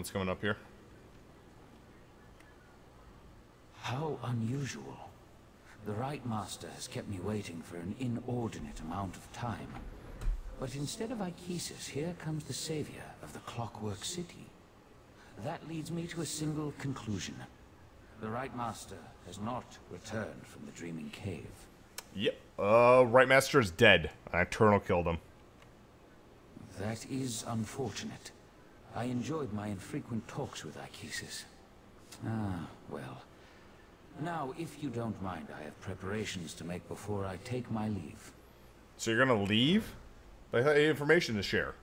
what's coming up here. How unusual. The Right Master has kept me waiting for an inordinate amount of time. But instead of Ichesis, here comes the savior of the Clockwork City. That leads me to a single conclusion. The Right Master has not returned from the Dreaming Cave. Yep. Right Master is dead. Nocturnal killed him. That is unfortunate. I enjoyed my infrequent talks with Ichesis. Ah, well. Now, if you don't mind, I have preparations to make before I take my leave. So you're gonna leave? But I had information to share.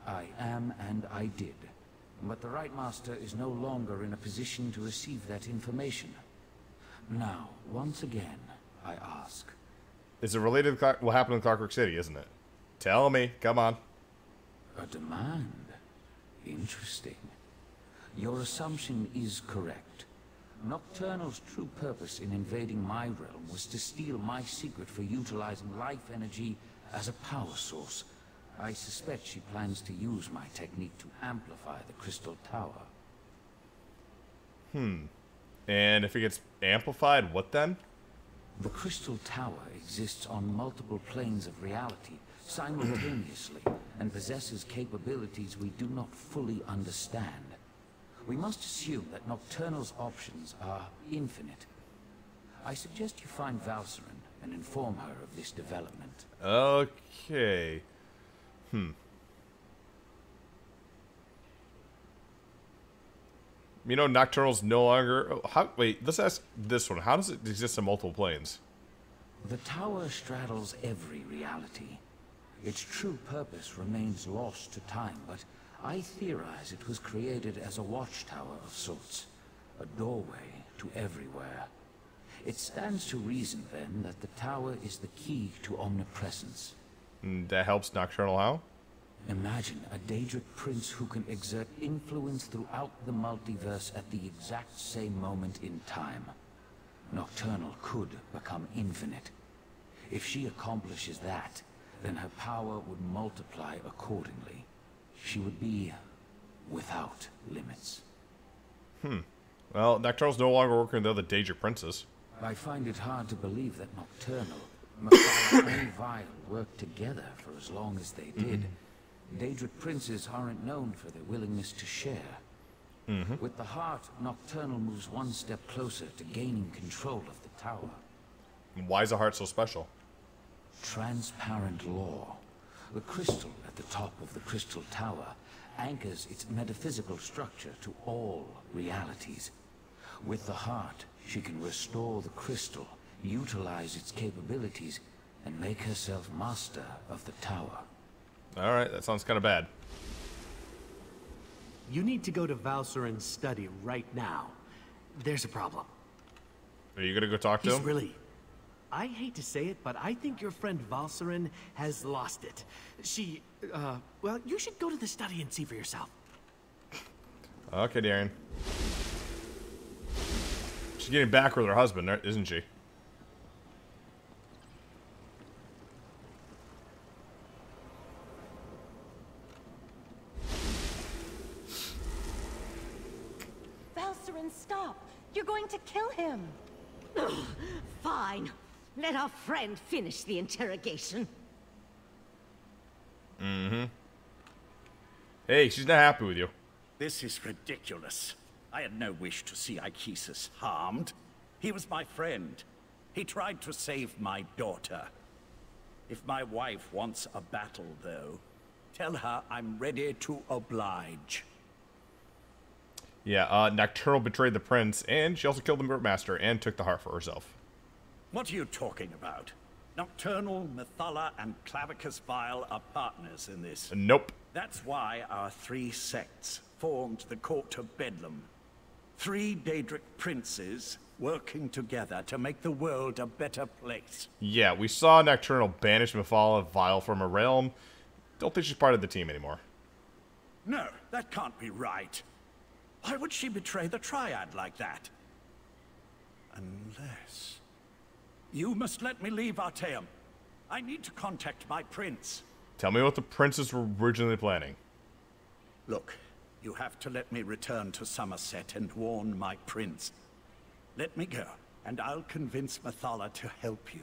I am, and I did. But the Right Master is no longer in a position to receive that information. Now, once again, I ask. Is it related to what happened in Clockwork City, isn't it? Tell me. Come on. A demand? Interesting. Your assumption is correct. Nocturnal's true purpose in invading my realm was to steal my secret for utilizing life energy as a power source. I suspect she plans to use my technique to amplify the Crystal Tower. And if it gets amplified, what then? The Crystal Tower exists on multiple planes of reality simultaneously and possesses capabilities we do not fully understand. We must assume that Nocturnal's options are infinite. I suggest you find Valcerin and inform her of this development. Okay. You know, Nocturnal's no longer... Oh, wait, let's ask this one. How does it exist in multiple planes? The tower straddles every reality. Its true purpose remains lost to time, but I theorize it was created as a watchtower of sorts. A doorway to everywhere. It stands to reason, then, that the tower is the key to omnipresence. That helps Nocturnal how? Imagine a Daedric prince who can exert influence throughout the multiverse at the exact same moment in time. Nocturnal could become infinite. If she accomplishes that, then her power would multiply accordingly. She would be without limits. Well, Nocturnal's no longer working with the other Daedric princes. I find it hard to believe that Nocturnal, Mephala, and Vile worked together for as long as they did. Daedric princes aren't known for their willingness to share. With the heart, Nocturnal moves one step closer to gaining control of the tower. Why is the heart so special? Transparent law. The crystal at the top of the Crystal Tower anchors its metaphysical structure to all realities. With the heart, she can restore the crystal, utilize its capabilities, and make herself master of the tower. Alright, that sounds kind of bad. You need to go to Valcerin's study right now. There's a problem. Are you gonna go talk to him? Really... I hate to say it, but I think your friend Valcerin has lost it. She, well, you should go to the study and see for yourself. Okay, Darian. She's getting back with her husband, isn't she? Valcerin, stop! You're going to kill him! Fine. Let our friend finish the interrogation. Hey, she's not happy with you. This is ridiculous. I had no wish to see Ichesis harmed. He was my friend. He tried to save my daughter. If my wife wants a battle, though, tell her I'm ready to oblige. Yeah, Nocturnal betrayed the prince, and she also killed the master and took the heart for herself. What are you talking about? Nocturnal, Mephala, and Clavicus Vile are partners in this. Nope. That's why our three sects formed the Court of Bedlam. 3 Daedric princes working together to make the world a better place. Yeah, we saw Nocturnal banish Mephala Vile from her realm. Don't think she's part of the team anymore. No, that can't be right. Why would she betray the Triad like that? Unless... You must let me leave Artaeum. I need to contact my prince. Tell me what the princes were originally planning. Look, You have to let me return to Summerset and warn my prince. Let me go, and I'll convince Mathala to help you.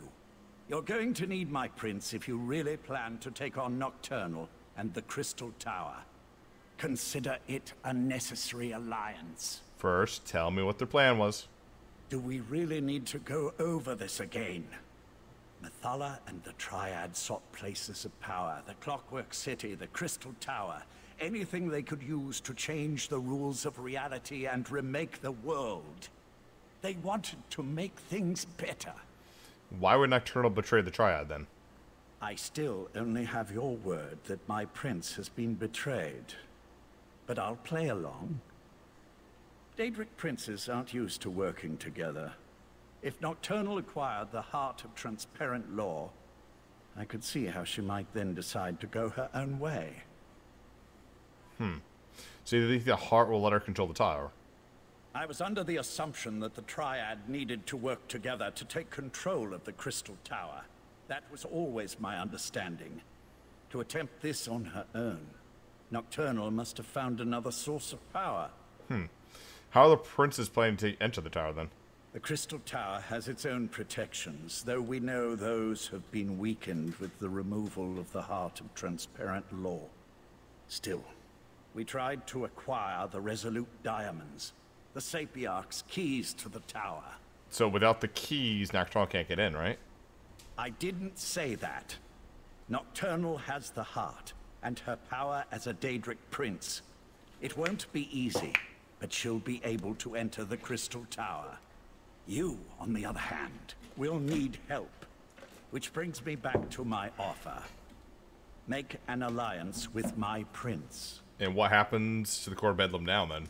You're going to need my prince if you really plan to take on Nocturnal and the Crystal Tower. Consider it a necessary alliance. First, tell me what their plan was. Do we really need to go over this again? Mathala and the Triad sought places of power, the Clockwork City, the Crystal Tower, anything they could use to change the rules of reality and remake the world. They wanted to make things better. Why would Nocturnal betray the Triad, then? I still only have your word that my prince has been betrayed. But I'll play along. Daedric princes aren't used to working together. If Nocturnal acquired the heart of transparent law, I could see how she might then decide to go her own way. So you think the heart will let her control the tower? I was under the assumption that the Triad needed to work together to take control of the Crystal Tower. That was always my understanding. To attempt this on her own, Nocturnal must have found another source of power. How are the princes planning to enter the tower, then? The Crystal Tower has its own protections, though we know those have been weakened with the removal of the heart of transparent law. Still, we tried to acquire the Resolute Diamonds, the Sapiarch's keys to the tower. So without the keys, Nocturnal can't get in, right? I didn't say that. Nocturnal has the heart, and her power as a Daedric prince. It won't be easy, but she'll be able to enter the Crystal Tower. You, on the other hand, will need help. Which brings me back to my offer. Make an alliance with my prince. And what happens to the Court of Bedlam now, then?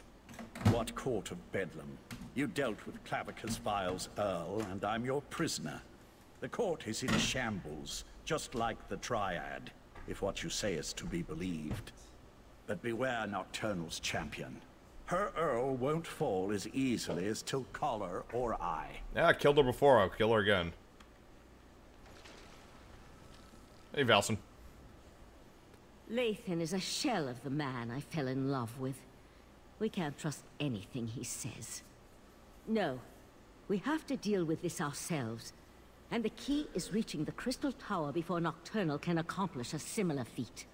What Court of Bedlam? You dealt with Clavicus Vile's Earl, and I'm your prisoner. The court is in shambles, just like the Triad, if what you say is to be believed. But beware Nocturnal's champion. Her Earl won't fall as easily as Tilcollar or I. Yeah, I killed her before, I'll kill her again. Hey, Valson. Lathan is a shell of the man I fell in love with. We can't trust anything he says. No, we have to deal with this ourselves. And the key is reaching the Crystal Tower before Nocturnal can accomplish a similar feat.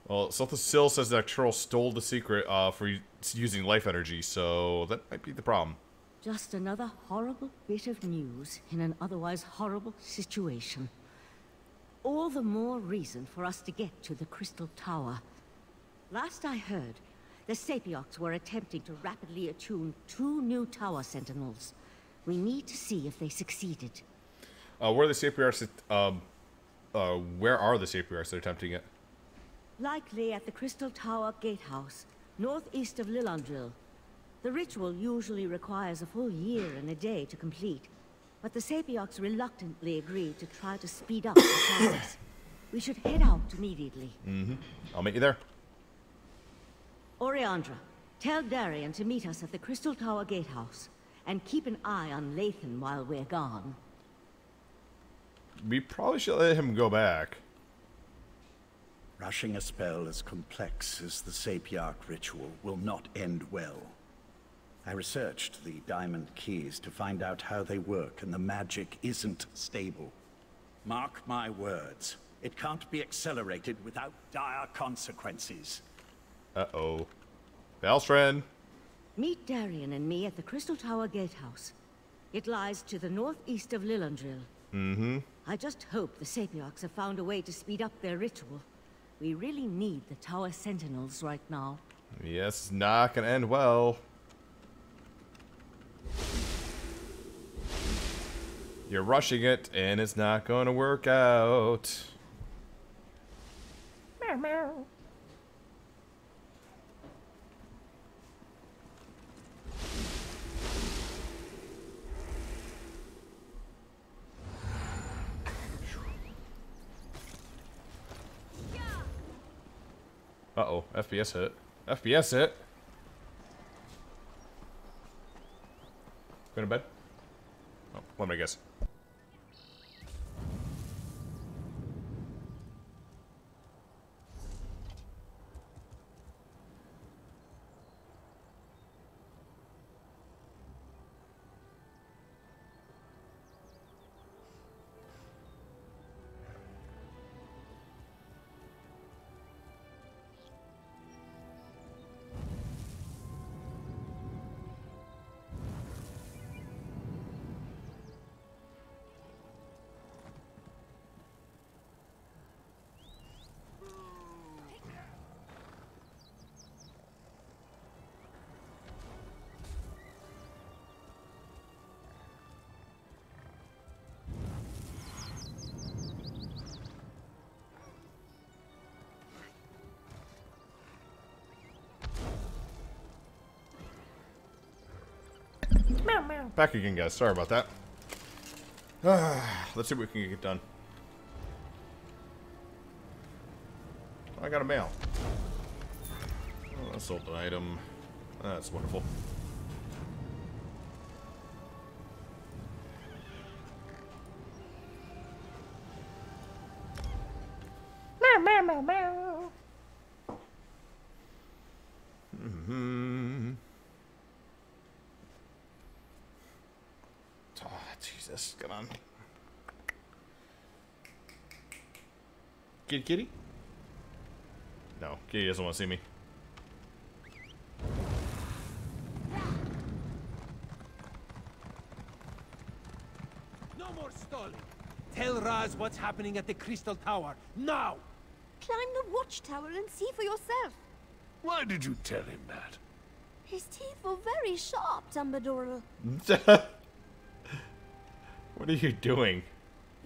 Well, Sulta Sil says Nocturnal stole the secret for using life energy, so that might be the problem. Just another horrible bit of news in an otherwise horrible situation. All the more reason for us to get to the Crystal Tower. Last I heard, the Sapiarchs were attempting to rapidly attune 2 new tower sentinels. We need to see if they succeeded. Where are the Sapiarchs? Where are the Sapiarchs that are attempting it? Likely at the Crystal Tower Gatehouse, northeast of Lillandril. The ritual usually requires a full year and a day to complete, but the Sapiarchs reluctantly agreed to try to speed up the process. We should head out immediately. I'll meet you there. Oriandra, tell Darian to meet us at the Crystal Tower Gatehouse, and keep an eye on Lathan while we're gone. We probably should let him go back. Rushing a spell as complex as the Sapiarch ritual will not end well. I researched the diamond keys to find out how they work, and the magic isn't stable. Mark my words, it can't be accelerated without dire consequences. Uh-oh. Valstran! Meet Darian and me at the Crystal Tower Gatehouse. It lies to the northeast of Lillandril. I just hope the Sapiarchs have found a way to speed up their ritual. We really need the Tower Sentinels right now. Yes, it's not gonna end well. You're rushing it, and it's not gonna work out. Meow meow. Uh-oh, FPS hit. FPS hit! Going to bed? Oh, let me guess. Back again, guys. Sorry about that. Let's see what we can get done. I got a mail. Oh, I sold an item. That's wonderful. Meow, meow, meow, meow. Oh, Jesus, get on. Kitty? No, Kitty doesn't want to see me. No more stalling. Tell Raz what's happening at the Crystal Tower, now! Climb the watchtower and see for yourself. Why did you tell him that? His teeth were very sharp, Dumbledore. What are you doing?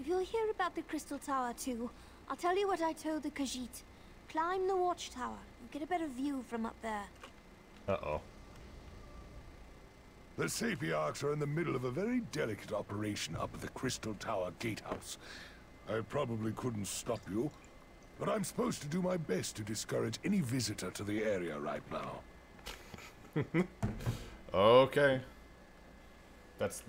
If you'll hear about the Crystal Tower too, I'll tell you what I told the Khajiit. Climb the watchtower. You'll get a better view from up there. Uh-oh. The Sapiarchs are in the middle of a very delicate operation up at the Crystal Tower gatehouse. I probably couldn't stop you, but I'm supposed to do my best to discourage any visitor to the area right now. Okay. That's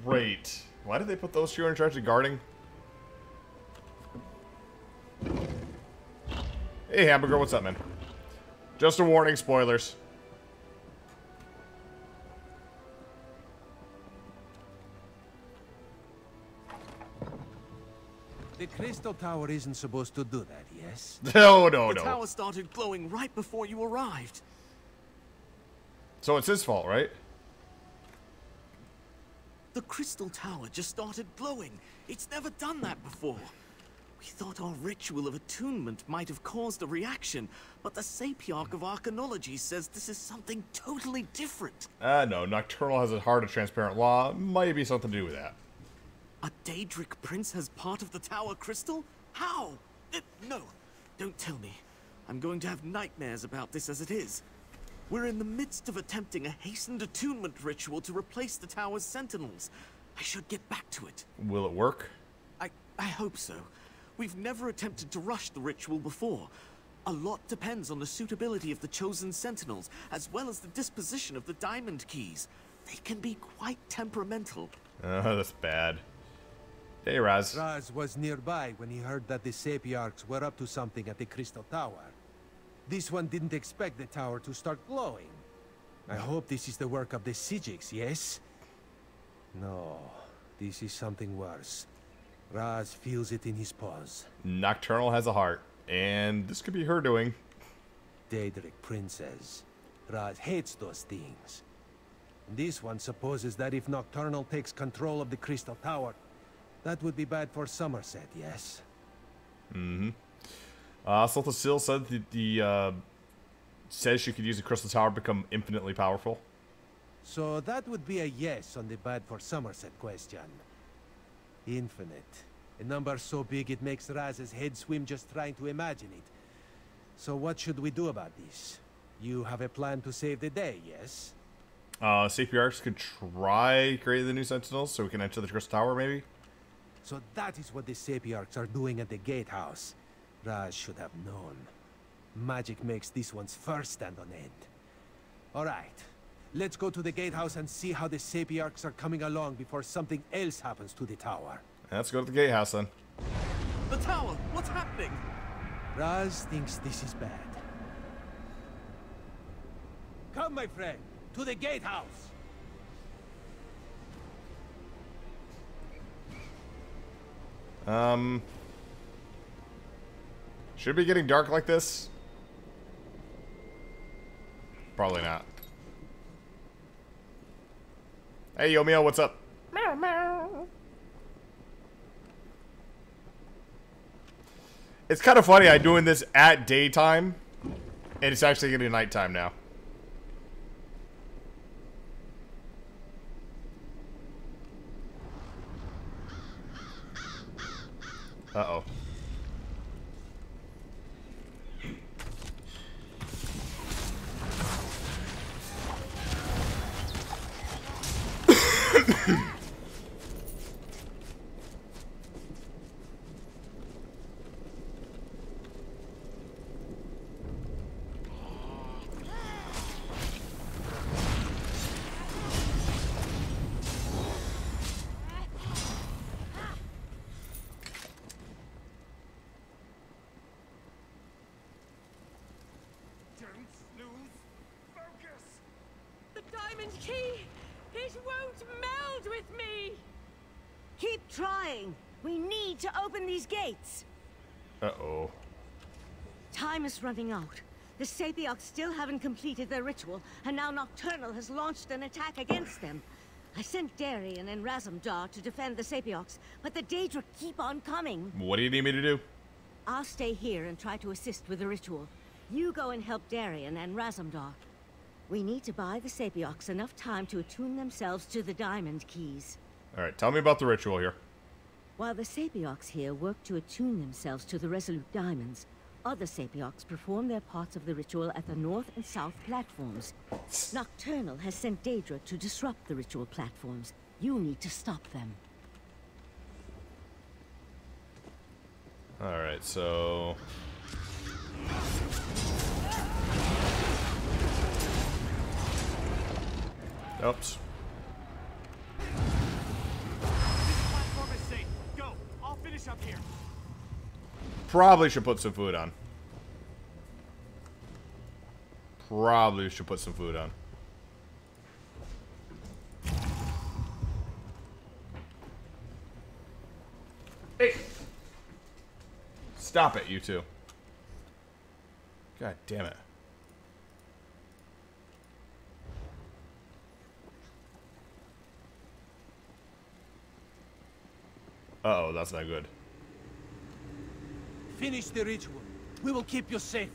great. Why did they put those two in charge of guarding? Hey, Hamburger, what's up, man? Just a warning, spoilers. The Crystal Tower isn't supposed to do that, yes? No, no, The no. tower started glowing right before you arrived. So it's his fault, right? The Crystal Tower just started glowing. It's never done that before. We thought our ritual of attunement might have caused a reaction, but the Sapiarch of Arcanology says this is something totally different. No. Nocturnal has a heart of transparent law. Might be something to do with that. A Daedric prince has part of the tower crystal? How? No, don't tell me. I'm going to have nightmares about this as it is. We're in the midst of attempting a hastened attunement ritual to replace the tower's sentinels. I should get back to it. Will it work? I hope so. We've never attempted to rush the ritual before. A lot depends on the suitability of the chosen sentinels, as well as the disposition of the diamond keys. They can be quite temperamental. Oh, that's bad. Hey, Raz. Raz was nearby when he heard that the Sapiarchs were up to something at the Crystal Tower. This one didn't expect the tower to start glowing. I hope this is the work of the Sijiks, yes? No, this is something worse. Raz feels it in his paws. Nocturnal has a heart, and this could be her doing. Daedric princess. Raz hates those things. This one supposes that if Nocturnal takes control of the Crystal Tower, that would be bad for Summerset, yes? Mm-hmm. Sulta Sil said that says she could use the Crystal Tower to become infinitely powerful. So that would be a yes on the bad for Summerset question. Infinite. A number so big it makes Raz's head swim just trying to imagine it. So what should we do about this? You have a plan to save the day, yes? Sapiarchs could try creating the new Sentinels so we can enter the Crystal Tower, maybe? So that is what the Sapiarchs are doing at the gatehouse. Raz should have known. Magic makes this one's fur stand on end. Alright. Let's go to the gatehouse and see how the Sapiarchs are coming along before something else happens to the tower. Let's go to the gatehouse then. The tower! What's happening? Raz thinks this is bad. Come, my friend, to the gatehouse! Should be getting dark like this? Probably not. Hey, Yomio, what's up? Meow, meow. It's kind of funny, I'm doing this at daytime, and it's actually getting nighttime now. Uh-oh. diamond key! It won't meld with me! Keep trying! We need to open these gates! Uh-oh. Time is running out. The Sapioks still haven't completed their ritual, and now Nocturnal has launched an attack against them. I sent Darien and Razumdar to defend the Sapioks, but the Daedra keep on coming. What do you need me to do? I'll stay here and try to assist with the ritual. You go and help Darien and Razumdar. We need to buy the Sapioks enough time to attune themselves to the diamond keys. Alright, tell me about the ritual here. While the Sapioks here work to attune themselves to the Resolute Diamonds, other Sapioks perform their parts of the ritual at the north and south platforms. Nocturnal has sent Daedra to disrupt the ritual platforms. You need to stop them. Alright, so... Oops. This platform is safe. Go. I'll finish up here. Probably should put some food on. Probably should put some food on. Hey! Stop it, you two. God damn it. Uh-oh, that's not good. Finish the ritual. We will keep you safe.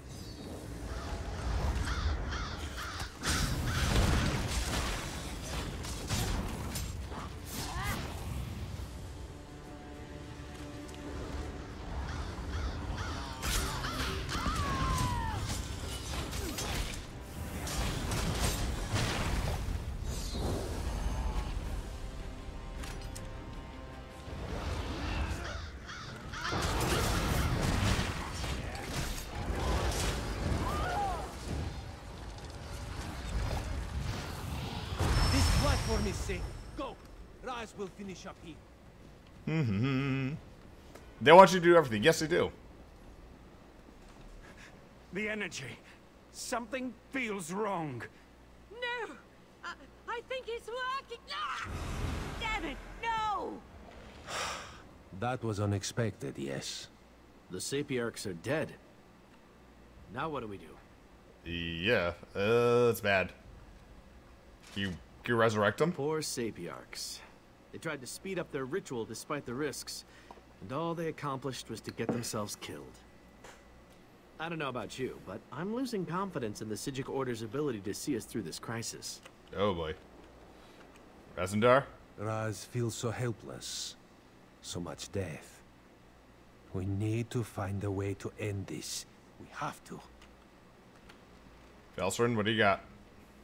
Platform is safe. Go. Raz will finish up here. They want you to do everything. Yes, they do. The energy. Something feels wrong. No! I think it's working! Ah! Damn it, no! That was unexpected, yes. The Sapiarchs are dead. Now what do we do? Yeah, that's bad. You resurrect them? Poor Sapiarchs. They tried to speed up their ritual despite the risks, and all they accomplished was to get themselves killed. I don't know about you, but I'm losing confidence in the Psijic Order's ability to see us through this crisis. Oh boy. Razumdar? Raz feels so helpless. So much death. We need to find a way to end this. We have to. Felstrin, what do you got?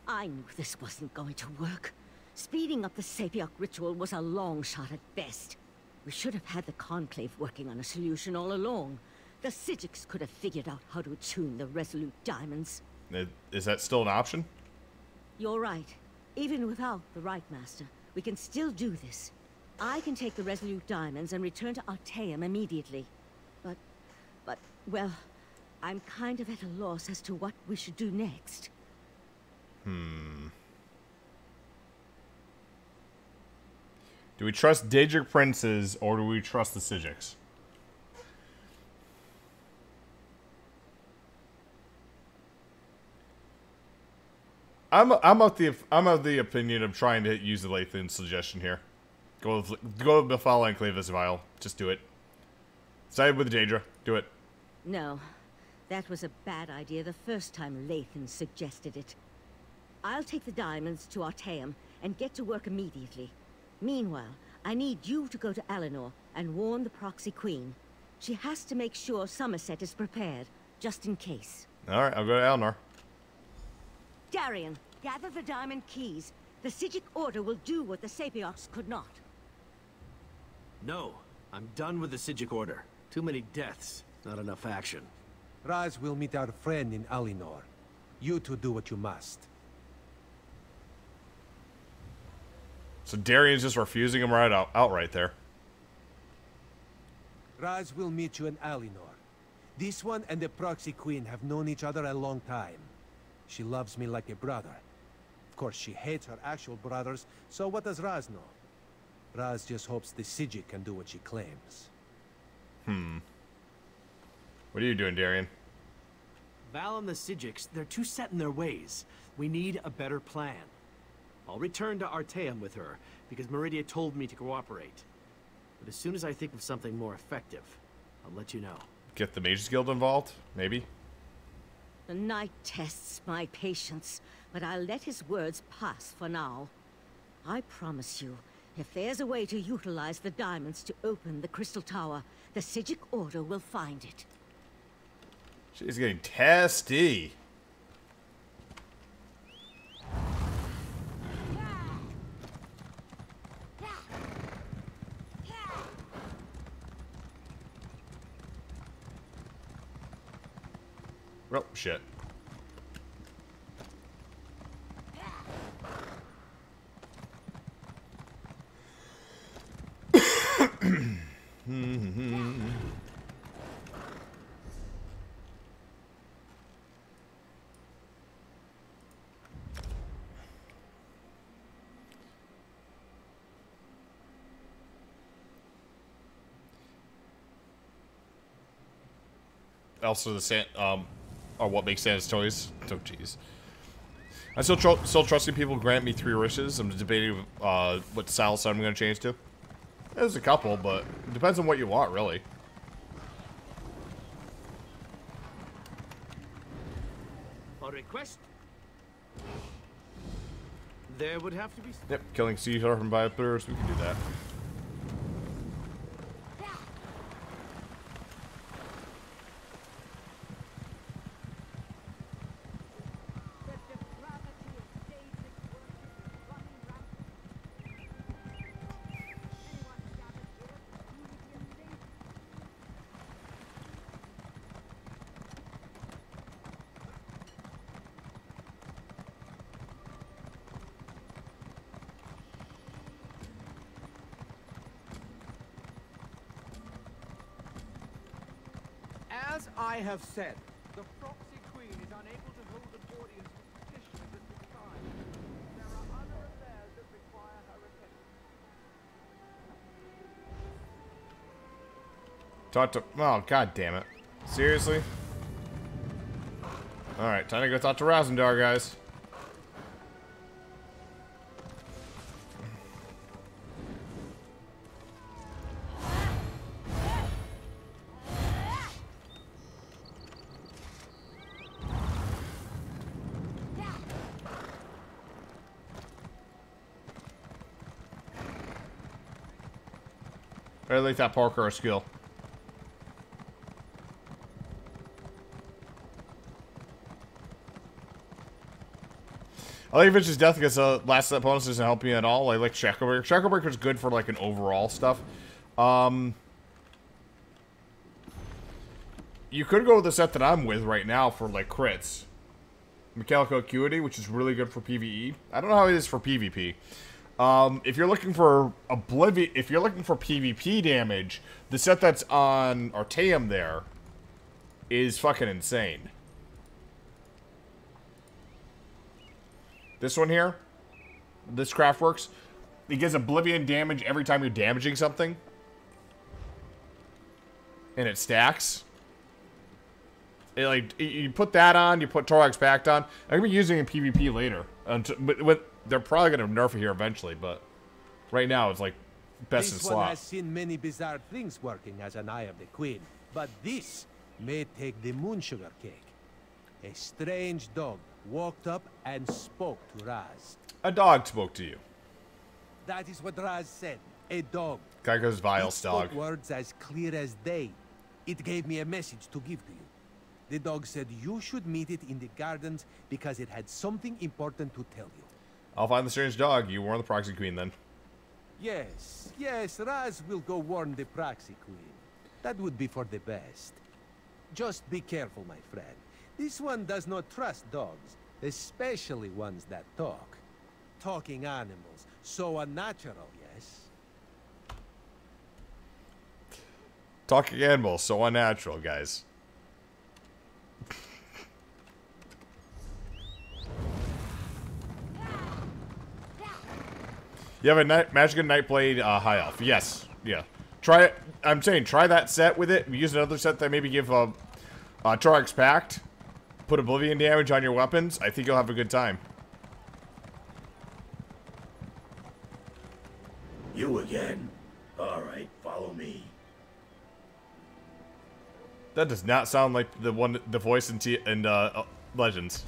I knew this wasn't going to work. Speeding up the Sapiok ritual was a long shot at best. We should have had the Conclave working on a solution all along. The Psijics could have figured out how to attune the Resolute Diamonds. Is that still an option? You're right. Even without the Right Master, we can still do this. I can take the Resolute Diamonds and return to Artaeum immediately. But, well, I'm kind of at a loss as to what we should do next. Do we trust Daedric princes or do we trust the Psijics? I'm of the opinion of trying to use the Lathan suggestion here. Go with the Fall Enclave as vile. Just do it. Side with Daedra. Do it. No, that was a bad idea the first time Lathan suggested it. I'll take the diamonds to Artaeum and get to work immediately. Meanwhile, I need you to go to Alinor and warn the Proxy Queen. She has to make sure Summerset is prepared, just in case. Alright, I'll go to Alinor. Darien, gather the diamond keys. The Psijic Order will do what the Sapioks could not. No, I'm done with the Psijic Order. Too many deaths, not enough action. Raz will meet our friend in Alinor. You two do what you must. So Darien's just refusing him outright there. Raz will meet you in Alinor. This one and the Proxy Queen have known each other a long time. She loves me like a brother. Of course, she hates her actual brothers, so what does Raz know? Raz just hopes the Sijic can do what she claims. What are you doing, Darian? Val and the Sijics, they're too set in their ways. We need a better plan. I'll return to Artaeum with her, because Meridia told me to cooperate. But as soon as I think of something more effective, I'll let you know. Get the Mages Guild involved? Maybe? The knight tests my patience, but I'll let his words pass for now. I promise you, if there's a way to utilize the diamonds to open the Crystal Tower, the Sijic Order will find it. She's getting testy. Oh, shit. Also, or what makes Santa's toys? Oh, jeez. I'm still trusting people grant me 3 wishes. I'm debating what style set I'm going to change to. There's a couple, but it depends on what you want, really. A request? There would have to be... Yep, killing sea turtle from vipers. We can do that. As I have said, the proxy queen is unable to hold an audience with petitioners at this time. There are other affairs that require her attention. Talk to... Oh, god damn it. Seriously? Alright, time to go talk to Razendar, guys. I like that parkour skill. I like Vince's death because last opponents doesn't help me at all. I like Shackle Breaker. Shackle Breaker is good for like an overall stuff. You could go with the set that I'm with right now for like crits. Mechanical Acuity, which is really good for PvE. I don't know how it is for PvP. If you're looking for if you're looking for PvP damage, the set that's on Artaeum there is fucking insane. This one here, this Craftworks, it gives Oblivion damage every time you're damaging something. And it stacks. You put that on, you put Thorax Pact on. I'm going to be using it in PvP later. But they're probably going to nerf it here eventually, but right now it's like best in slot. This one has seen many bizarre things working as an Eye of the Queen, but this may take the moon sugar cake. A strange dog walked up and spoke to Raz. A dog spoke to you. That is what Raz said. A dog. Geico's Vile's dog. It spoke words as clear as day. It gave me a message to give to you. The dog said you should meet it in the gardens because it had something important to tell you. I'll find the strange dog. You warn the proxy queen then. Yes, Raz will go warn the proxy queen. That would be for the best. Just be careful, my friend. This one does not trust dogs, especially ones that talk. Talking animals, so unnatural, yes? Talking animals, so unnatural, guys. You have a Magic Nightblade High Elf. Yes. Yeah. Try it. I'm saying try that set with it. Use another set that maybe give Torag's Pact. Put Oblivion damage on your weapons. I think you'll have a good time. You again? Alright, follow me. That does not sound like the voice in Legends.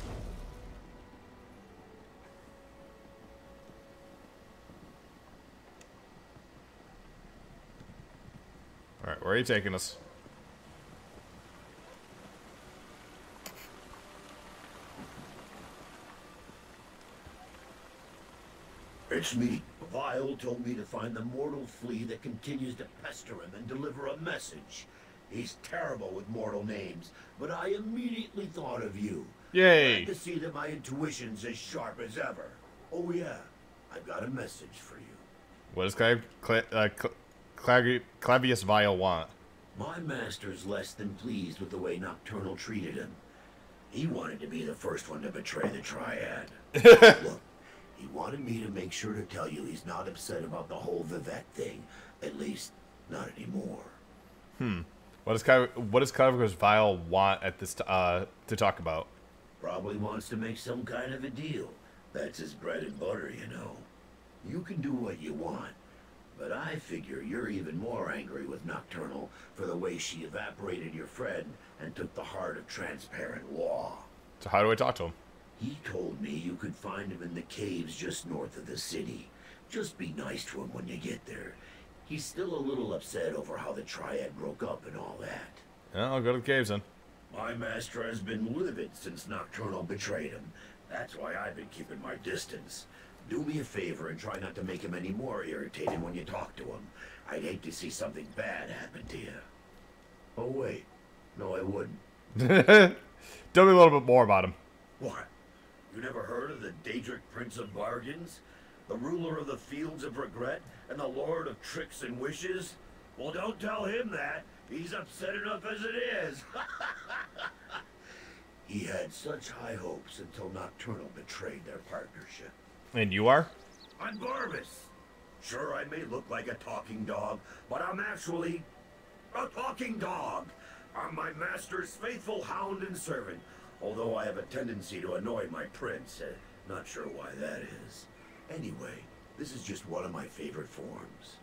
Alright, where are you taking us? It's me. Vile told me to find the mortal flea that continues to pester him and deliver a message. He's terrible with mortal names, but I immediately thought of you. Yay! Glad to see that my intuition's as sharp as ever. Oh yeah, I've got a message for you. What does Clavius Vile want? My master's less than pleased with the way Nocturnal treated him. He wanted to be the first one to betray the Triad. Look, he wanted me to make sure to tell you he's not upset about the whole Vivette thing. At least, not anymore. What does Clavius Vile want at this to talk about? Probably wants to make some kind of a deal. That's his bread and butter, you know. You can do what you want, but I figure you're even more angry with Nocturnal for the way she evaporated your friend and took the heart of transparent law. So how do I talk to him? He told me you could find him in the caves just north of the city. Just be nice to him when you get there. He's still a little upset over how the Triad broke up and all that. Yeah, I'll go to the caves then. My master has been livid since Nocturnal betrayed him. That's why I've been keeping my distance. Do me a favor and try not to make him any more irritated when you talk to him. I'd hate to see something bad happen to you. Oh wait, no I wouldn't. Tell me a little bit more about him. What? You never heard of the Daedric Prince of Bargains? The ruler of the Fields of Regret and the Lord of Tricks and Wishes? Well, don't tell him that. He's upset enough as it is. He had such high hopes until Nocturnal betrayed their partnership. And you are? I'm Barbas. Sure, I may look like a talking dog, but I'm actually a talking dog. I'm my master's faithful hound and servant, although I have a tendency to annoy my prince. Not sure why that is. Anyway, this is just one of my favorite forms.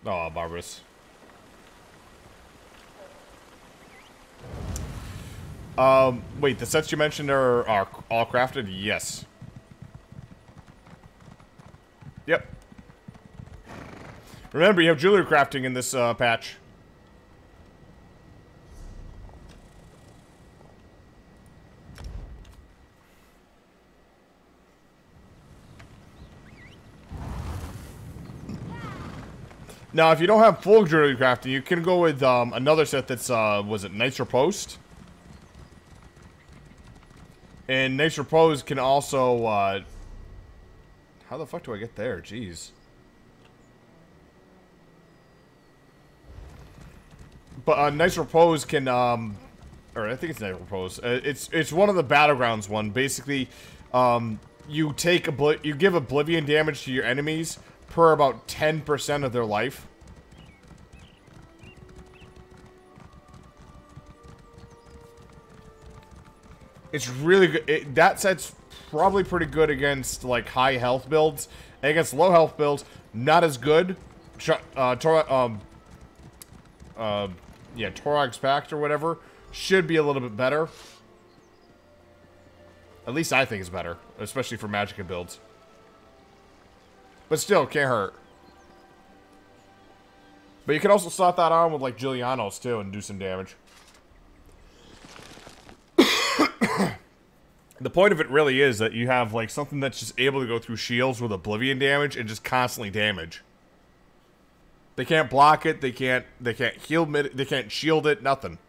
Oh, Barbas. Wait, the sets you mentioned are all crafted? Yes. Yep. Remember, you have jewelry crafting in this patch. Now, if you don't have full jewelry crafting, you can go with another set that's, was it Nitro Post? And Nitro Post can also, how the fuck do I get there? Jeez. But Nitro Post can, or I think it's Nitro Post. It's one of the Battlegrounds one. Basically, you give Oblivion damage to your enemies per about 10% of their life. It's really good. That set's probably pretty good against like high health builds. And against low health builds, not as good. Yeah, Torag's Pact or whatever should be a little bit better. At least I think it's better, especially for Magicka builds. But still, can't hurt. But you can also slot that on with like Giuliano's too and do some damage. The point of it really is that you have like something that's just able to go through shields with Oblivion damage and just constantly damage. They can't block it, they can't heal it, they can't shield it, nothing.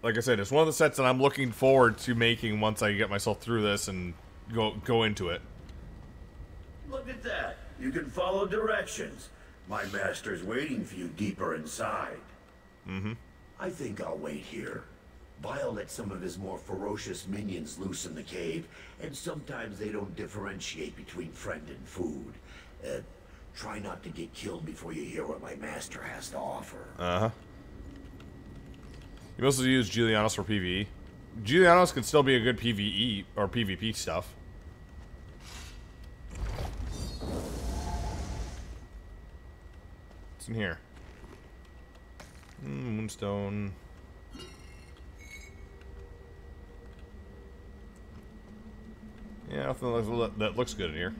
Like I said, it's one of the sets that I'm looking forward to making once I get myself through this and go into it. Look at that. You can follow directions. My master's waiting for you deeper inside. Mm-hmm. I think I'll wait here. Vile lets some of his more ferocious minions loose in the cave, and sometimes they don't differentiate between friend and food. Try not to get killed before you hear what my master has to offer. Uh-huh. You mostly use Julianos for PvE. Julianos can still be a good PvE or PvP stuff. What's in here? Moonstone. Yeah, nothing that looks good in here.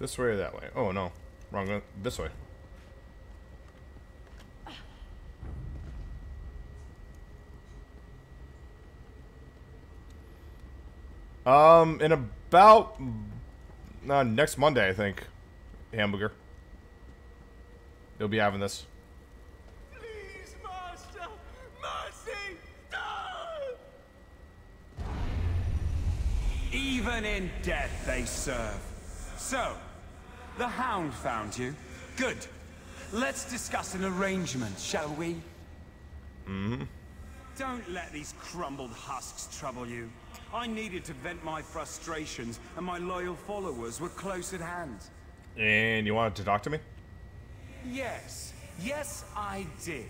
This way or that way? Oh no, wrong. This way. In about next Monday, I think. Hamburger. You'll be having this. Please, Master, mercy! No! Even in death they serve. So, the Hound found you. Good. Let's discuss an arrangement, shall we? Mm-hmm. Don't let these crumbled husks trouble you. I needed to vent my frustrations, and my loyal followers were close at hand. And you wanted to talk to me? Yes. Yes, I did.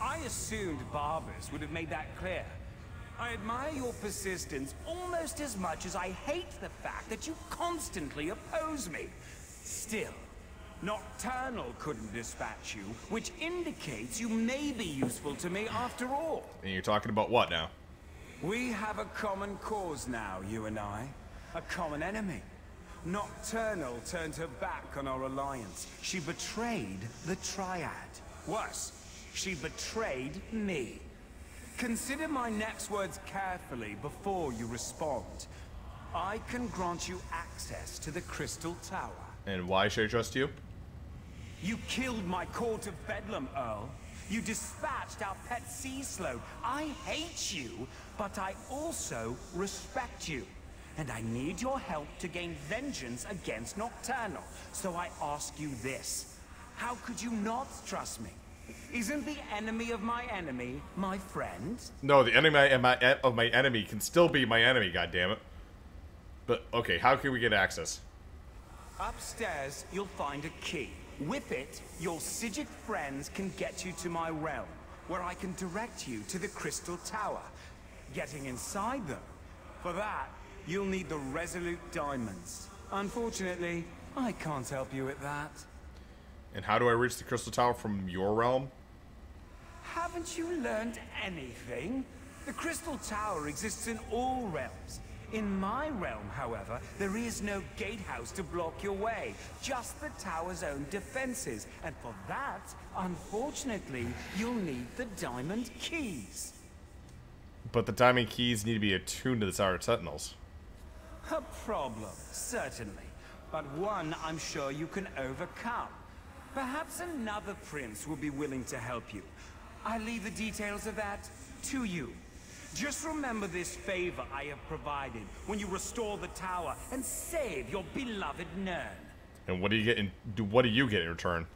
I assumed Barbers would have made that clear. I admire your persistence almost as much as I hate the fact that you constantly oppose me. Still, Nocturnal couldn't dispatch you, which indicates you may be useful to me after all. And you're talking about what now? We have a common cause now, you and I. A common enemy. Nocturnal turned her back on our alliance. She betrayed the Triad. Worse, she betrayed me. Consider my next words carefully before you respond. I can grant you access to the Crystal Tower. And why should I trust you? You killed my court of Bedlam, Earl. You dispatched our pet sea slope. I hate you, but I also respect you. And I need your help to gain vengeance against Nocturnal. So I ask you this. How could you not trust me? Isn't the enemy of my enemy my friend? No, the enemy of my enemy can still be my enemy, goddammit. But, okay, how can we get access? Upstairs, you'll find a key. With it, your Psijic friends can get you to my realm, where I can direct you to the Crystal Tower. Getting inside, though, for that, you'll need the Resolute Diamonds. Unfortunately, I can't help you with that. And how do I reach the Crystal Tower from your realm? Haven't you learned anything? The Crystal Tower exists in all realms. In my realm, however, there is no gatehouse to block your way, just the tower's own defenses. And for that, unfortunately, you'll need the diamond keys. But the diamond keys need to be attuned to the Tower Sentinels. A problem, certainly. But one I'm sure you can overcome. Perhaps another prince will be willing to help you. I leave the details of that to you. Just remember this favor I have provided when you restore the tower and save your beloved Nern. And what do you get what do you get in return?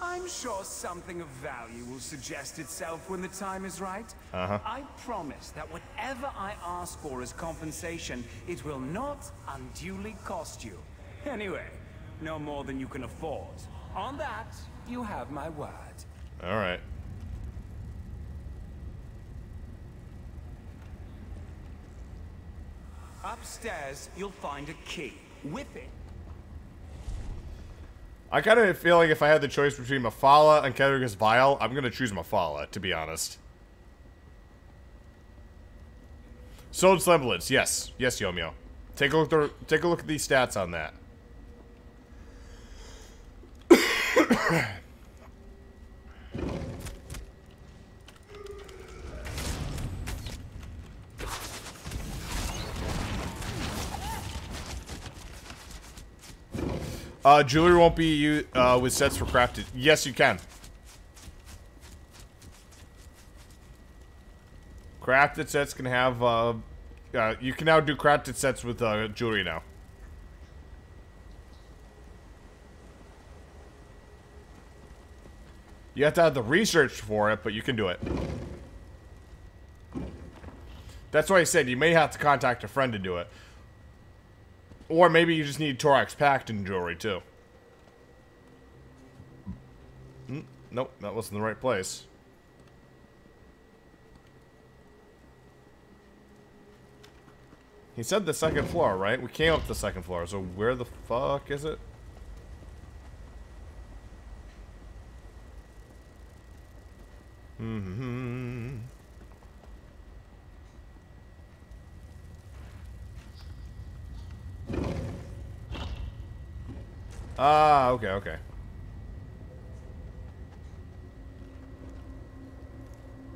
I'm sure something of value will suggest itself when the time is right. I promise that whatever I ask for as compensation, it will not unduly cost you. Anyway, no more than you can afford. On that, you have my word. All right. Upstairs, you'll find a key. With it. I kind of feel like if I had the choice between Mafala and Kedrigus Vile, I'm going to choose Mafala, to be honest. Sold semblance, yes. Yes, Yomio. Take a look at these stats on that. Jewelry won't be with sets for crafted. Yes, you can. Crafted sets can have, you can now do crafted sets with, jewelry now. You have to have the research for it, but you can do it. That's why I said you may have to contact a friend to do it. Or maybe you just need Thorax Pact and jewelry, too. Nope, that wasn't the right place. He said the second floor, right? We came up the second floor, so where the fuck is it? Ah, okay, okay.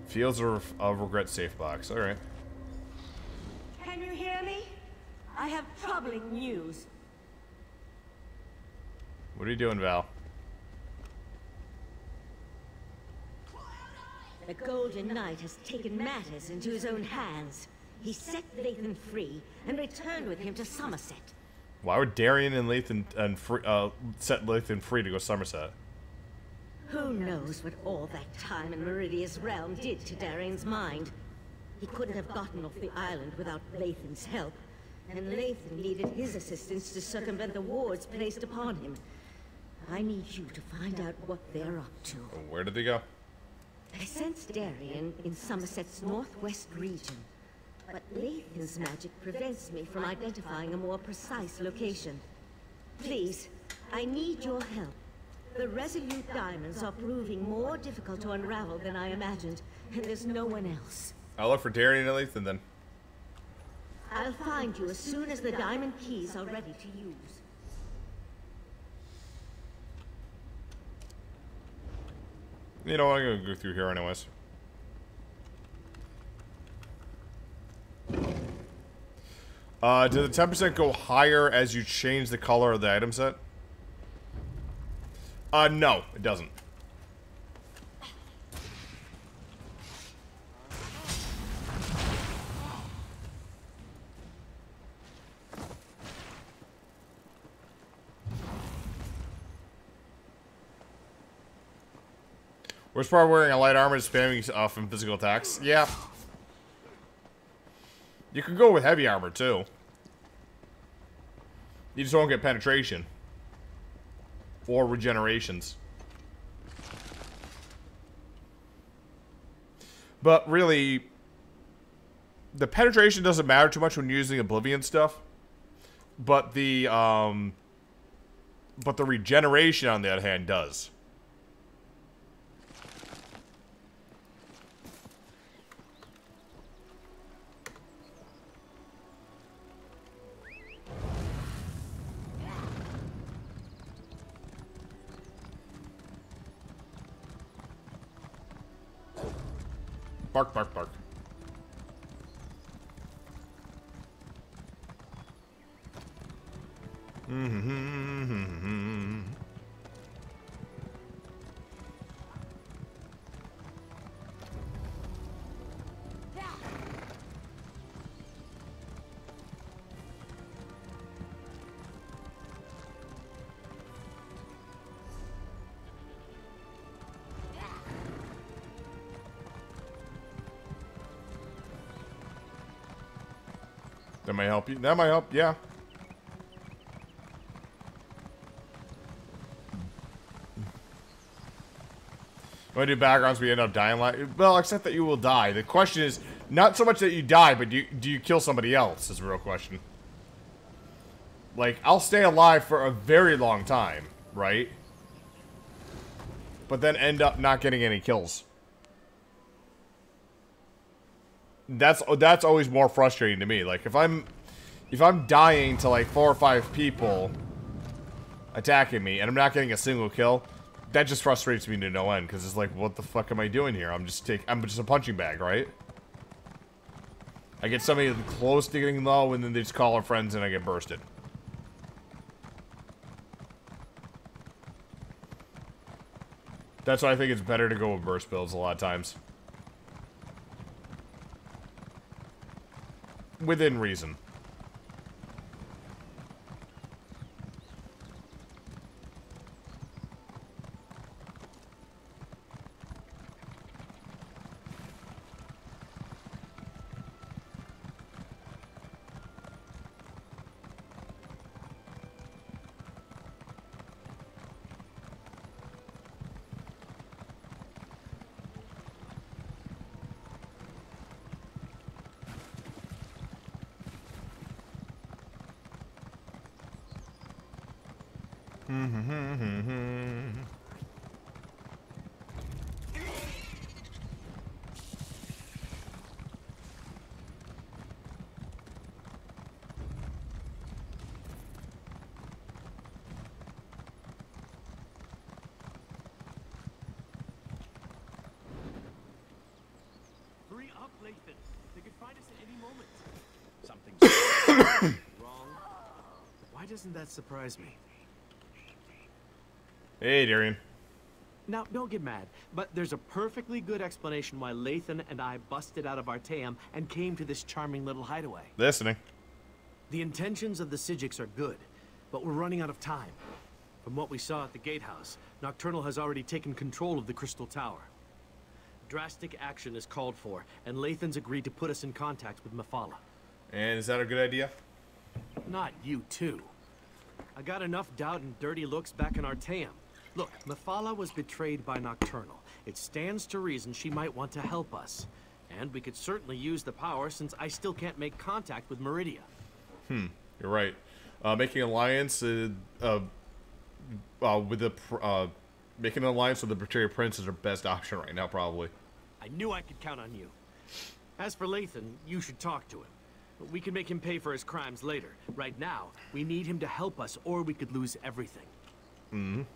Fields of Regret safe box, alright. Can you hear me? I have troubling news. What are you doing, Val? The Golden Knight has taken matters into his own hands. He set Lathan free and returned with him to Summerset. Why would Darien and Lathan set Lathan free to go Summerset? Who knows what all that time in Meridia's realm did to Darien's mind? He couldn't have gotten off the island without Lathan's help, and Lathan needed his assistance to circumvent the wards placed upon him. I need you to find out what they're up to. Where did they go? I sense Darien in Summerset's northwest region, but Lathan's magic prevents me from identifying a more precise location. Please, I need your help. The Resolute Diamonds are proving more difficult to unravel than I imagined, and there's no one else. I'll look for Darien and Lathan then. I'll find you as soon as the diamond keys are ready to use. You know, I'm gonna go through here anyways. Did the 10% go higher as you change the color of the item set? No, it doesn't. Worst part of wearing a light armor is spamming from physical attacks. Yeah. You could go with heavy armor too. You just won't get penetration. Or regenerations. But really, the penetration doesn't matter too much when using Oblivion stuff. But the regeneration on the other hand does. Bark, bark, bark. That might help you. That might help, yeah. When I do backgrounds, we end up dying like well, except that you will die. The question is not so much that you die, but do you kill somebody else is the real question. Like, I'll stay alive for a very long time, right? But then end up not getting any kills. That's always more frustrating to me. Like if I'm dying to like 4 or 5 people attacking me and I'm not getting a single kill, that just frustrates me to no end because it's like, what the fuck am I doing here? I'm just a punching bag, right? I get somebody close to getting low and then they just call our friends and I get bursted. That's why I think it's better to go with burst builds a lot of times. Within reason. Hurry up, Lathan. They could find us at any moment. Something's wrong. Why doesn't that surprise me? Hey, Darian. Now, don't get mad, but there's a perfectly good explanation why Lathan and I busted out of Artaeum and came to this charming little hideaway. Listening. The intentions of the Sijics are good, but we're running out of time. From what we saw at the gatehouse, Nocturnal has already taken control of the Crystal Tower. Drastic action is called for, and Lathan's agreed to put us in contact with Mephala. And is that a good idea? Not you, too. I got enough doubt and dirty looks back in Artaeum. Look, Mephala was betrayed by Nocturnal. It stands to reason she might want to help us. And we could certainly use the power since I still can't make contact with Meridia. You're right. Making an alliance with the making an alliance with the Betrayer Prince is our best option right now, probably. I knew I could count on you. As for Lathan, you should talk to him. We can make him pay for his crimes later. Right now, we need him to help us, or we could lose everything.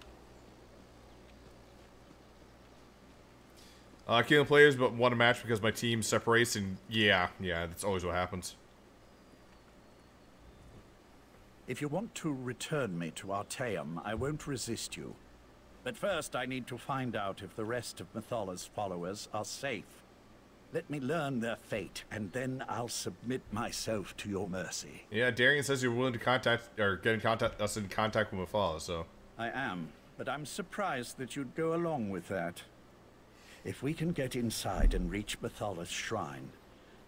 Killing players, but won a match because my team separates, and yeah, that's always what happens. If you want to return me to Artaeum, I won't resist you. But first, I need to find out if the rest of Methala's followers are safe. Let me learn their fate, and then I'll submit myself to your mercy. Yeah, Darian says you're willing to contact or get in contact us in contact with Mephala, so I am, but I'm surprised that you'd go along with that. If we can get inside and reach Methala's shrine,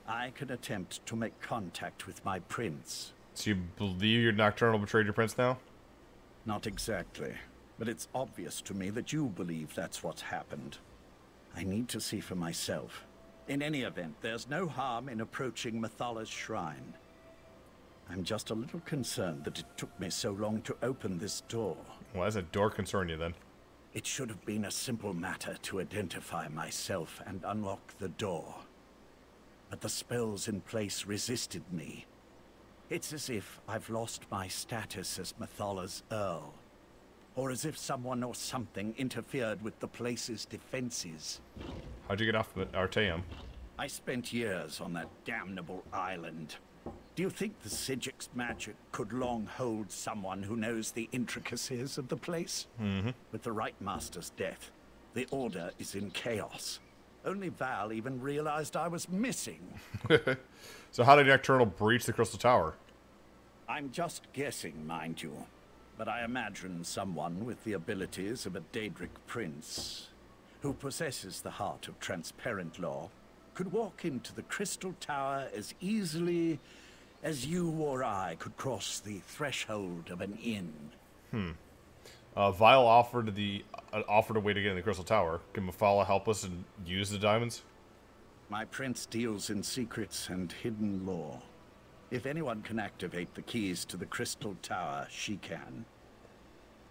I can attempt to make contact with my prince. So you believe your Nocturnal betrayed your prince now? Not exactly, but it's obvious to me that you believe that's what's happened. I need to see for myself. In any event, there's no harm in approaching Methala's shrine. I'm just a little concerned that it took me so long to open this door. Why does that door concern you then? It should have been a simple matter to identify myself and unlock the door. But the spells in place resisted me. It's as if I've lost my status as Methala's Earl. Or as if someone or something interfered with the place's defenses. How'd you get off Artaeum? I spent years on that damnable island. Do you think the Sijic's magic could long hold someone who knows the intricacies of the place? With the Right Master's death, the Order is in chaos. Only Val even realized I was missing. So how did Nocturnal breach the Crystal Tower? I'm just guessing, mind you. But I imagine someone with the abilities of a Daedric prince, who possesses the heart of transparent law, could walk into the Crystal Tower as easily as you or I could cross the threshold of an inn. Vile offered a way to get in the Crystal Tower. Can Mephala help us and use the diamonds? My prince deals in secrets and hidden lore. If anyone can activate the keys to the Crystal Tower, she can.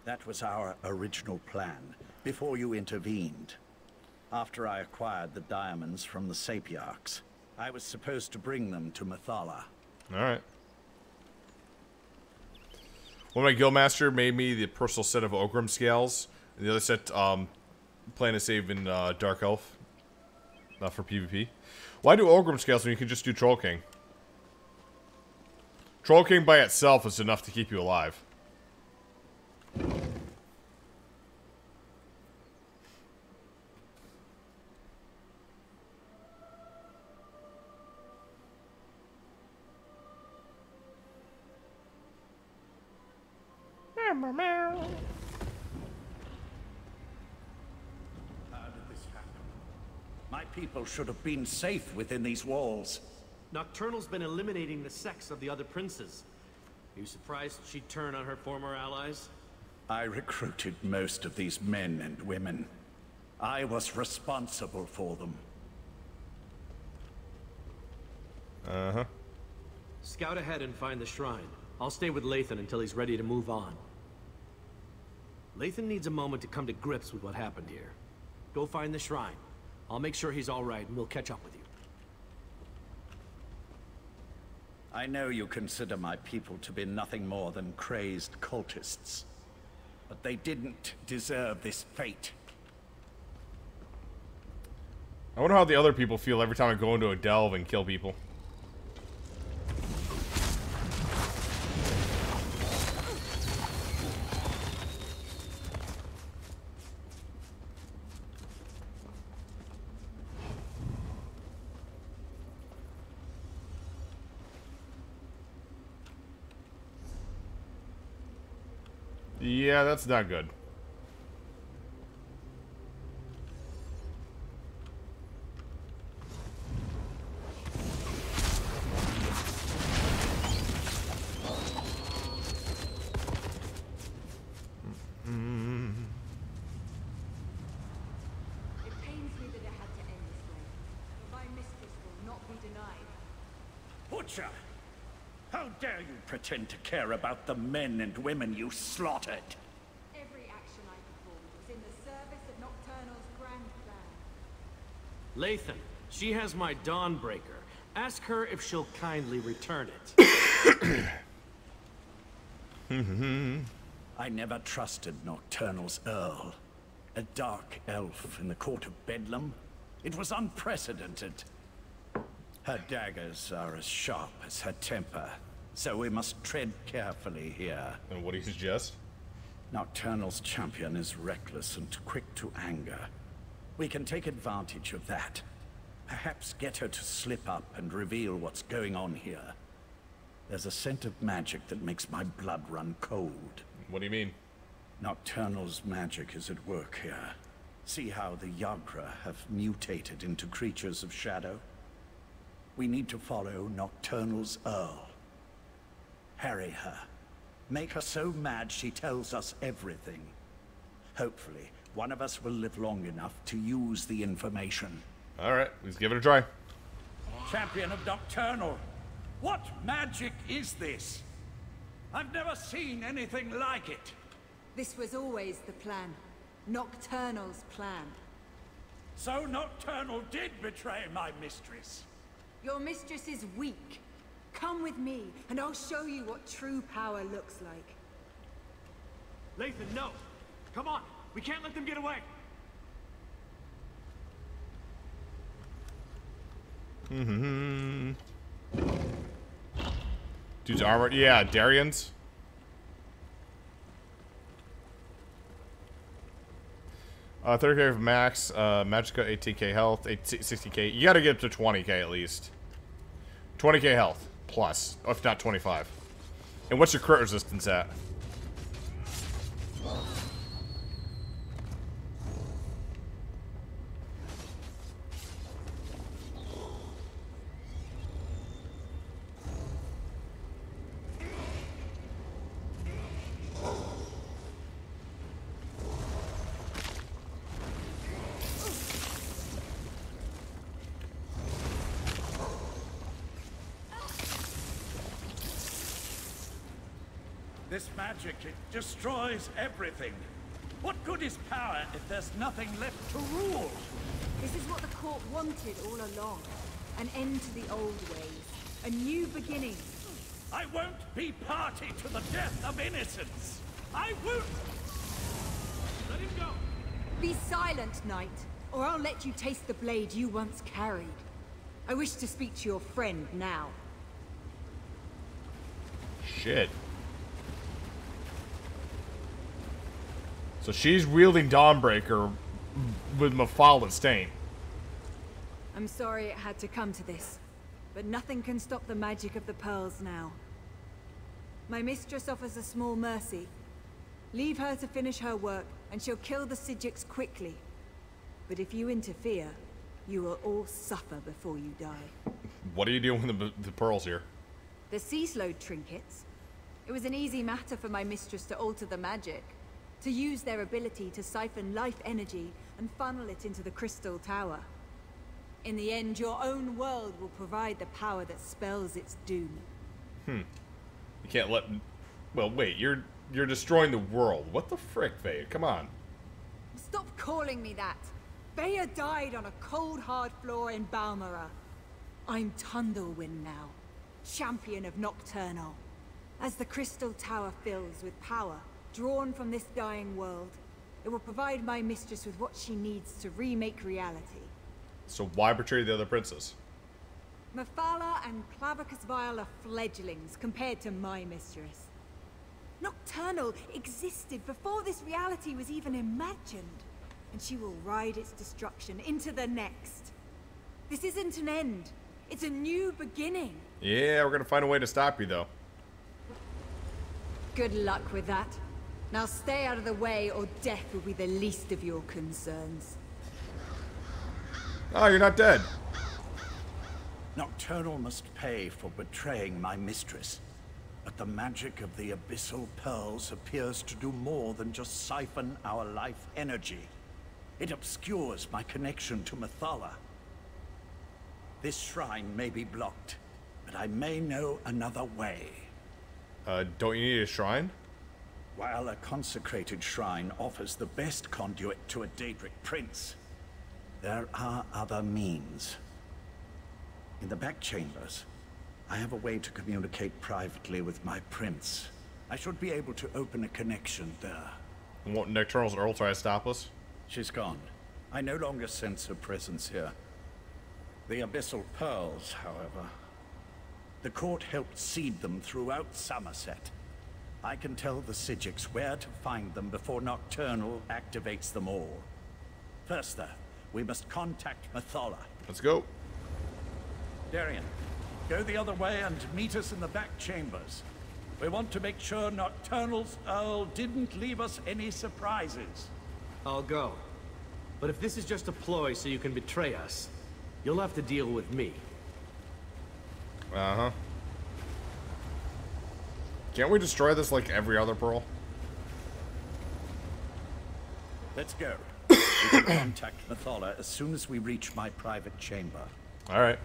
That was our original plan, before you intervened. After I acquired the diamonds from the Sapiarchs, I was supposed to bring them to Mathala. Alright. One of my guildmaster made me the personal set of Ogrim scales. And the other set, plan to save in Dark Elf. Not for PvP. Why do Ogrim scales when you can just do Troll King? Troll King by itself is enough to keep you alive. How did this happen? My people should have been safe within these walls. Nocturnal's been eliminating the sects of the other princes. Are you surprised she'd turn on her former allies? I recruited most of these men and women. I was responsible for them. Uh-huh. Scout ahead and find the shrine. I'll stay with Lathan until he's ready to move on. Lathan needs a moment to come to grips with what happened here. Go find the shrine. I'll make sure he's all right and we'll catch up with you. I know you consider my people to be nothing more than crazed cultists. But they didn't deserve this fate. I wonder how the other people feel every time I go into a delve and kill people. Yeah, that's not good. It pains me that it had to end this way. But my mistress will not be denied. Butcher! How dare you pretend to care about the men and women you slaughtered? Every action I performed was in the service of Nocturnal's grand plan. Lathan, she has my Dawnbreaker. Ask her if she'll kindly return it. I never trusted Nocturnal's Earl. A dark elf in the court of Bedlam? It was unprecedented. Her daggers are as sharp as her temper, so we must tread carefully here. And what do you suggest? Nocturnal's champion is reckless and quick to anger. We can take advantage of that. Perhaps get her to slip up and reveal what's going on here. There's a scent of magic that makes my blood run cold. What do you mean? Nocturnal's magic is at work here. See how the Yagra have mutated into creatures of shadow? We need to follow Nocturnal's Earl. Harry her. Make her so mad she tells us everything. Hopefully, one of us will live long enough to use the information. Alright, let's give it a try. Champion of Nocturnal, what magic is this? I've never seen anything like it. This was always the plan. Nocturnal's plan. So Nocturnal did betray my mistress. Your mistress is weak. Come with me, and I'll show you what true power looks like. Lathan, no! Come on! We can't let them get away! Dude's armor. Yeah, Darian's. Uh, 30k of max, Magica 18k health, 60k. You gotta get up to 20k at least. 20k health plus, if not 25. And what's your crit resistance at? This magic, it destroys everything. What good is power if there's nothing left to rule? This is what the court wanted all along. An end to the old ways. A new beginning. I won't be party to the death of innocents. I won't. Let him go. Be silent, knight, or I'll let you taste the blade you once carried. I wish to speak to your friend now. Shit. So she's wielding Dawnbreaker with Mephala staying. I'm sorry it had to come to this, but nothing can stop the magic of the pearls now. My mistress offers a small mercy. Leave her to finish her work, and she'll kill the Sijiks quickly. But if you interfere, you will all suffer before you die. What are you doing with the pearls here? The sea-slowed trinkets. It was an easy matter for my mistress to alter the magic. To use their ability to siphon life energy and funnel it into the Crystal Tower. In the end, your own world will provide the power that spells its doom. You can't let... Well, wait, you're destroying the world. What the frick, Faye? Come on. Stop calling me that! Baya died on a cold, hard floor in Balmora. I'm Tundlewind now, champion of Nocturnal. As the Crystal Tower fills with power, drawn from this dying world, it will provide my mistress with what she needs to remake reality. So why betray the other princes? Mephala and Clavicus Vile are fledglings compared to my mistress. Nocturnal existed before this reality was even imagined, and she will ride its destruction into the next. This isn't an end. It's a new beginning. Yeah, we're gonna find a way to stop you, though. Good luck with that. Now stay out of the way, or death will be the least of your concerns. Oh, you're not dead. Nocturnal must pay for betraying my mistress. But the magic of the abyssal pearls appears to do more than just siphon our life energy. It obscures my connection to Mephala. This shrine may be blocked, but I may know another way. Don't you need a shrine? While a consecrated shrine offers the best conduit to a Daedric prince, there are other means. In the back chambers, I have a way to communicate privately with my prince. I should be able to open a connection there. And won't Nocturnal's Earl try to stop us? She's gone. I no longer sense her presence here. The abyssal pearls, however. The court helped seed them throughout Summerset. I can tell the Sijiks where to find them before Nocturnal activates them all. First, though, we must contact Mephala. Let's go. Darian, go the other way and meet us in the back chambers. We want to make sure Nocturnal's Earl didn't leave us any surprises. I'll go. But if this is just a ploy so you can betray us, you'll have to deal with me. Uh-huh. Can't we destroy this like every other pearl? Let's go. We can contact Mephala as soon as we reach my private chamber. All right.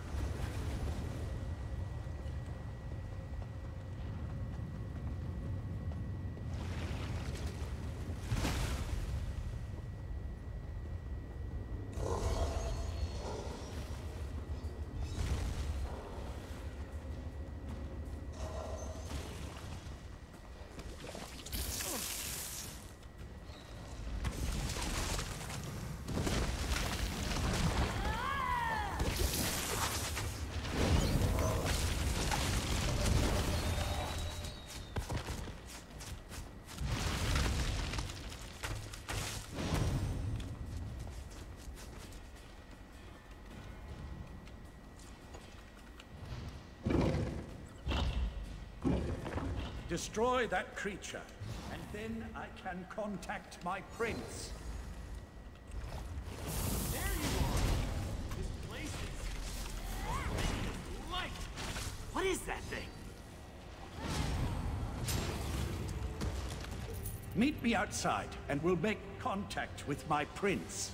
Destroy that creature, and then I can contact my prince. There you are! This place is... light! What is that thing? Meet me outside, and we'll make contact with my prince.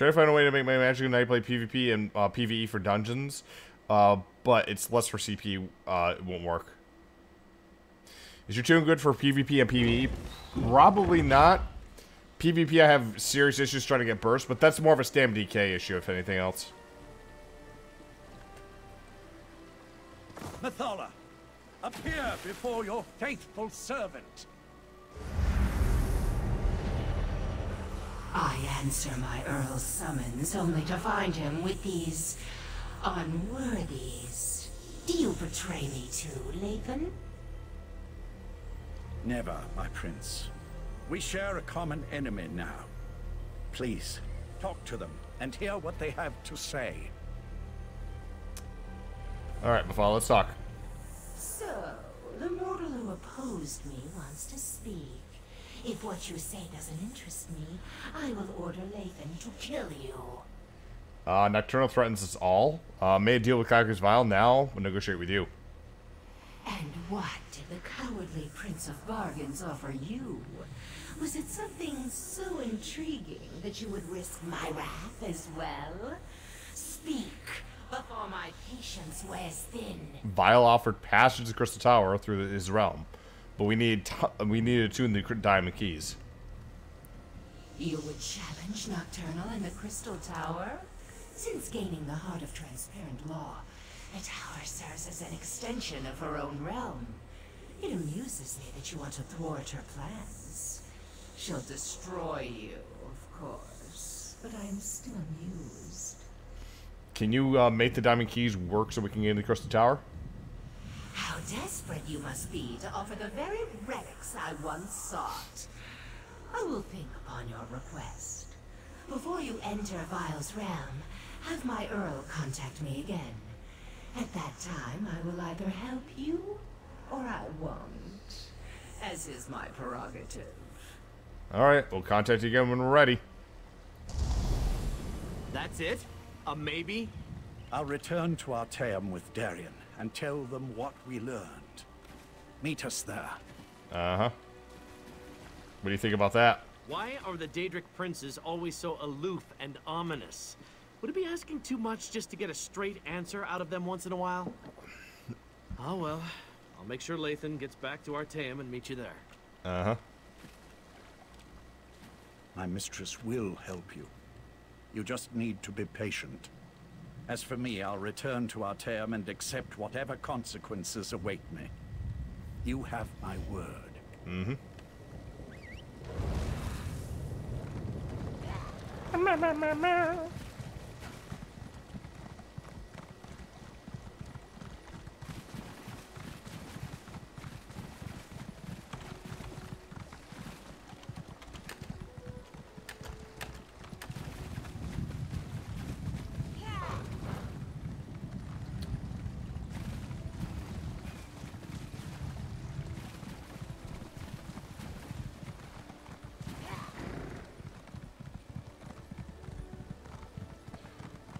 Try to find a way to make my Magic Knight play PvP and PvE for dungeons, but it's less for CP. It won't work. Is your tune good for PvP and PvE? Probably not. PvP, I have serious issues trying to get burst, but that's more of a stam DK issue, if anything else. Mathala, appear before your faithful servant. I answer my Earl's summons only to find him with these unworthies. Do you betray me too, Lathan? Never, my prince. We share a common enemy now. Please, talk to them and hear what they have to say. Alright, Mafala, let's talk. So, the mortal who opposed me wants to speak. If what you say doesn't interest me, I will order Lathan to kill you. Nocturnal threatens us all. Made a deal with Kaiku's Vial, now we'll negotiate with you. And what did the cowardly Prince of Bargains offer you? Was it something so intriguing that you would risk my wrath as well? Speak, before my patience wears thin. Vial offered passage to the Crystal Tower through his realm, but we need to tune the Diamond Keys. You would challenge Nocturnal in the Crystal Tower? Since gaining the Heart of Transparent Law, the tower serves as an extension of her own realm. It amuses me that you want to thwart her plans. She'll destroy you, of course, but I'm still amused. Can you make the Diamond Keys work so we can get in the Crystal Tower? How desperate you must be to offer the very relics I once sought. I will think upon your request. Before you enter Vial's realm, have my Earl contact me again. At that time, I will either help you, or I won't. As is my prerogative. Alright, we'll contact you again when we're ready. That's it? A maybe? I'll return to Artaeum with Darien and tell them what we learned. Meet us there. Uh-huh. What do you think about that? Why are the Daedric princes always so aloof and ominous? Would it be asking too much just to get a straight answer out of them once in a while? Oh well, I'll make sure Lathan gets back to Artaeum and meet you there. Uh-huh. My mistress will help you. You just need to be patient. As for me, I'll return to Artaeum and accept whatever consequences await me. You have my word. Mm-hmm.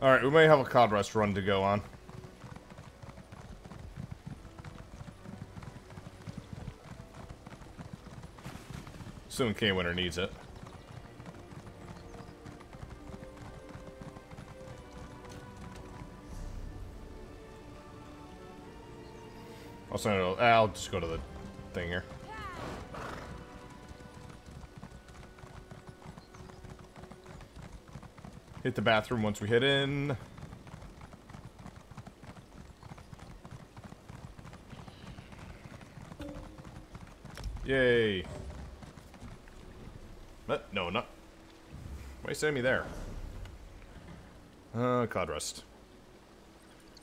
Alright, we may have a cod rest run to go on. Assuming K-Winter needs it. I'll just go to the thing here. Hit the bathroom once we hit in. Yay. But, no, not. Why send me there? Cod rest.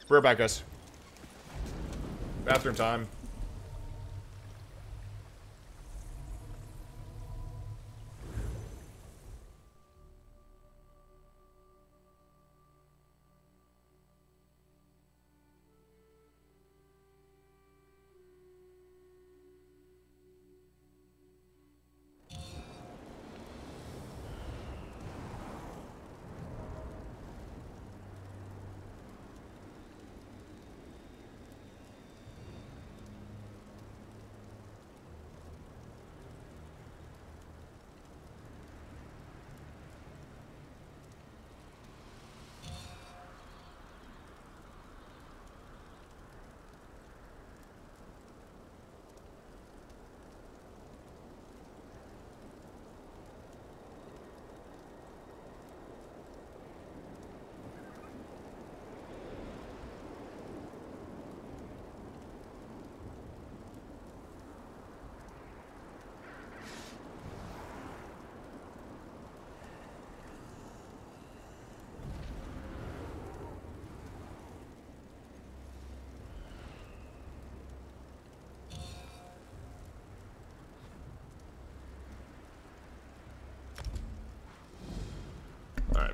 We're back, guys. Bathroom time.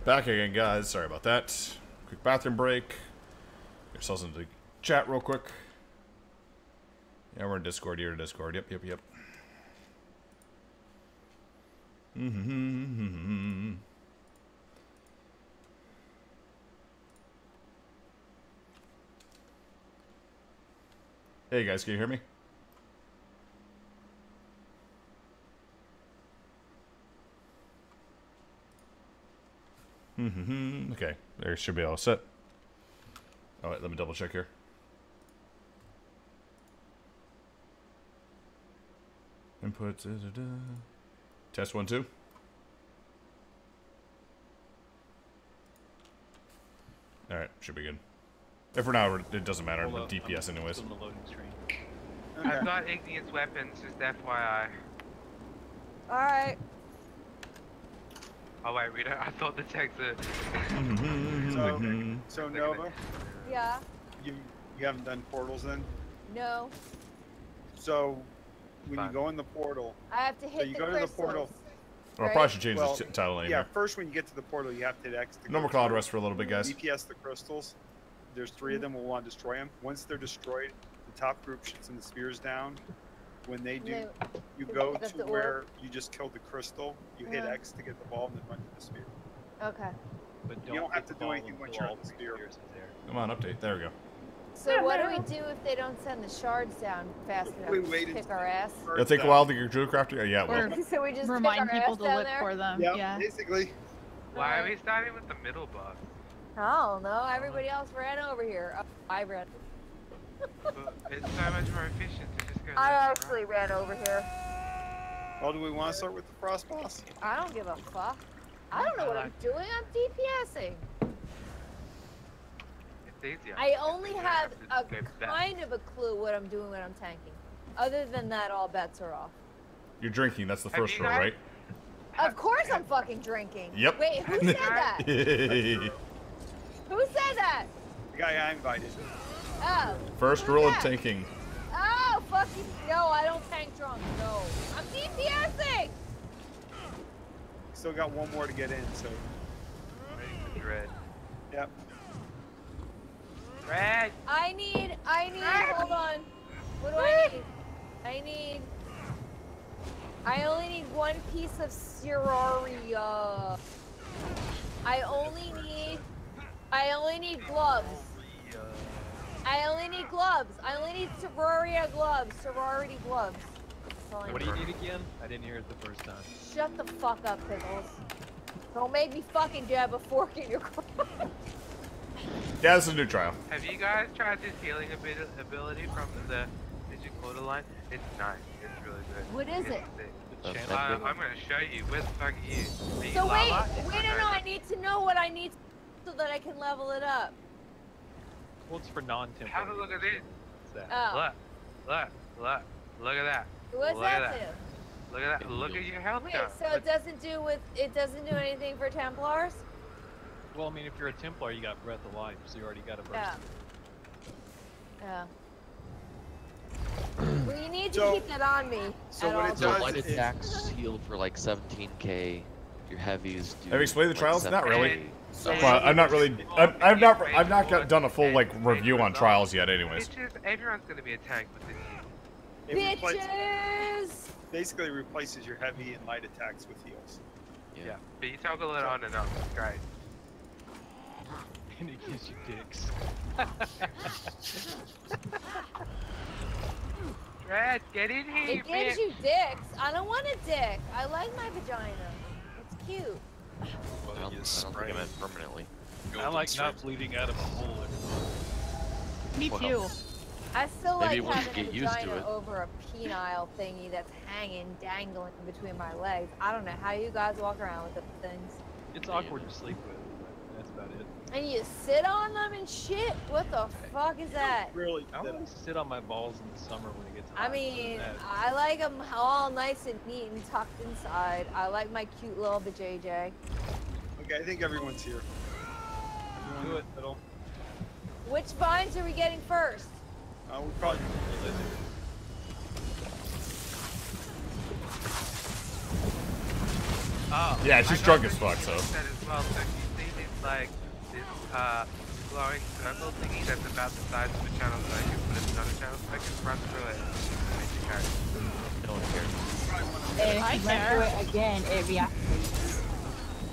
Back again, guys. Sorry about that. Quick bathroom break. Get yourselves into the chat real quick. Yeah, we're in Discord. You're in Discord. Yep. Hey guys, can you hear me? Okay, there should be all set. All right, let me double check here. Input. Test 1 2. All right, should be good. If for now, it doesn't matter. The DPS anyways. On the loading screen. I've got igneous weapons, just FYI. Alright. Oh wait, Rita, I thought the text are... So Nova? Yeah. You haven't done portals then? No. So, when you go in the portal... I have to hit so you go to the portal... Well, I probably should change the title name. Yeah, first when you get to the portal, you have to hit X to Normal cloud rest for a little bit, guys. DPS the crystals. There's 3 of them. We'll want to destroy them. Once they're destroyed, the top group shoots them the spears down. When they do, you go to where you just killed the crystal. You hit X to get the ball and then run to the spear. Okay. But you don't have to do anything once you're at the spear. Come on, update. There we go. So what do we do if they don't send the shards down fast enough to kick our ass? It'll take a while to get Druid Crafter? Yeah, it will. So we just remind kick our people ass to down look there? for them. Yeah, basically. Why are we starting with the middle boss? I don't know. Everybody else ran over here. Oh, I ran. It's so much more efficient to just go I actually ran over here. Well, do we want to start with the frost boss? I don't give a fuck. I don't know what I'm doing. I'm DPSing. It's easier. I only have a kind of a clue what I'm doing when I'm tanking. Other than that, all bets are off. You're drinking. That's the first rule, right? Of course I'm fucking drinking. Yep. Wait, who said that? Who said that? The guy I invited. Oh. First rule of tanking. Oh, fuck you. No, I don't tank drunk. No. I'm DPSing. Still got one more to get in, so. Dread. Yep. Red. I need, hold on. What do I need? I only need 1 piece of Ceroria. I only need gloves. I only need gloves. I only need Ceroria gloves. Sorority gloves. What do you need again? I didn't hear it the first time. Shut the fuck up, Pickles. Don't make me fucking jab a fork in your crotch. Yeah, this is a new trial. Have you guys tried this healing ability from the Digicota line? It's nice. It's really good. What is it? I'm gonna show you. Where the fuck are you? Are you So wait, Lala? no, I need to know what I need so that I can level it up. Well, it's for non-temporary. Have a look at this. Oh. Look at that. What's look at that do? Look at that. Look at your health Wait, count. so it doesn't do anything for Templars? Well, I mean, if you're a Templar, you got Breath of Life, so you already got a burst. Yeah. Well, you need to keep that on me. So at what all it So does light is- attacks heal for like 17k. Your heavies do. Have you explained the like trials? Not really. 7K. Well, I'm not really. I've not done a full review on trials yet. Anyways. Everyone's gonna be a tank with this heal. It replaces- Bitches! basically replaces your heavy and light attacks with heals. Yeah. But you toggle it on and off. It's great. And it gives you dicks. Red, get in here, It gives you dicks. I don't want a dick. I like my vagina. It's cute. I don't think I meant permanently. I like not bleeding out of a hole every Me too. I still Maybe like once you having a get used to vagina it. over a penile thingy that's hanging, dangling between my legs. I don't know how you guys walk around with those things. It's awkward to sleep with, but that's about it. And you sit on them and shit? What the fuck is that? Really? I want to sit on my balls in the summer when it gets hot. I mean, That- I like them all nice and neat and tucked inside. I like my cute little vajayjay. Okay, I think everyone's here. Do it, middle. Which vines are we getting first? We probably. Oh, Yeah, she's I drunk got as fuck, this so. set as well, so if you like this glowing circle thingy that's about the size of a channel so I can put another channel so I can run through it. No one cares. If you run through it again, it reacts.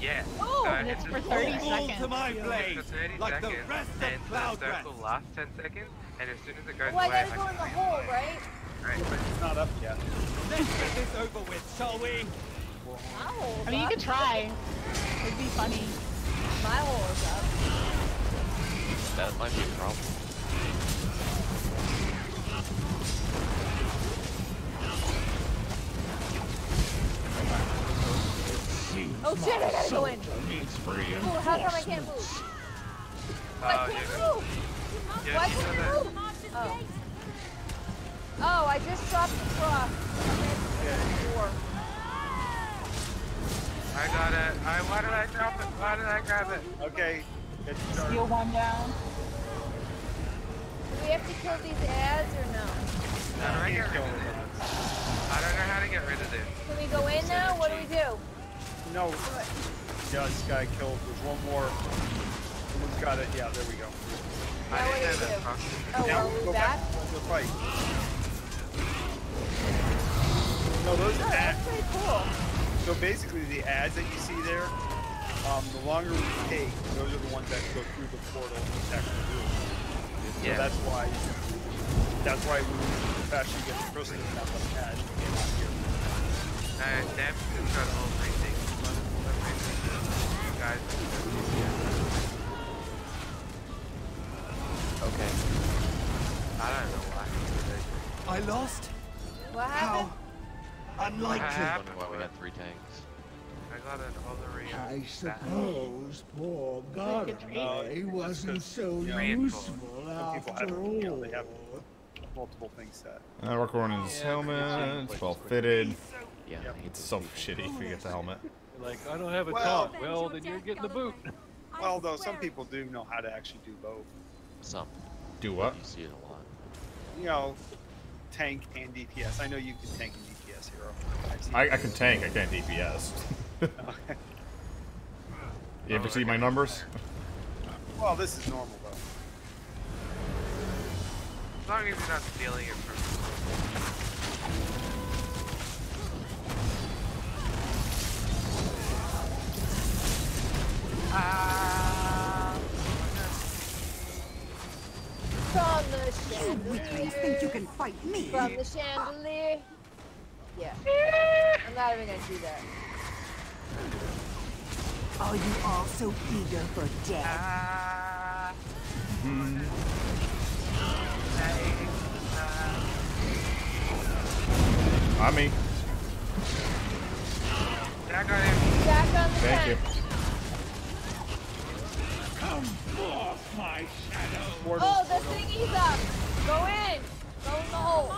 Yeah. Oh, so and it's for 30 seconds. To my blade, for 30 like seconds, and the circle lasts 10 seconds, and as soon as it goes Well, I away, gotta go in the hole, right? Right. It's not up yet. Let's get this over with, shall we? My hole's I mean, you up. could try. It'd be funny. My hole is up. That might be a problem. Oh shit, I gotta go in. Oh, how come I can't move? I can't move. Why can't I move? Oh. Oh, I just dropped the cross. I got it. Why did I drop it? Why did I grab it? Okay. It's Steal one down. Do we have to kill these ads or no? How do I get rid of this? I don't know how to get rid of this. Can we go in now? What do we do? No. Yeah, this guy killed. There's one more. Someone's got it. Yeah, there we go. Now what do we do? Oh, Now are we go back? to the fight. No, those Oh, ads. that's pretty cool. So basically, the ads that you see there, the longer we take, those are the ones that go through the portal and attack the room. So Yeah. that's why when the faster you get the crystal, it's not like that. You get out here. Damn, it's got all three things. You guys. Okay. I don't know why. I lost? What happened? Unlikely. I wonder why we got 3 tanks. I got an Ollery. I suppose poor Garday wasn't so useful Some people after have, all. they have multiple things set. Rock Warren's helmet, it's well fitted. Yeah, It's so shitty if you get the helmet. Like, I don't have a Well- top. Well, then you're getting the boot. Well, though, some people do know how to actually do both. Some. Do what? You see it a lot. You know, tank and DPS. I know you can tank and DPS, Hero. I can tank, I can't DPS. You ever see my numbers? Well, this is normal, though. As long as you're not stealing it from From the chandelier. Think you can fight me? From the chandelier. Yeah. I'm not even gonna do that. Oh, you all so eager for death? On me. Jack on him. Jack on the Thank you. Come forth, my shadow. Oh, the thingy's up. Go in. Go in the hole.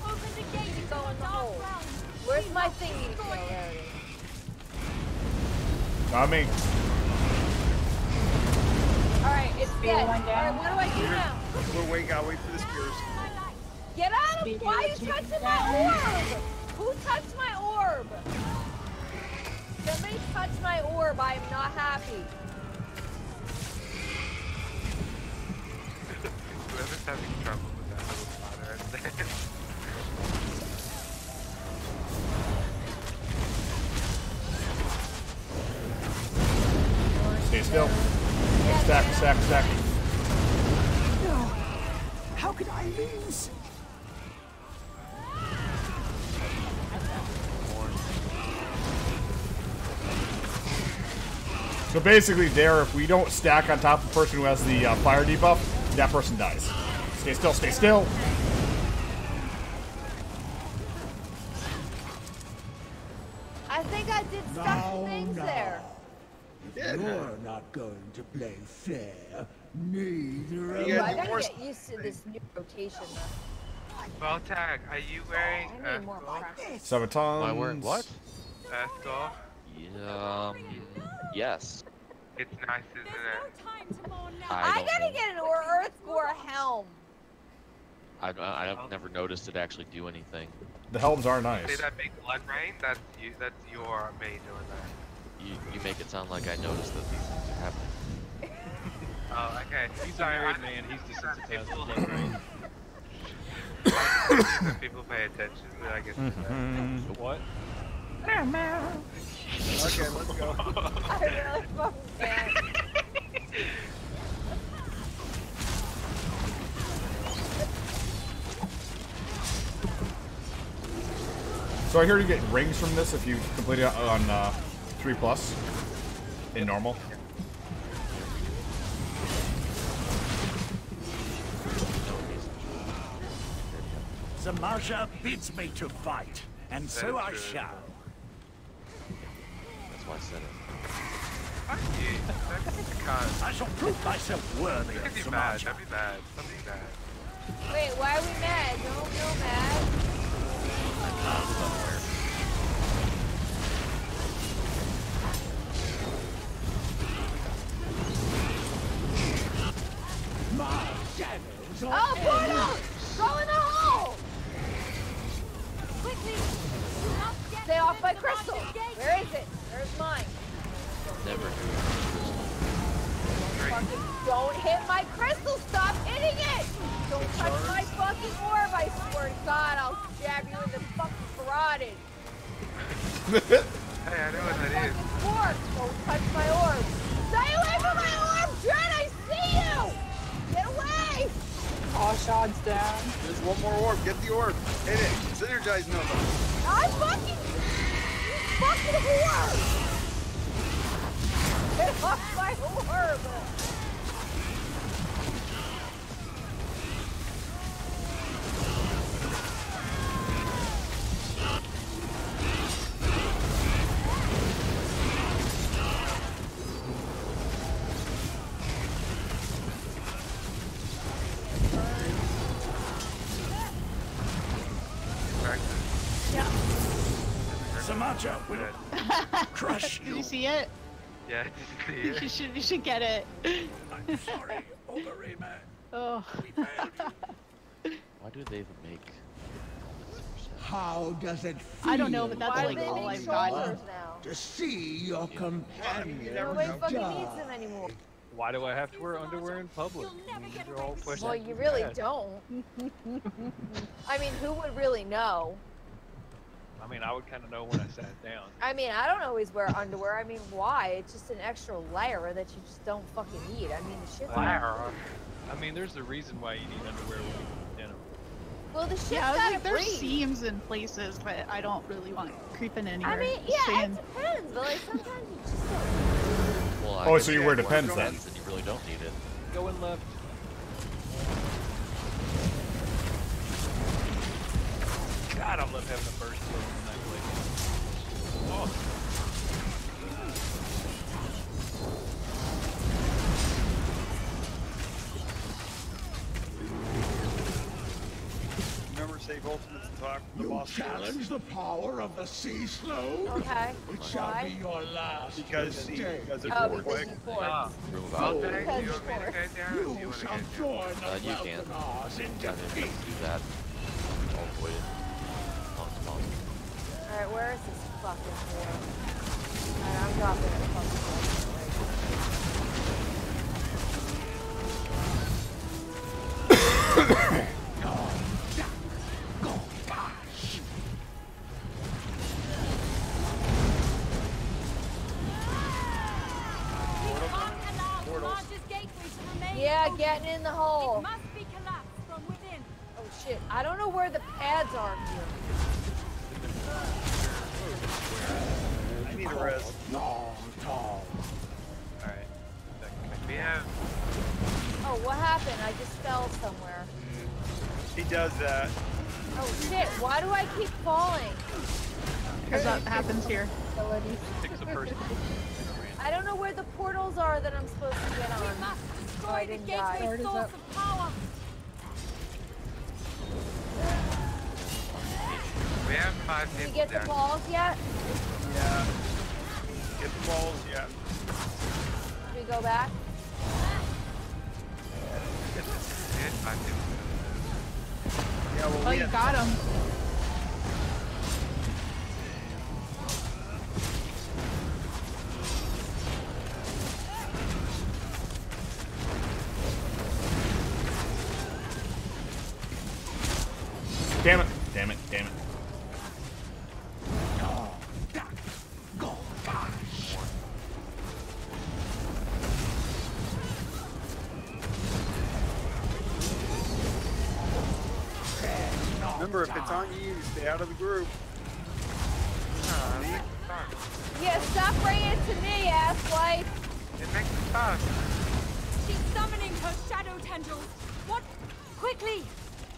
Open the gate and go in the hole. Where's my thingy? Oh, there it is. On me. Alright, it's dead. Alright, what do I do now? Gotta wait for the spears. Get out of! Why are you touching my orb? Who touched my orb? Somebody touched my orb. I am not happy. Whoever's having trouble with that little spotter right there. Stay still. Stack. No. How could I lose? So basically there, if we don't stack on top of the person who has the fire debuff, that person dies. Stay still, stay still. I think I did stuff things there. You're not going to play fair. Neither am I I. gotta get used to this new rotation though. Baltag, are you wearing I need more practice. Sabatons. Am I wearing what? Skull? Yes. It's nice, isn't it? I gotta get an Earthgore helm. I've never noticed it actually do anything. The helms are nice. See that big blood rain? That's you. That's your main doing that. You make it sound like I noticed that these things are happening. Oh, okay. He's a married man. He's desensitized to blood rain. People pay attention, but I guess What? Okay, let's go. I really fucking can't. So I hear you get rings from this if you complete it on 3+ in normal. Zamaja bids me to fight, and so I shall. That's why I said it. Fuck you. I shall prove myself worthy of Don't be mad. Zamaja. Don't be mad. Don't be mad. Wait, why are we mad? No mad. My shadows are Oh, portal! Go in the hole! Quickly! Stay off my crystal! Where is it? Where's mine? Never do Fucking don't hit my crystal! Stop hitting it! Don't touch my fucking orb, I swear to God, I'll jab you in the fucking carotid. Hey, I know what that is. Orb! Don't touch my orb! Stay away from my orb, Dread! I see you! Get away! All shots down. There's one more orb. Get the orb. Hit it. Synergize Nova. I fucking... You fucking whore! Get off my orb! Zamaja will crush Did you. you see it? Yeah, did you see it? You should get it. I'm sorry, Oberema. Oh. Why do they even make? How does it feel? I don't know, but that's like all I've gotten. To see your companion Nobody fucking die. needs them anymore. Why do I have to wear underwear in public? These are all questions. Well, you really Yeah. don't. I mean, who would really know? I mean, I would kind of know when I sat down. I mean, I don't always wear underwear. I mean, why? It's just an extra layer that you just don't fucking need. I mean, the shit's I mean, there's a reason why you need underwear when you eat dinner. Well, the shit's Yeah, I was gotta like, there's breathe. seams in places, but I don't really want it creeping anywhere. I mean, Just yeah, saying. it depends, but like sometimes you just don't. Well, Oh, so you wear Depends then? And you really don't need it. Going left. God, I love having a burst kill in that place. Oh. Remember, save ultimates and talk to the boss. Challenge the power of the sea slow. Okay. It shall Why? be your last Because day. it's Oh, quick. because you forced. I'll take. Do you want me to go down, or do you want to shall get join the You can. Weltenars in I didn't have defeat. to do that. I'll avoid it. Alright, where is this fucking war? Alright, I'm dropping it fucking Yeah, getting in the hole. Must be collapsed from within. Oh shit, I don't know where the pads are here. I need a rest. Alright. We have. Oh, what happened? I just fell somewhere. He does that. Oh shit, why do I keep falling? Because that happens here. Takes a person. I don't know where the portals are that I'm supposed to get on. Oh, I didn't die. Source of power. We have 5 Did you people get the down. balls yet? Yeah. Get the balls, yeah. Should we go back? We had 5 people. Yeah, well, Oh, we you had got him. Damn it. Damn it. Damn it. Remember, if it's on you, stay out of the group. Yeah, stop bringing it to me, asswipe. It makes me talk. She's summoning her shadow tendrils. What? Quickly!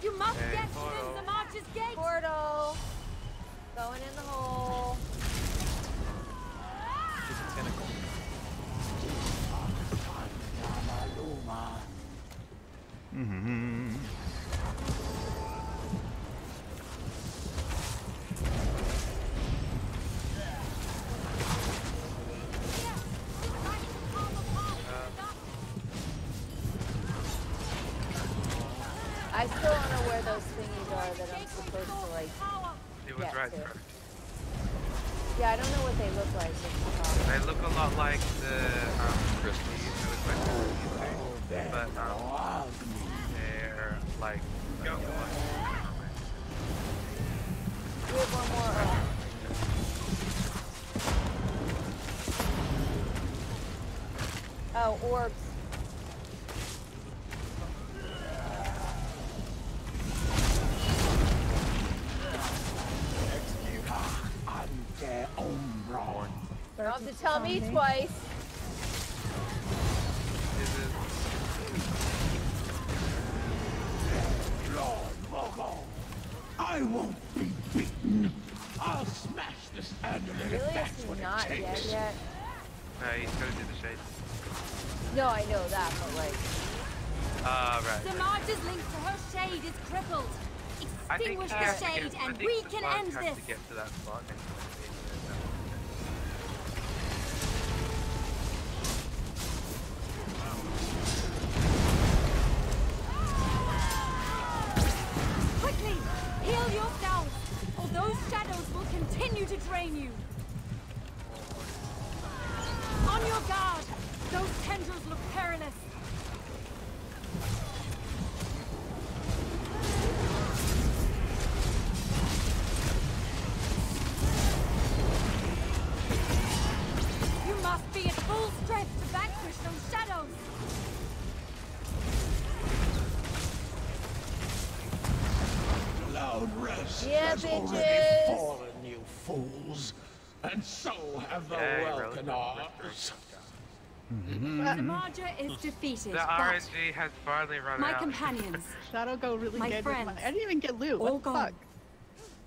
You must Hey, get portal. through the March's gate. Portal. Going in the hole. There's a tentacle. I still don't know where those thingies are that I'm supposed to like It was get right to. there. Yeah, I don't know what they look like. They look a lot like the crystals. They look like the but they're like. We have one more. Oh, orbs. You don't have to tell me twice. I won't be beaten. I'll smash this amulet if Really? that's Is what he it not takes. dead yet? He's gonna do the shade. No, I know that, but like. Right. The March's link to her shade is crippled. I think Extinguish he the has to shade get, and we can end has this. to get to that spot. Quickly, heal yourself, or those shadows will continue to drain you. On your guard. Those tendrils look perilous. You must be at full strength to vanquish those shadows. Cloud rest Yeah, has bitches. already fallen, you fools. And so have the Welkanars. The Marja is defeated. The but RNG has finally run my out. companions, That'll go really my good. friends, I didn't even get loot. all What the gone. fuck?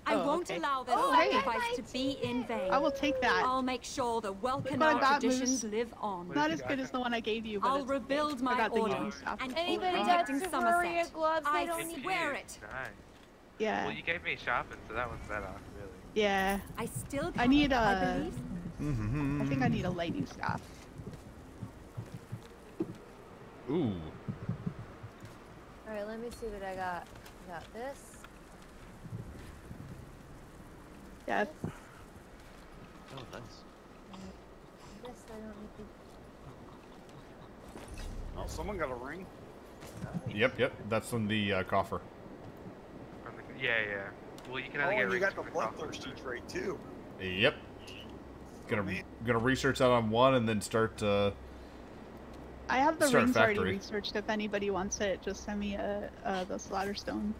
I Oh, won't okay. allow this Oh, hey. sacrifice to be in vain. I will take that. I'll make sure the Look what I Welkanar got, traditions Moose. live on. Not as good as the one I gave you, but I'll it's rebuild okay. my I got the order healing stuff. and keep Anybody got protecting Terraria Somerset. gloves? They I don't need wear it. Nice. Yeah. Well, you gave me shopping, so that was better, really. Yeah. I still I need I a. believe. I think I need a lightning staff. Ooh. Alright, let me see what I got. I got this. Yeah. Oh, nice. This I don't need to. Oh, someone got a ring. Yep, yep. That's from the coffer. Yeah. Well, you can Oh, only get and you rings got the from the coffer. bloodthirsty trait too. Yep. Gonna research that on one and then start. I have the Start a rings already factory. researched. If anybody wants it, just send me the slaughter stone.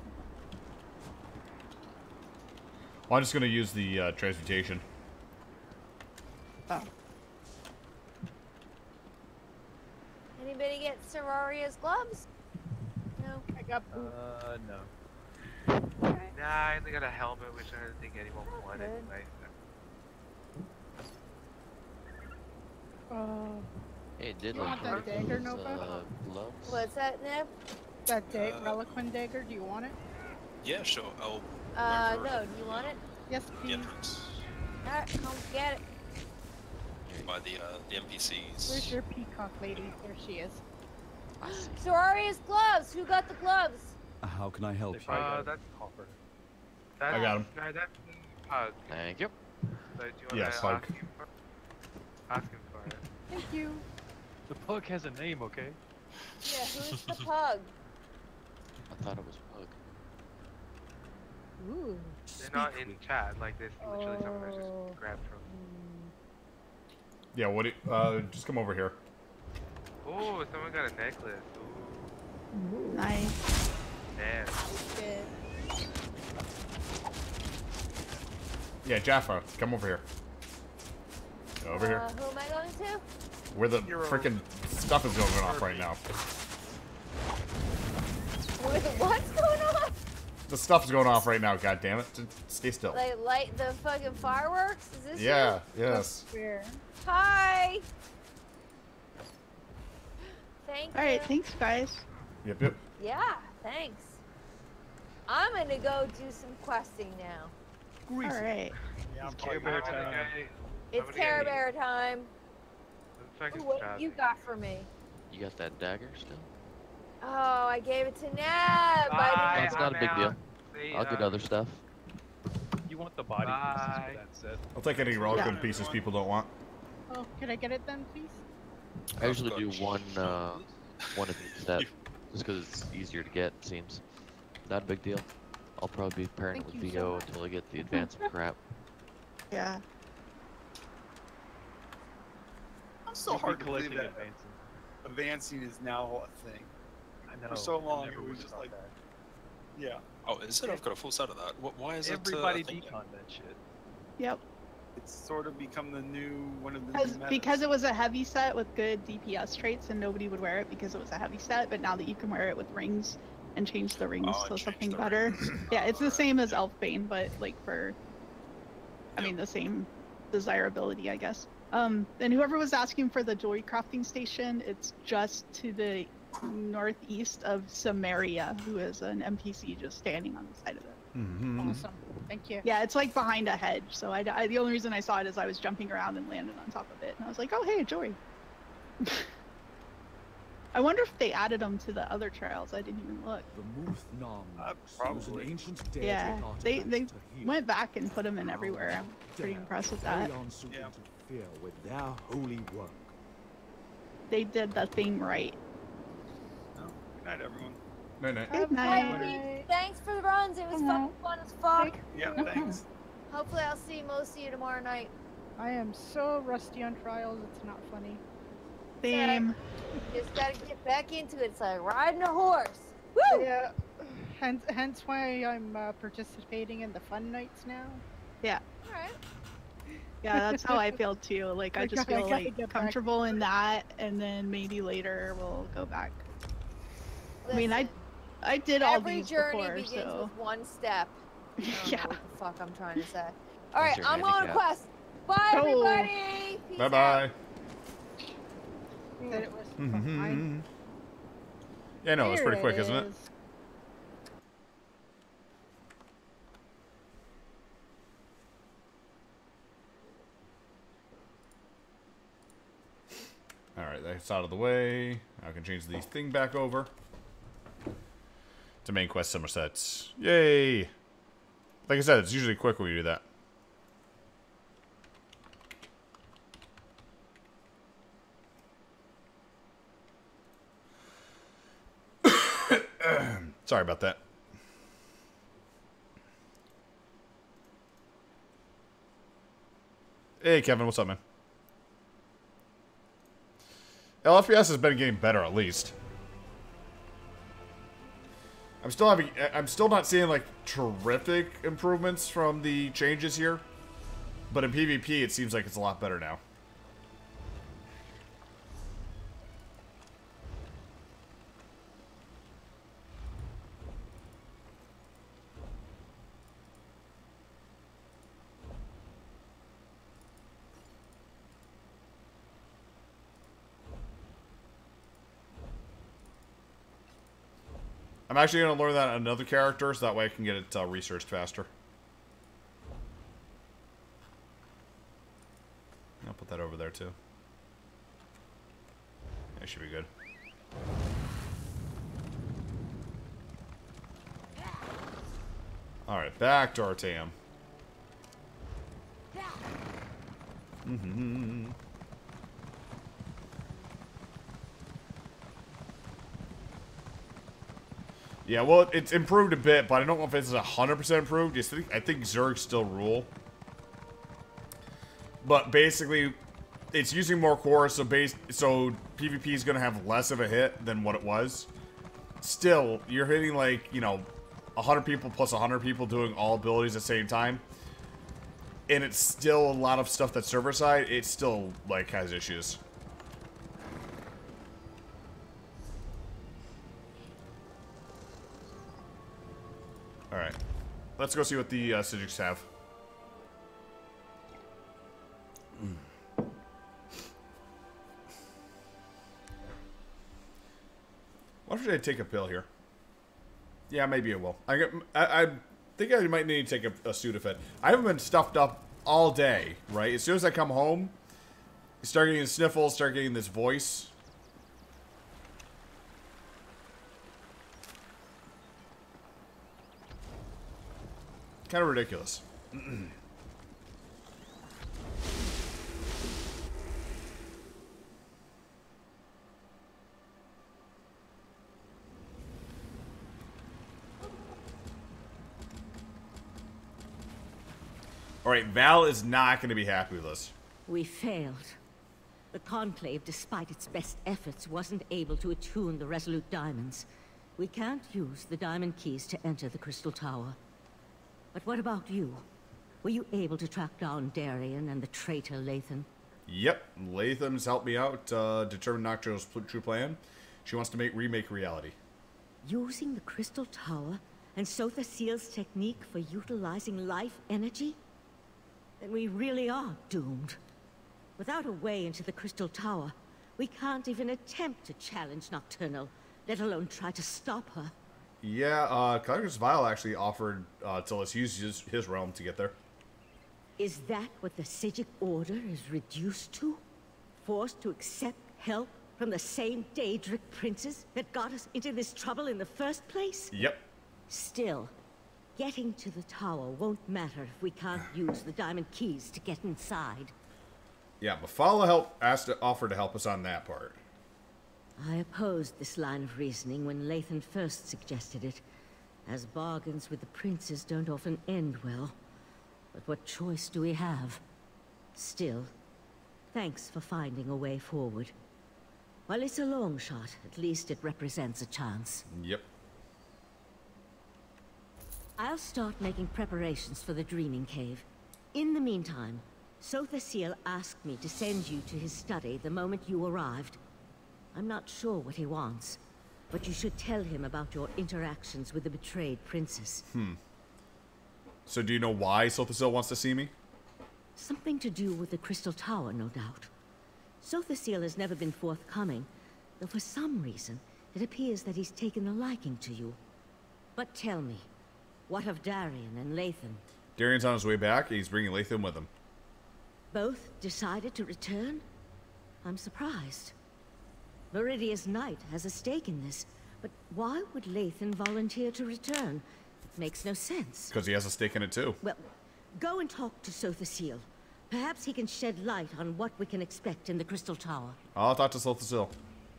Well, I'm just gonna use the transmutation. Oh. Anybody get Terraria's gloves? No. I got No. Nah, I only got a helmet, which I don't think anyone wanted anyway. Hey, it did You like want that dagger, Nova? gloves. What's that, Neb? That Reliquin dagger, do you want it? Yeah, sure. I'll. No, do you want it? Yes, Yeah, please. thanks. Alright, come get it. By the NPCs. Where's your peacock lady? There she is. Terraria's gloves! Who got the gloves? How can I help you? That's Hopper. That's, I got him. No, that's Pug. Thank you. So do you want Yes, to Pug. ask him for it? Thank you. The pug has a name, okay? Yeah, who's the pug? I thought it was Pug. They're not in chat. Like this, literally someone I just grabbed from. Yeah. What? Just come over here. Oh, someone got a necklace. Ooh. Nice. Damn. Yeah, Jaffa, come over here. Over here. Who am I going to? Where the freaking stuff is going off right now. What's going on? The stuff's going off right now. God damn it! Just stay still. Like light the fucking fireworks? Is this Yeah. you? Yes. Hi. Thank you. Alright, thanks guys. Yep. Yep. Yeah, thanks. I'm gonna go do some questing now. Alright. Yeah, I'm Care probably Bear time. It's Care Bear time. Fucking Ooh, what job. you got for me? You got that dagger still? Oh, I gave it to Neb. That's not a big deal. I'll get other stuff. You want the body pieces for that set? I'll take any relative pieces people don't want. Oh, could I get it then, please? I usually do one of each set, just because it's easier to get. It seems not a big deal. I'll probably be pairing it with VO until I get the advancement crap. Yeah. I'm so hard to believe that advancing is now a thing. I know. For so long, I never it was would've just thought like, that. yeah. Oh, is it? I've got a full set of that. Why is Everybody it? decon that shit. Yep. It's sort of become the new one of the new metas. Because it was a heavy set with good DPS traits and nobody would wear it because it was a heavy set, but now that you can wear it with rings and change the rings to something better. Yeah, it's the same as Elfbane, but like for I mean the same desirability, I guess. And whoever was asking for the jewelry crafting station, it's just to the northeast of Samaria, who is an NPC just standing on the side of it. Awesome. Thank you. Yeah, it's like behind a hedge. So the only reason I saw it is I was jumping around and landed on top of it, and I was like, oh hey, jewelry. I wonder if they added them to the other trials. I didn't even look. The Muth Nam was an ancient Yeah, they artifact to went back and put them in everywhere. I'm pretty impressed with that. carry on suit interfere with their holy work. They did the thing right. Good night, everyone. Night night. Good night. Thanks for the runs. It was fucking fun as fuck. Yeah, thanks. Hopefully I'll see most of you tomorrow night. I am so rusty on trials, it's not funny. Same. Just gotta get back into it. It's like riding a horse. Woo! Yeah. Hence why I'm participating in the fun nights now. Yeah. Alright. Yeah, that's how I feel too. Like I just feel gotta like get back comfortable in that, and then maybe later we'll go back. I mean, I did all Every these journey before, begins so with one step. I don't know what the fuck I'm trying to say. What's Alright, your I'm on a handicap? quest. Bye, Cool. everybody. Peace Bye out. bye. Said it was fine. Yeah, no, it's Here pretty quick, isn't it? is. Alright, that's out of the way. I can change the thing back over to main quest Summerset. Yay! Like I said, it's usually quick when you do that. Sorry about that. Hey, Kevin, what's up, man? LFPS has been getting better, at least. I'm still not seeing like terrific improvements from the changes here, but in PvP it seems like it's a lot better now. I'm actually going to learn that on another character, so that way I can get it researched faster. I'll put that over there, too. That should be good. Alright, back to Artaeum. Yeah, well, it's improved a bit, but I don't know if it's 100% improved. I think Zergs still rule. But basically, it's using more cores, so PvP is going to have less of a hit than what it was. Still, you're hitting like, you know, 100 people plus 100 people doing all abilities at the same time. And it's still a lot of stuff that's server side. It still, like, has issues. Alright. Let's go see what the Sijiks have. Why should I take a pill here? Yeah, maybe it will. I think I might need to take a Sudafed. I haven't been stuffed up all day, right? As soon as I come home, I start getting sniffles, start getting this voice. Kind of ridiculous. Alright, Val is not going to be happy with us. We failed. The Conclave, despite its best efforts, wasn't able to attune the Resolute Diamonds. We can't use the diamond keys to enter the Crystal Tower. But what about you? Were you able to track down Darian and the traitor Lathan? Yep, Lathan's helped me out, determine Nocturne's true plan. She wants to remake reality. Using the Crystal Tower and Sotha Seal's technique for utilizing life energy? Then we really are doomed. Without a way into the Crystal Tower, we can't even attempt to challenge Nocturnal, let alone try to stop her. Yeah, Congress Vile actually offered to let's use his realm to get there. Is that what the Sijik Order is reduced to? Forced to accept help from the same Daedric princes that got us into this trouble in the first place? Yep. Still, getting to the tower won't matter if we can't use the diamond keys to get inside. Yeah, Mafala offered to help us on that part. I opposed this line of reasoning when Lathan first suggested it, as bargains with the princes don't often end well. But what choice do we have? Still, thanks for finding a way forward. While it's a long shot, at least it represents a chance. Yep. I'll start making preparations for the Dreaming Cave. In the meantime, Sotha Seal asked me to send you to his study the moment you arrived. I'm not sure what he wants, but you should tell him about your interactions with the betrayed princess. So do you know why Sotha Seal wants to see me? Something to do with the Crystal Tower, no doubt. Sotha Seal has never been forthcoming, though for some reason, it appears that he's taken a liking to you. But tell me, what of Darian and Lathan? Darian's on his way back, and he's bringing Lathan with him. Both decided to return? I'm surprised. Meridia's Knight has a stake in this, but why would Lathan volunteer to return? It makes no sense. Because he has a stake in it too. Well, go and talk to Sotha Seal. Perhaps he can shed light on what we can expect in the Crystal Tower. I'll talk to Sotha Seal.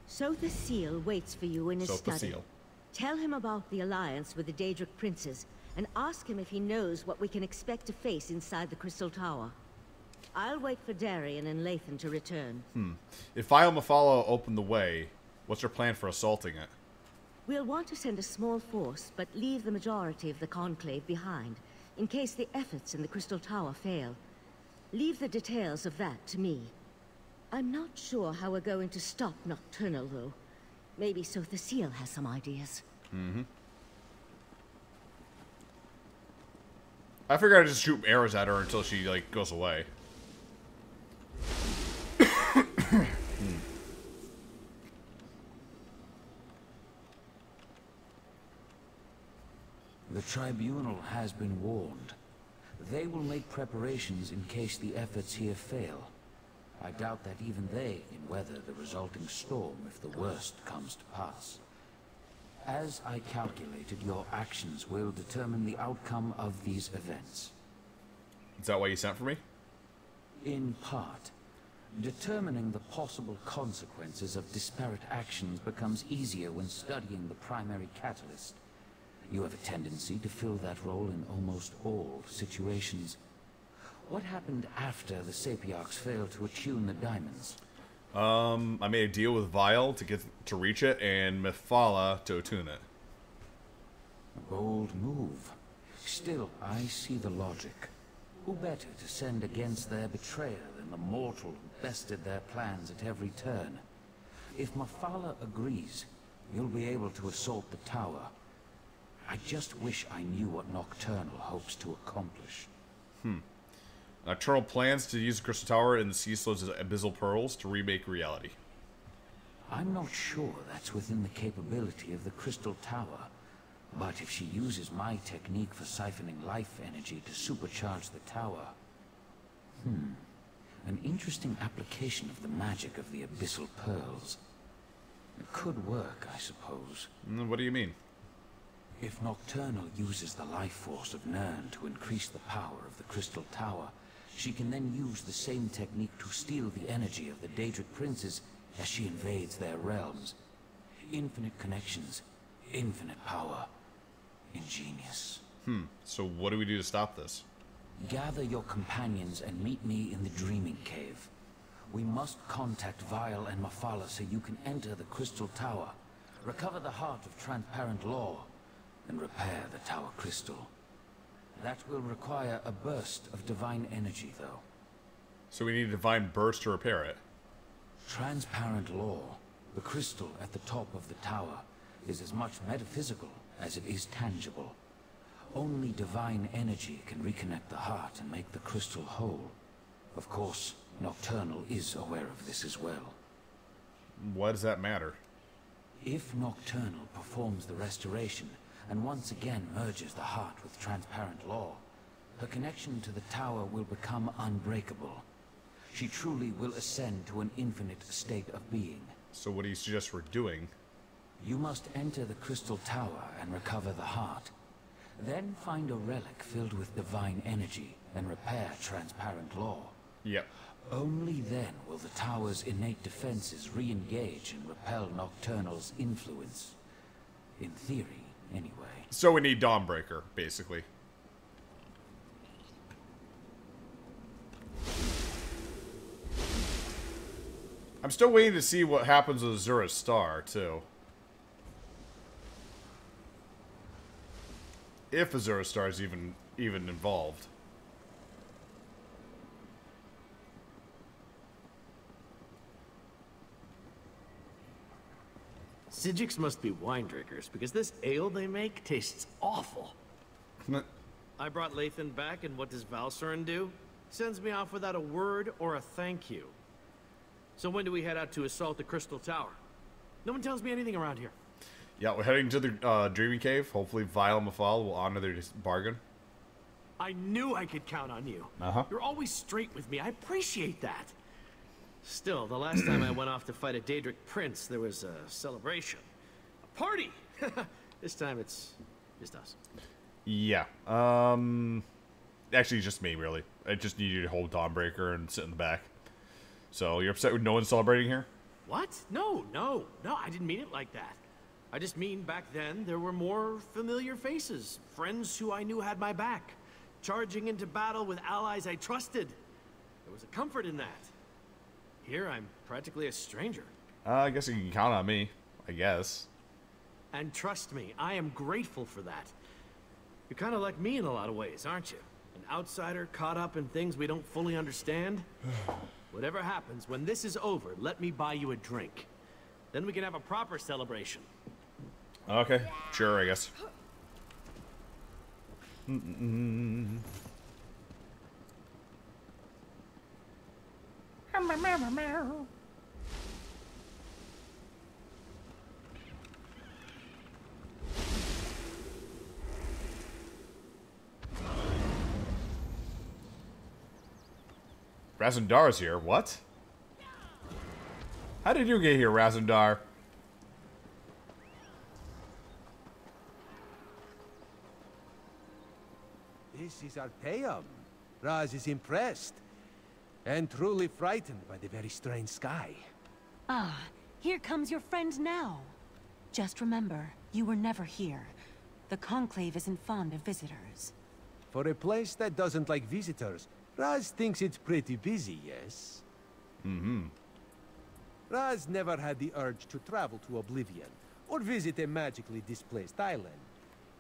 Sotha Seal waits for you in his Sotha study. Seal. Tell him about the alliance with the Daedric princes, and ask him if he knows what we can expect to face inside the Crystal Tower. I'll wait for Darian and Lathan to return. If Vile Mafala opened the way, what's your plan for assaulting it? We'll want to send a small force, but leave the majority of the Conclave behind, in case the efforts in the Crystal Tower fail. Leave the details of that to me. I'm not sure how we're going to stop Nocturnal, though. Maybe Sotha Seal has some ideas. I figured I'd just shoot arrows at her until she, like, goes away. The Tribunal has been warned. They will make preparations in case the efforts here fail. I doubt that even they can weather the resulting storm if the worst comes to pass. As I calculated, your actions will determine the outcome of these events. Is that why you sent for me? In part. Determining the possible consequences of disparate actions becomes easier when studying the primary catalyst. You have a tendency to fill that role in almost all situations. What happened after the Sapiarchs failed to attune the diamonds? I made a deal with Vile to reach it, and Mephala to attune it. A bold move. Still, I see the logic. Who better to send against their betrayer than the mortal who bested their plans at every turn? If Mephala agrees, you'll be able to assault the tower. I just wish I knew what Nocturnal hopes to accomplish. Nocturnal plans to use the Crystal Tower and the Sea Slow's Abyssal Pearls to remake reality. I'm not sure that's within the capability of the Crystal Tower, but if she uses my technique for siphoning life energy to supercharge the tower... An interesting application of the magic of the Abyssal Pearls. It could work, I suppose. What do you mean? If Nocturnal uses the life force of Nirn to increase the power of the Crystal Tower, she can then use the same technique to steal the energy of the Daedric Princes as she invades their realms. Infinite connections, infinite power. Ingenious. So what do we do to stop this? Gather your companions and meet me in the Dreaming Cave. We must contact Vile and Mephala so you can enter the Crystal Tower, recover the heart of Transparent Law, and repair the Tower Crystal. That will require a burst of divine energy, though. So we need a divine burst to repair it. Transparent Law, the crystal at the top of the tower, is as much metaphysical as it is tangible. Only divine energy can reconnect the heart and make the crystal whole. Of course, Nocturnal is aware of this as well. Why does that matter? If Nocturnal performs the restoration, and once again merges the heart with Transparent Law, her connection to the tower will become unbreakable. She truly will ascend to an infinite state of being. So what do you suggest we're doing? You must enter the Crystal Tower and recover the heart. Then find a relic filled with divine energy and repair Transparent Law. Yep. Only then will the tower's innate defenses re-engage and repel Nocturnal's influence. In theory, anyway. So we need Dawnbreaker, basically. I'm still waiting to see what happens with Azura's Star, too. If Azura's Star is even involved. Psijics must be wine drinkers, because this ale they make tastes awful. I brought Lathan back, and what does Valsurin do? Sends me off without a word or a thank you. So when do we head out to assault the Crystal Tower? No one tells me anything around here. Yeah, we're heading to the Dreaming Cave. Hopefully Vile and Mephala will honor their bargain. I knew I could count on you. You're always straight with me. I appreciate that. Still, the last time I went off to fight a Daedric prince, there was a celebration. A party! This time it's just us. Yeah. Actually, just me, really. I just need you to hold Dawnbreaker and sit in the back. So, you're upset with no one celebrating here? What? No, I didn't mean it like that. I just mean back then there were more familiar faces. Friends who I knew had my back. Charging into battle with allies I trusted. There was a comfort in that. Here, I'm practically a stranger. I guess you can count on me. I guess. And trust me, I am grateful for that. You're kind of like me in a lot of ways, aren't you? An outsider caught up in things we don't fully understand. Whatever happens, when this is over, let me buy you a drink. Then we can have a proper celebration. Okay, sure, I guess. Razundar's here. What? How did you get here, Razundar? This is Arteum. Raz is impressed and truly frightened by the very strange sky. Ah, here comes your friend now. Just remember, you were never here. The Conclave isn't fond of visitors. For a place that doesn't like visitors, Raz thinks it's pretty busy, yes? Mm-hmm. Raz never had the urge to travel to Oblivion, or visit a magically displaced island.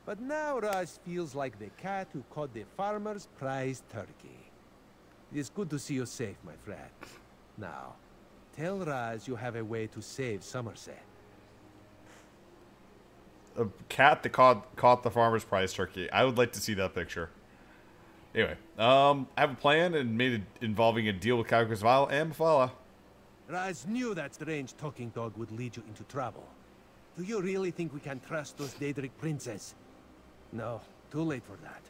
But now Raz feels like the cat who caught the farmer's prized turkey. It is good to see you safe, my friend. Now, tell Raz you have a way to save Summerset. A cat that caught the farmer's prize turkey. I would like to see that picture. Anyway, I have a plan and made it involving a deal with Calcus Vile and Mephala. Raz knew that strange talking dog would lead you into trouble. Do you really think we can trust those Daedric princes? No, too late for that.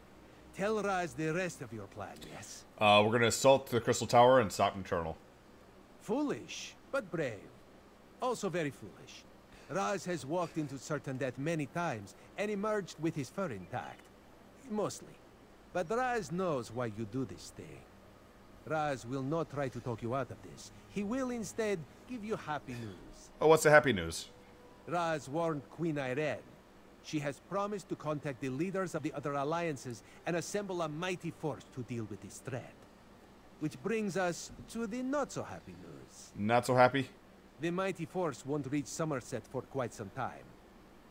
Tell Raz the rest of your plan, yes? We're gonna assault the Crystal Tower and stop Eternal. Foolish, but brave. Also very foolish. Raz has walked into certain death many times and emerged with his fur intact. Mostly. But Raz knows why you do this thing. Raz will not try to talk you out of this. He will instead give you happy news. Oh, what's the happy news? Raz warned Queen Irene. She has promised to contact the leaders of the other alliances and assemble a mighty force to deal with this threat. Which brings us to the not-so-happy news. Not so happy? The mighty force won't reach Summerset for quite some time.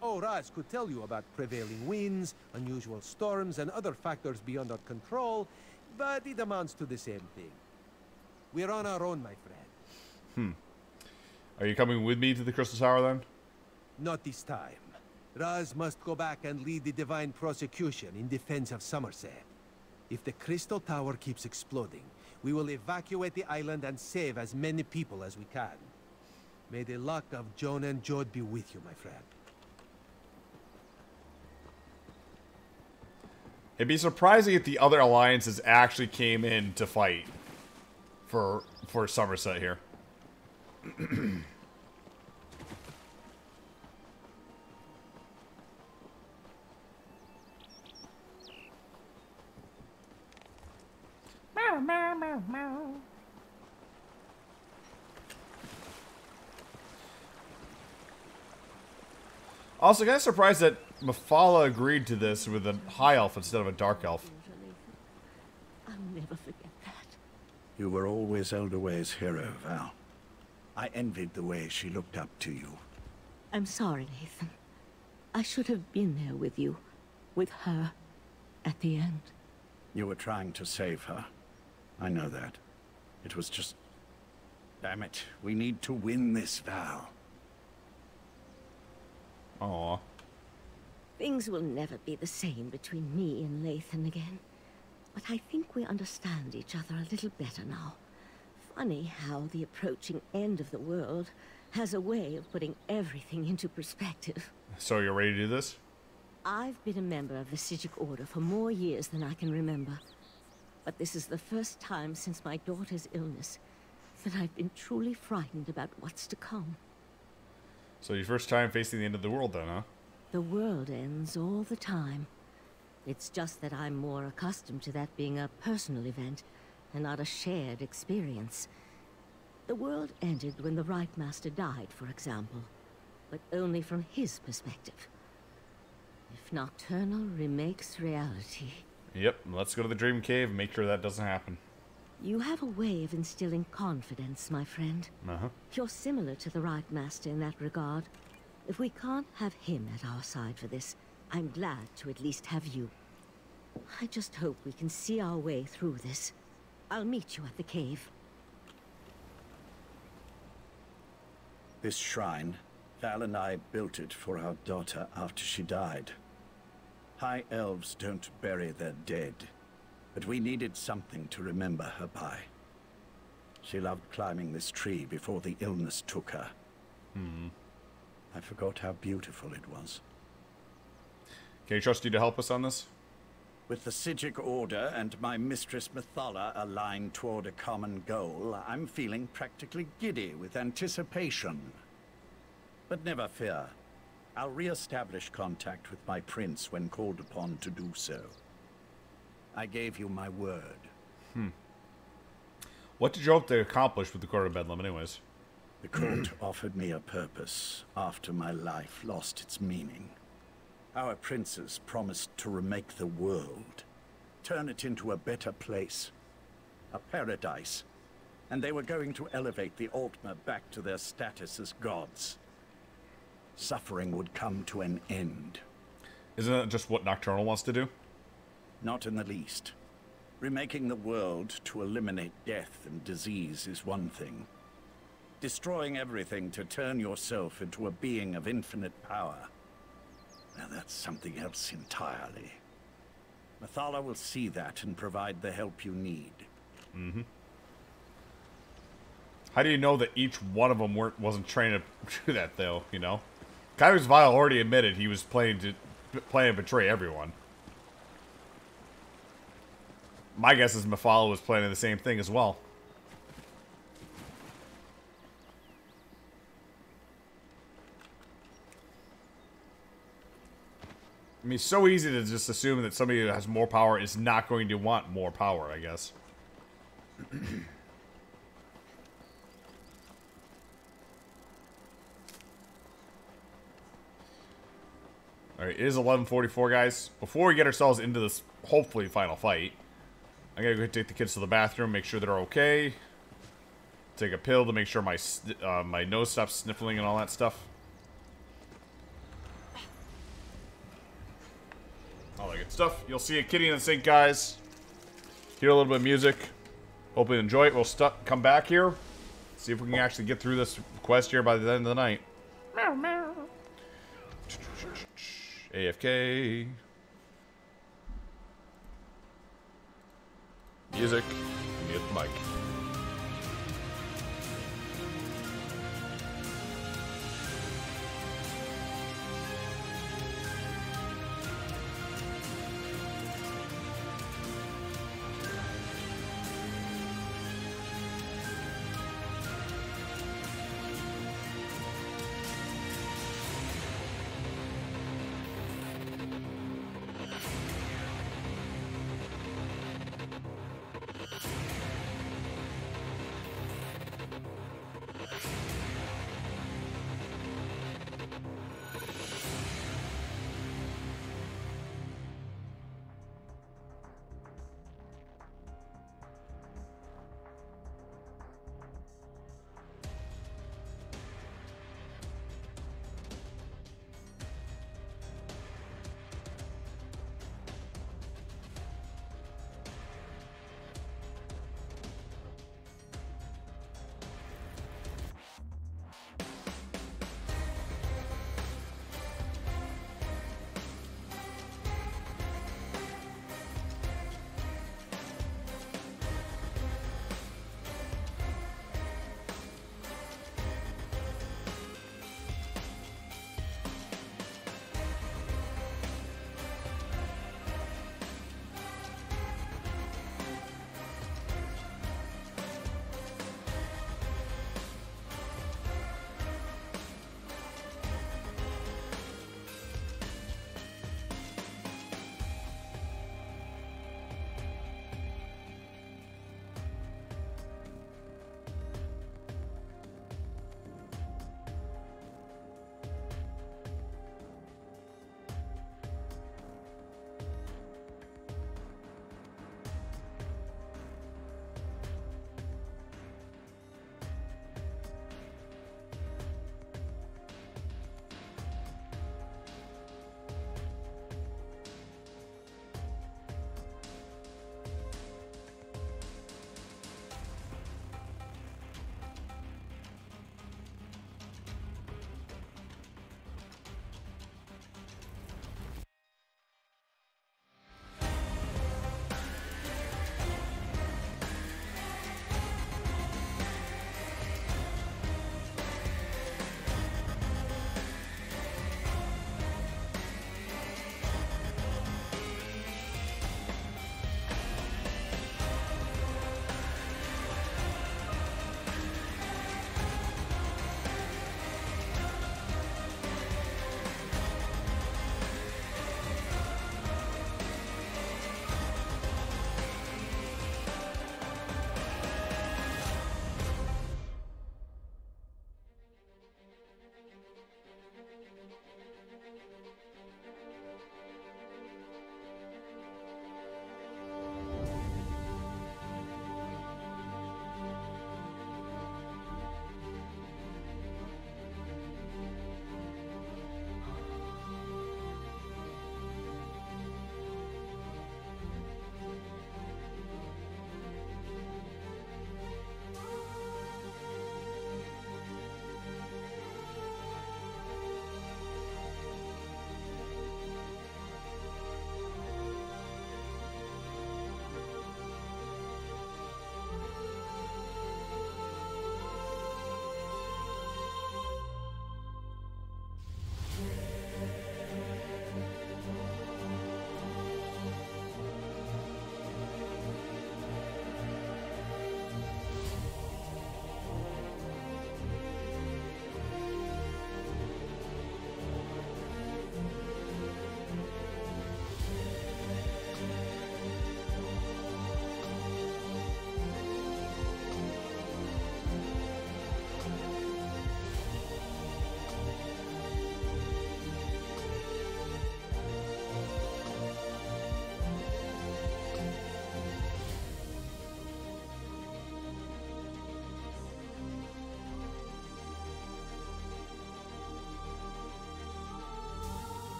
Oh, Raz could tell you about prevailing winds, unusual storms, and other factors beyond our control, but it amounts to the same thing. We're on our own, my friend. Are you coming with me to the Crystal Tower, then? Not this time. Raz must go back and lead the divine prosecution in defense of Summerset. If the Crystal Tower keeps exploding, we will evacuate the island and save as many people as we can. May the luck of Joan and Jode be with you, my friend. It'd be surprising if the other alliances actually came in to fight for Summerset here. Meow, meow, meow, meow. Also, kind of surprised that Mephala agreed to this with a high elf instead of a dark elf. I'll never forget that. You were always Elderway's hero, Val. I envied the way she looked up to you. I'm sorry, Nathan. I should have been there with you. With her. At the end. You were trying to save her. I know that. It was just... Damn it. We need to win this, Val. Aww. Things will never be the same between me and Lathan again. But I think we understand each other a little better now. Funny how the approaching end of the world has a way of putting everything into perspective. So you're ready to do this? I've been a member of the Sijic Order for more years than I can remember. But this is the first time since my daughter's illness that I've been truly frightened about what's to come. So your first time facing the end of the world then, huh? The world ends all the time. It's just that I'm more accustomed to that being a personal event and not a shared experience. The world ended when the Right Master died, for example, but only from his perspective. If Nocturnal remakes reality... Yep, let's go to the Dream Cave and make sure that doesn't happen. You have a way of instilling confidence, my friend. Uh-huh. You're similar to the Right Master in that regard. If we can't have him at our side for this, I'm glad to at least have you. I just hope we can see our way through this. I'll meet you at the cave. This shrine, Val and I built it for our daughter after she died. High elves don't bury their dead, but we needed something to remember her by. She loved climbing this tree before the illness took her. I forgot how beautiful it was. Can I trust you to help us on this? With the Sijic Order and my mistress Mephala aligned toward a common goal, I'm feeling practically giddy with anticipation. But never fear. I'll re-establish contact with my prince when called upon to do so. I gave you my word. What did you hope to accomplish with the Court of Bedlam anyways? The court offered me a purpose after my life lost its meaning. Our princes promised to remake the world, turn it into a better place, a paradise, and they were going to elevate the Altmer back to their status as gods. Suffering would come to an end. Isn't that just what Nocturnal wants to do? Not in the least. Remaking the world to eliminate death and disease is one thing. Destroying everything to turn yourself into a being of infinite power, now that's something else entirely. Mathala will see that and provide the help you need. Mm-hmm. How do you know that each one of them wasn't trained to do that, though, you know? Kyrus Vile already admitted he was playing to betray everyone. My guess is Mathala was planning the same thing as well. I mean, it's so easy to just assume that somebody who has more power is not going to want more power, I guess. Alright, it is 11:44, guys. Before we get ourselves into this, hopefully, final fight, I gotta go take the kids to the bathroom, make sure they're okay. Take a pill to make sure my my nose stops sniffling and all that stuff. All that good stuff. You'll see a kitty in the sink, guys. Hear a little bit of music. Hopefully enjoy it. We'll come back here. See if we can actually get through this quest here by the end of the night. Meow, meow. AFK. Music. Mute the mic.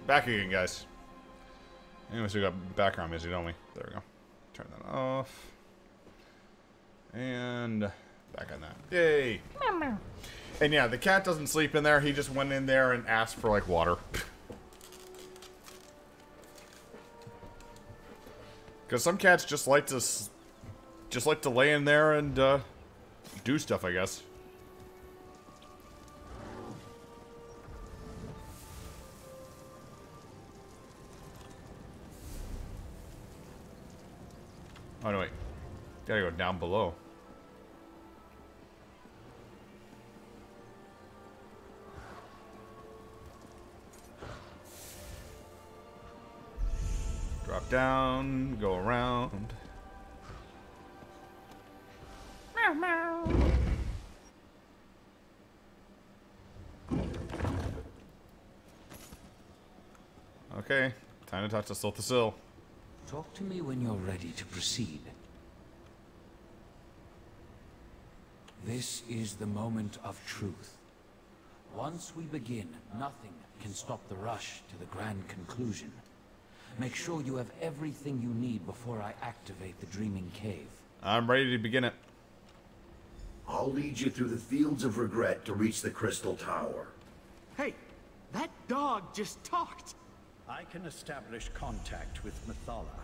Back again, guys. Anyways, we got background music, don't we? There we go. Turn that off. And back on that. Yay! And yeah, the cat doesn't sleep in there. He just went in there and asked for, like, water. Because some cats just like to lay in there and do stuff, I guess. Oh no, wait. Gotta go down below. Drop down, go around. Meow meow. Okay, time to touch the Silthasil. Talk to me when you're ready to proceed. This is the moment of truth. Once we begin, nothing can stop the rush to the grand conclusion. Make sure you have everything you need before I activate the Dreaming Cave. I'm ready to begin it. I'll lead you through the fields of regret to reach the Crystal Tower. Hey, that dog just talked. I can establish contact with Mathala.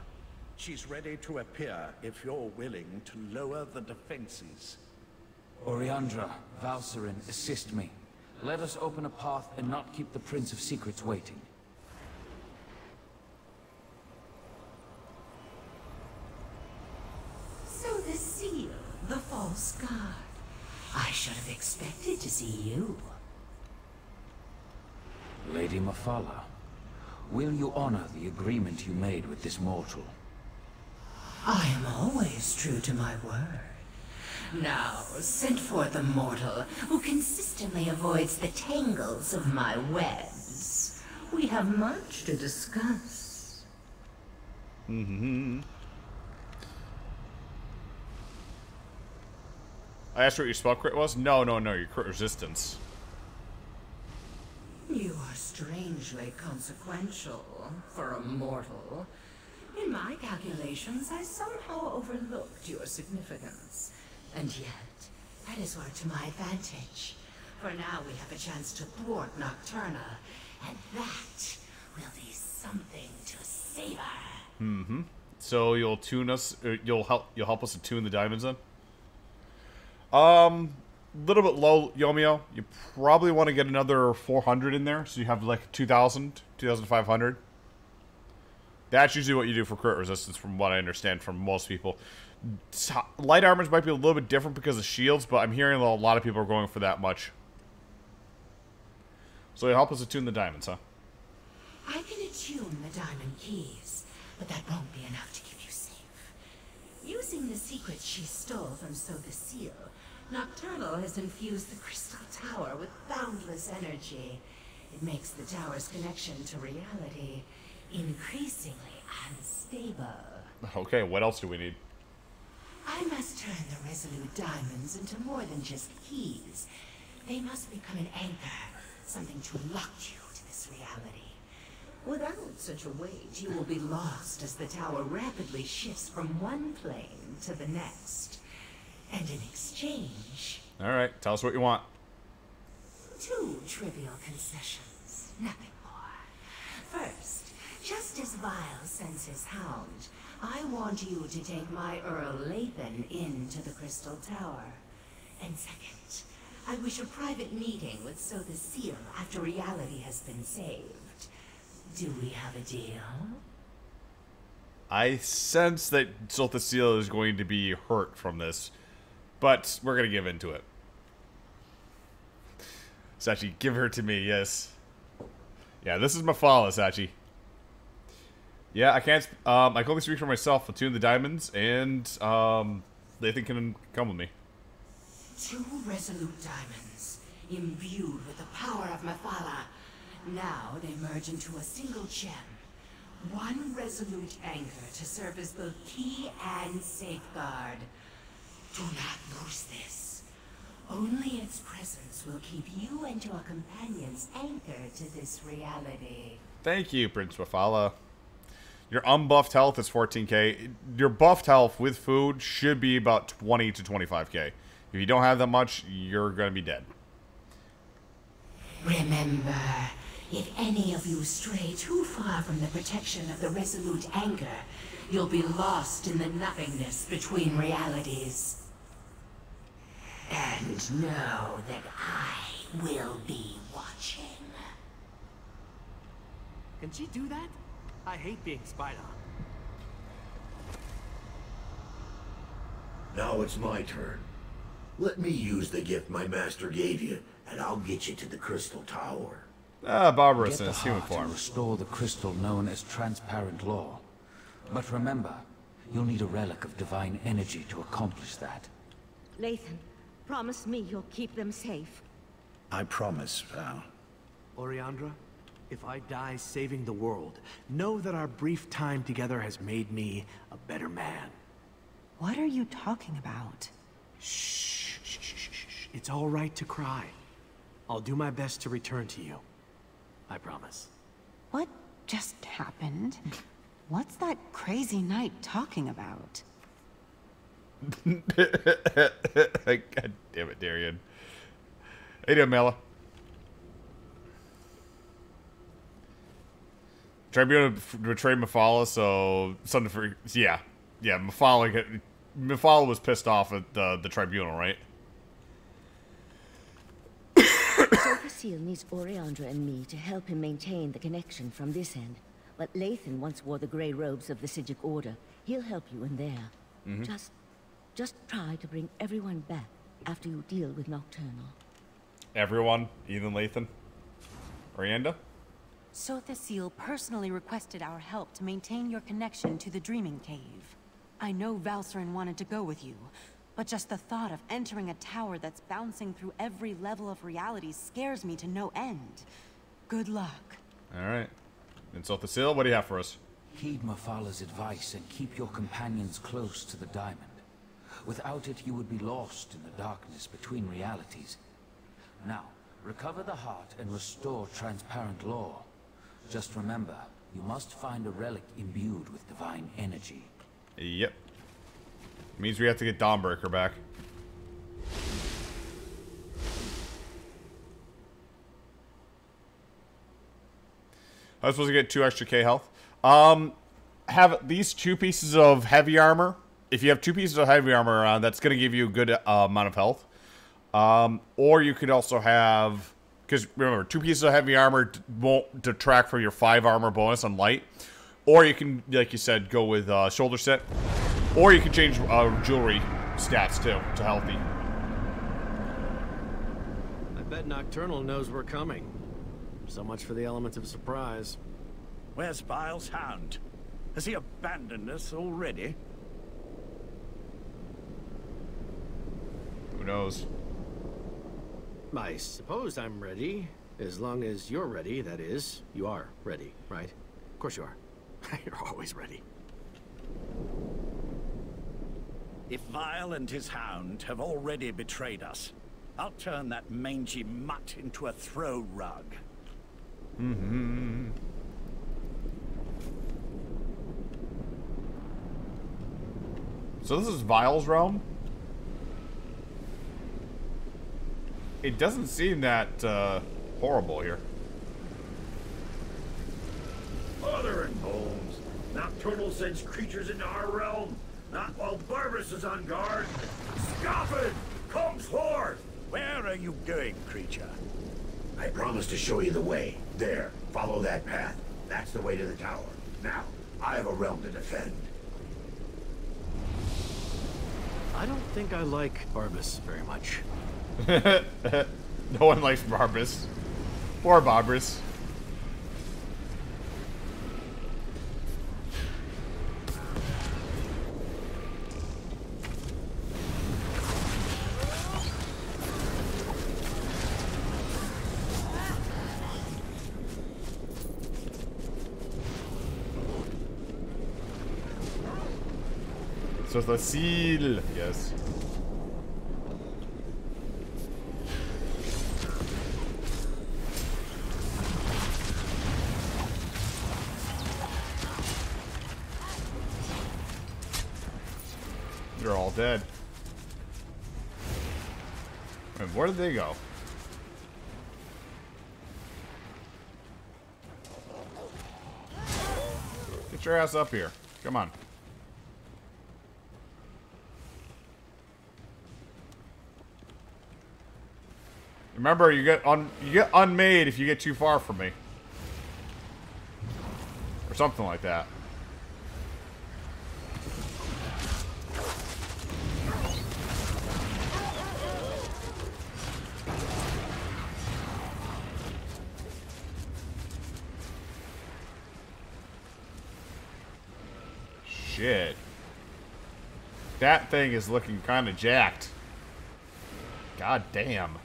She's ready to appear if you're willing to lower the defenses. Oriandra, Valsarin, assist me. Let us open a path and not keep the Prince of Secrets waiting. So the seal, the false guard. I should have expected to see you. Lady Mathala, will you honor the agreement you made with this mortal? I am always true to my word. Now, send forth a mortal who consistently avoids the tangles of my webs. We have much to discuss. I asked what your spell crit was? No, your crit resistance. You are strangely consequential for a mortal. In my calculations, I somehow overlooked your significance. And yet, that is worked to my advantage. For now we have a chance to thwart Nocturna, and that will be something to savor. So you'll tune us, you'll help us to tune the diamonds then? Little bit low, Yomio. You probably want to get another 400 in there, so you have like 2,000, 2,500. That's usually what you do for crit resistance, from what I understand from most people. Light armors might be a little bit different because of shields, but I'm hearing a lot of people are going for that much. So you help us attune the diamonds, huh? I can attune the diamond keys, but that won't be enough to keep you safe. Using the secrets she stole from So the Seal, Nocturnal has infused the Crystal Tower with boundless energy. It makes the tower's connection to reality increasingly unstable. Okay, what else do we need? I must turn the Resolute Diamonds into more than just keys. They must become an anchor, something to lock you to this reality. Without such a weight, you will be lost as the tower rapidly shifts from one plane to the next. And in exchange... Alright, tell us what you want. 2 trivial concessions, nothing more. First, just as Vile sends his hound, I want you to take my Earl Lathan into the Crystal Tower. And second, I wish a private meeting with So the Seal after reality has been saved. Do we have a deal? I sense that So the Seal is going to be hurt from this, but we're going to give into it. Sachi, give her to me, yes. Yeah, this is Mathala, Sachi. Yeah, I can't. I can only speak for myself. Attune the diamonds, and Lathan can come with me. 2 resolute diamonds, imbued with the power of Mathala. Now they merge into a single gem. 1 resolute anchor to serve as both key and safeguard. Do not lose this. Only Only its presence will keep you and your companions anchored to this reality. Thank you, Prince Wafala. Your unbuffed health is 14k. Your buffed health with food should be about 20 to 25k. If you don't have that much, you're going to be dead. Remember, if any of you stray too far from the protection of the resolute anchor, you'll be lost in the nothingness between realities. And know that I will be watching. Can she do that? I hate being spied on. Now it's my turn. Let me use the gift my master gave you, and I'll get you to the Crystal Tower. Barbarous Get in the his human heart and form. restore the crystal known as transparent law. But remember, you'll need a relic of divine energy to accomplish that. Lathan, promise me you'll keep them safe. I promise, Val. Oriandra, if I die saving the world, know that our brief time together has made me a better man. What are you talking about? Shh, shh, shh, shh, shh. It's all right to cry. I'll do my best to return to you. I promise. What just happened? What's that crazy knight talking about? God damn it, Darian. How you doing, Mela? Tribunal betrayed Mephala, so something for yeah. Mephala was pissed off at the tribunal, right? Seal needs Oriandra and me to help him maintain the connection from this end. But Lathan once wore the grey robes of the Sijic Order. He'll help you in there. Mm-hmm. Just try to bring everyone back after you deal with Nocturnal. Everyone, even Lathan? Orianda? Sotha Seal personally requested our help to maintain your connection to the Dreaming Cave. I know Valcerin wanted to go with you, but just the thought of entering a tower that's bouncing through every level of reality scares me to no end. Good luck. Alright. And Sotha Seal, what do you have for us? Heed Mafala's advice and keep your companions close to the diamond. Without it, you would be lost in the darkness between realities. Now, recover the heart and restore transparent law. Just remember, you must find a relic imbued with divine energy. Yep. Means we have to get Dawnbreaker back. I was supposed to get 2 extra K health. Have these 2 pieces of heavy armor. If you have 2 pieces of heavy armor around, that's going to give you a good amount of health. Or you could also have... Because remember, 2 pieces of heavy armor won't detract from your 5 armor bonus on light. Or you can, like you said, go with shoulder set. Or you can change jewelry stats too to healthy. I bet Nocturnal knows we're coming. So much for the element of surprise. Where's Vile's hound? Has he abandoned us already? Who knows? I suppose I'm ready. As long as you're ready, that is. You are ready, right? Of course you are. You're always ready. If Vile and his hound have already betrayed us, I'll turn that mangy mutt into a throw rug. Mm-hmm. So this is Vile's realm? It doesn't seem that horrible here. Mother and bones. Nocturnal sends creatures into our realm. Not while Barbarous is on guard. Scoffin! Come forth! Where are you going, creature? I promised to show you the way. There, follow that path. That's the way to the tower. Now, I have a realm to defend. I don't think I like Barbus very much. No one likes Barbus. Poor Barbus. So the seal, yes. dead. Wait, where did they go? Get your ass up here. Come on. Remember, you get unmade if you get too far from me. Or something like that. Shit. That thing is looking kind of jacked. God damn.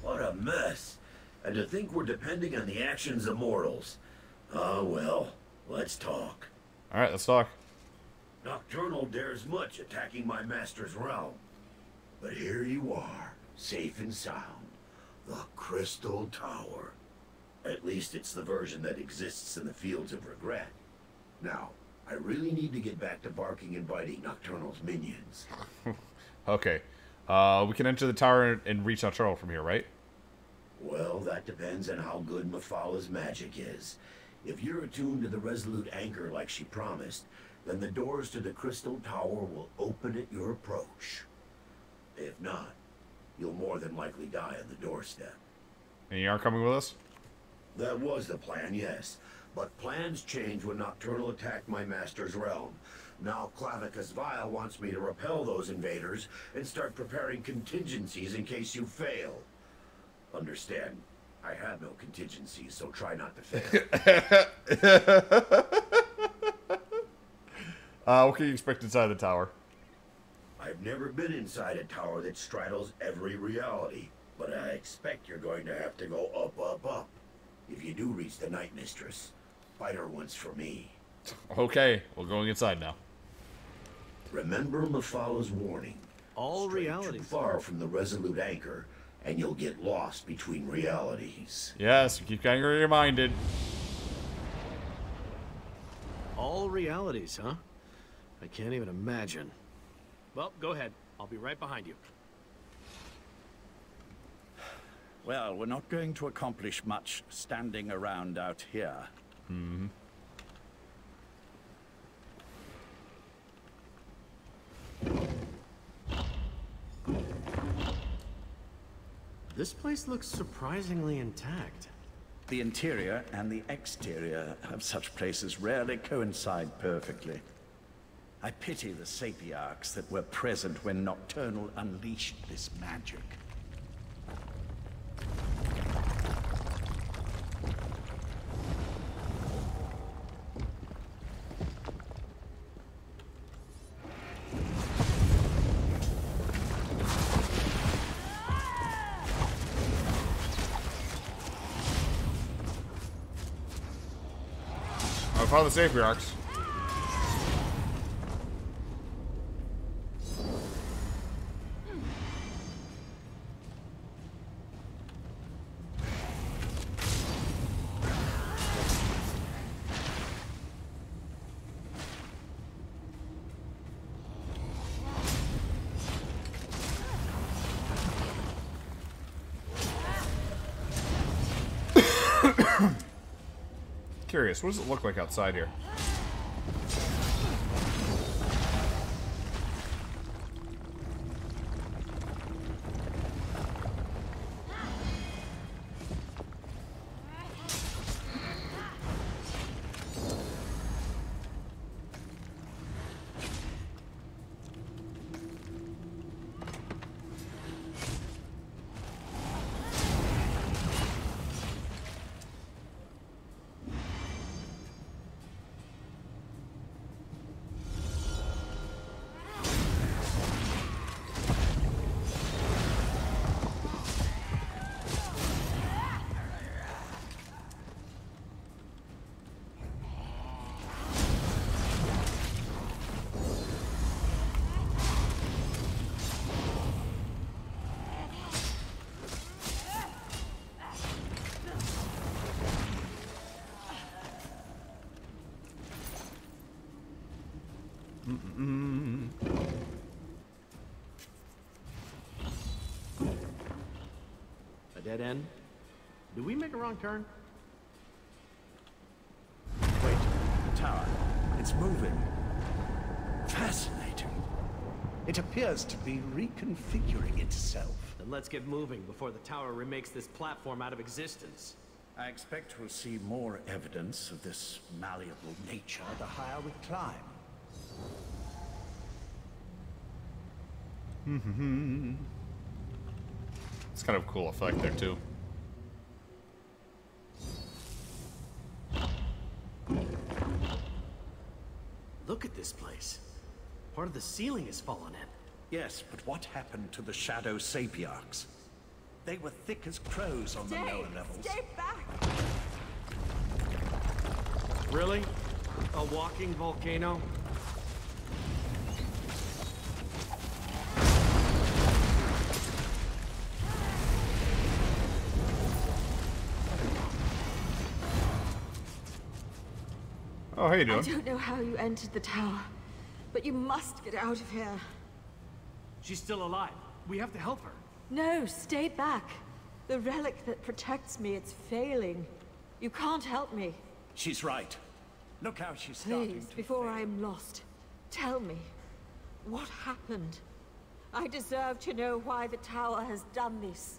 What a mess. And to think we're depending on the actions of mortals. Ah, well, let's talk. Alright, let's talk. Nocturnal dares much attacking my master's realm. But here you are, safe and sound. The Crystal Tower. At least it's the version that exists in the Fields of Regret. Now, I really need to get back to barking and biting Nocturnal's minions. Okay. We can enter the tower and reach Nocturnal from here, right? Well, that depends on how good Mephala magic is. If you're attuned to the Resolute Anchor like she promised, then the doors to the Crystal Tower will open at your approach. If not, you'll more than likely die on the doorstep. And you aren't coming with us? That was the plan, yes. But plans change when Nocturnal attacked my master's realm. Now Clavicus Vile wants me to repel those invaders and start preparing contingencies in case you fail. Understand, I have no contingencies, so try not to fail. What can you expect inside the tower? I've never been inside a tower that straddles every reality, but I expect you're going to have to go up, up, up. If you do reach the Night Mistress, fight her once for me. Okay, we're going inside now. Remember Mephala's warning. All realities. Too far from the Resolute Anchor, and you'll get lost between realities. Yes, keep getting reminded. All realities, huh? I can't even imagine. Well, go ahead. I'll be right behind you. Well, we're not going to accomplish much standing around out here. Mm-hmm. This place looks surprisingly intact. The interior and the exterior of such places rarely coincide perfectly. I pity the sapiarchs that were present when Nocturnal unleashed this magic. I found the sapiarchs. Curious, what does it look like outside here? dead end. Do we make a wrong turn? Wait, tower. It's moving. Fascinating. It appears to be reconfiguring itself. Then let's get moving before the tower remakes this platform out of existence. I expect we'll see more evidence of this malleable nature the higher we climb. It's kind of a cool effect there too. Look at this place. Part of the ceiling is fallen in. Yes, but what happened to the Shadow Sapiarchs? They were thick as crows on the lower levels. Stay back! Really? A walking volcano? Oh, how you doing? I don't know how you entered the tower, but you must get out of here. She's still alive. We have to help her. No, stay back. The relic that protects me, it's failing. You can't help me. She's right. Look how she's starting Please, to before I am lost, tell me, what happened? I deserve to know why the tower has done this.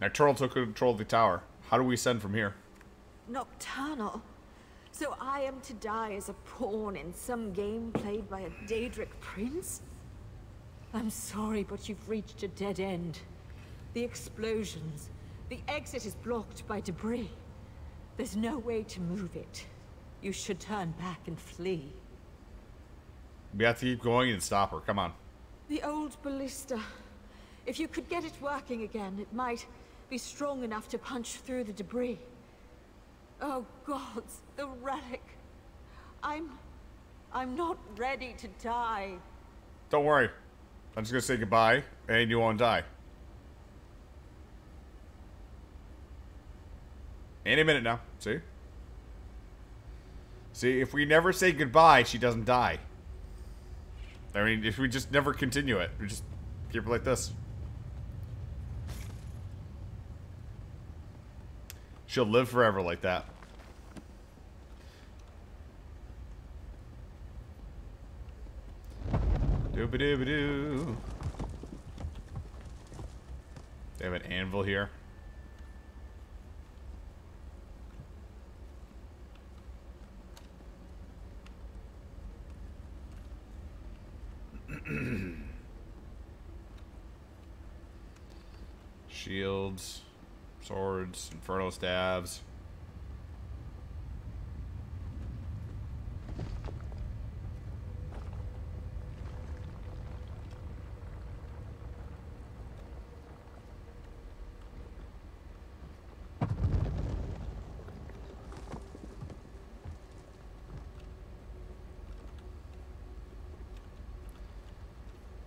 Nocturnal took control of the tower. How do we ascend from here? Nocturnal? So I am to die as a pawn in some game played by a Daedric prince? I'm sorry, but you've reached a dead end. The explosions. The exit is blocked by debris. There's no way to move it. You should turn back and flee. We have to keep going and stop her. Come on. The old ballista. If you could get it working again, it might be strong enough to punch through the debris. Oh gods, the relic. I'm not ready to die. Don't worry. I'm just gonna say goodbye, and you won't die. Any minute now. See? See, if we never say goodbye, she doesn't die. I mean, if we just never continue it, we just keep her like this. She'll live forever like that. Dooba-dooba-doo. They have an anvil here. Shields, swords, inferno staves.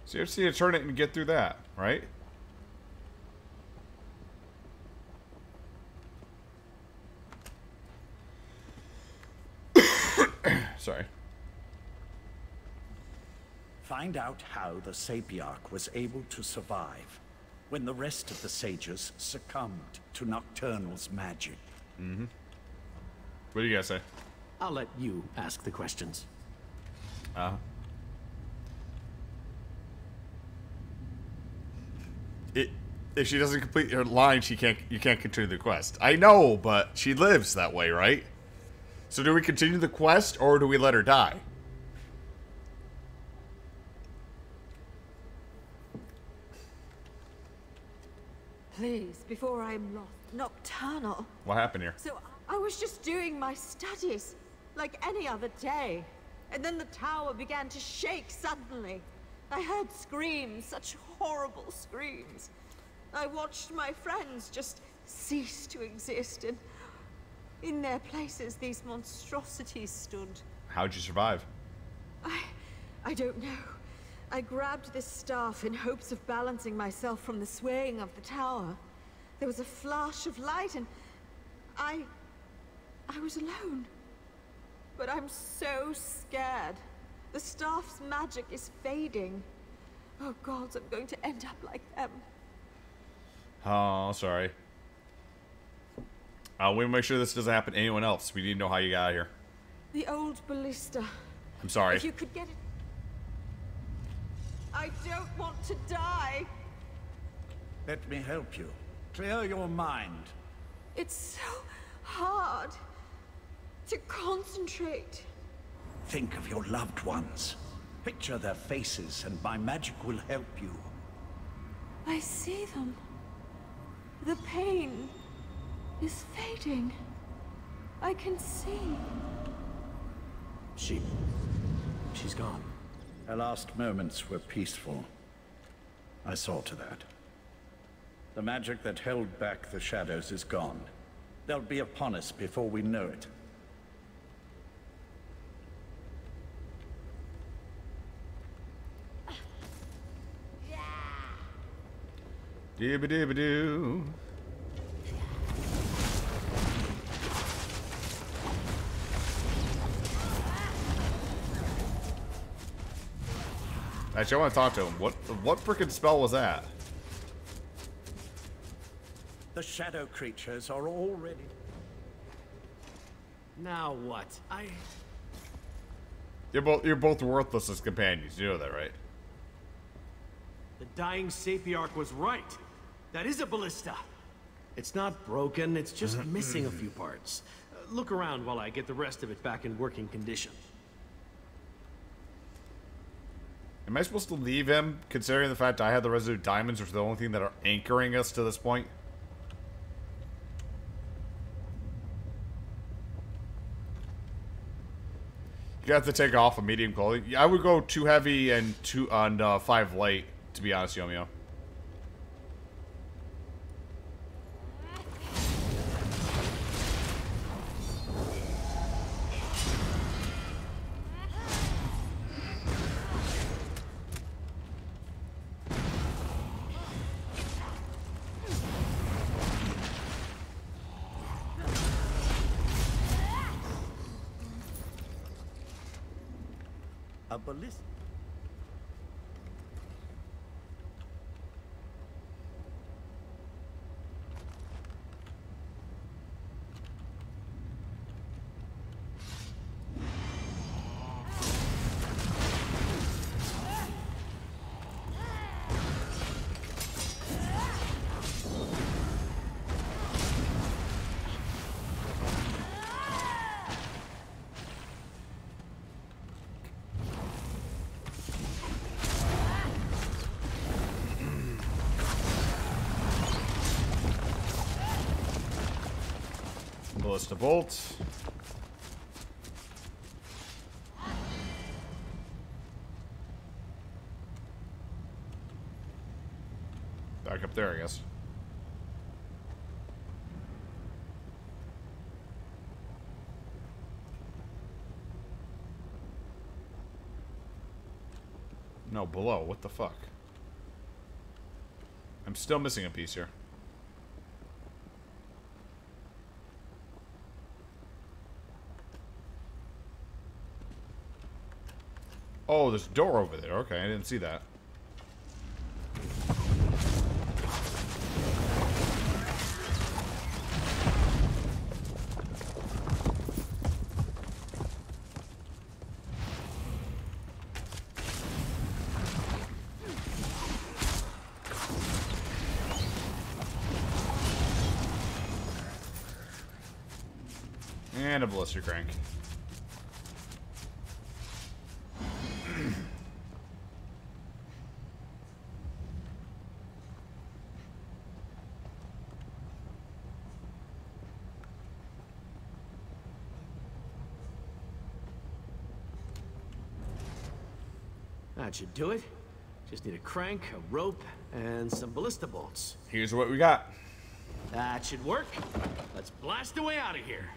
So you just need to turn it and get through that, right? Sorry. Find out how the Sapiarch was able to survive when the rest of the sages succumbed to Nocturnal's magic. Mm-hmm. What do you guys say? I'll let you ask the questions. If she doesn't complete her line, you can't continue the quest. I know, but she lives that way, right? So do we continue the quest, or do we let her die? Please, before I'm lost. Nocturnal. What happened here? So I was just doing my studies, like any other day. And then the tower began to shake suddenly. I heard screams, such horrible screams. I watched my friends just cease to exist, and in their places these monstrosities stood. How'd you survive? I don't know. I grabbed this staff in hopes of balancing myself from the swaying of the tower. There was a flash of light, and I was alone. But I'm so scared. The staff's magic is fading. Oh gods, I'm going to end up like them. Oh, sorry. We make sure this doesn't happen to anyone else. We need to know how you got out of here. The old ballista. I'm sorry. If you could get it. I don't want to die. Let me help you. Clear your mind. It's so hard to concentrate. Think of your loved ones. Picture their faces, and my magic will help you. I see them. The pain is fading. I can see. She's gone. Her last moments were peaceful. I saw to that. The magic that held back the shadows is gone. They'll be upon us before we know it. Dibba-dibba-doo. Actually, I want to talk to him. What frickin' spell was that? The shadow creatures are already... Now what? You're both worthless as companions. You know that, right? The dying Sapiarch was right. That is a ballista. It's not broken, it's just missing a few parts. Look around while I get the rest of it back in working condition. Am I supposed to leave him, considering the fact I had the residue diamonds, which are the only thing that are anchoring us to this point? You have to take off a medium clothing. Yeah, I would go 2 heavy and 5 light, to be honest, Yomio. A ballista. Ballista bolt. Back up there, I guess. No, below. What the fuck? I'm still missing a piece here. Oh, there's a door over there. Okay, I didn't see that. And a blister crank. That should do it. Just need a crank, a rope, and some ballista bolts. Here's what we got. That should work. Let's blast away out of here.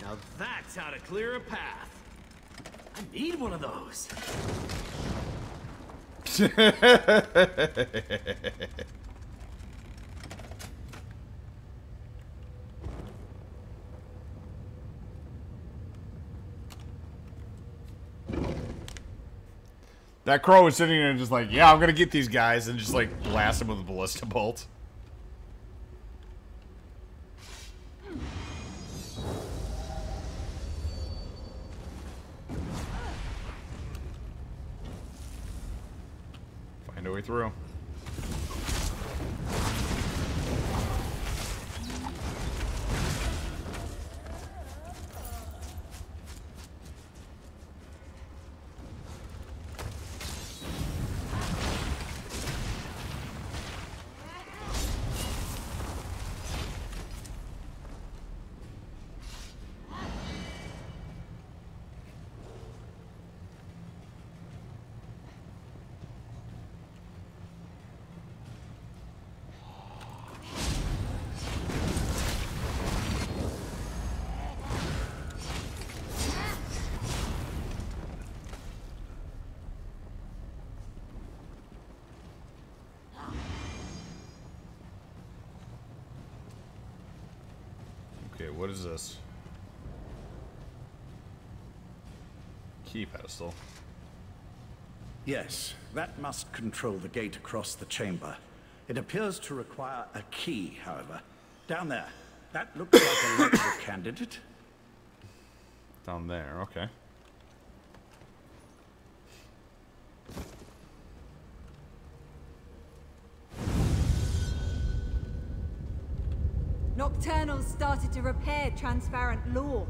Now that's how to clear a path. I need one of those. That crow was sitting there just like, yeah, I'm gonna get these guys, and just like blast them with a ballista bolt. Find a way through. Okay, what is this? Key pedestal. Yes, that must control the gate across the chamber. It appears to require a key, however. Down there. That looks like a lecture candidate. Down there, okay. Nocturnals started to repair transparent law.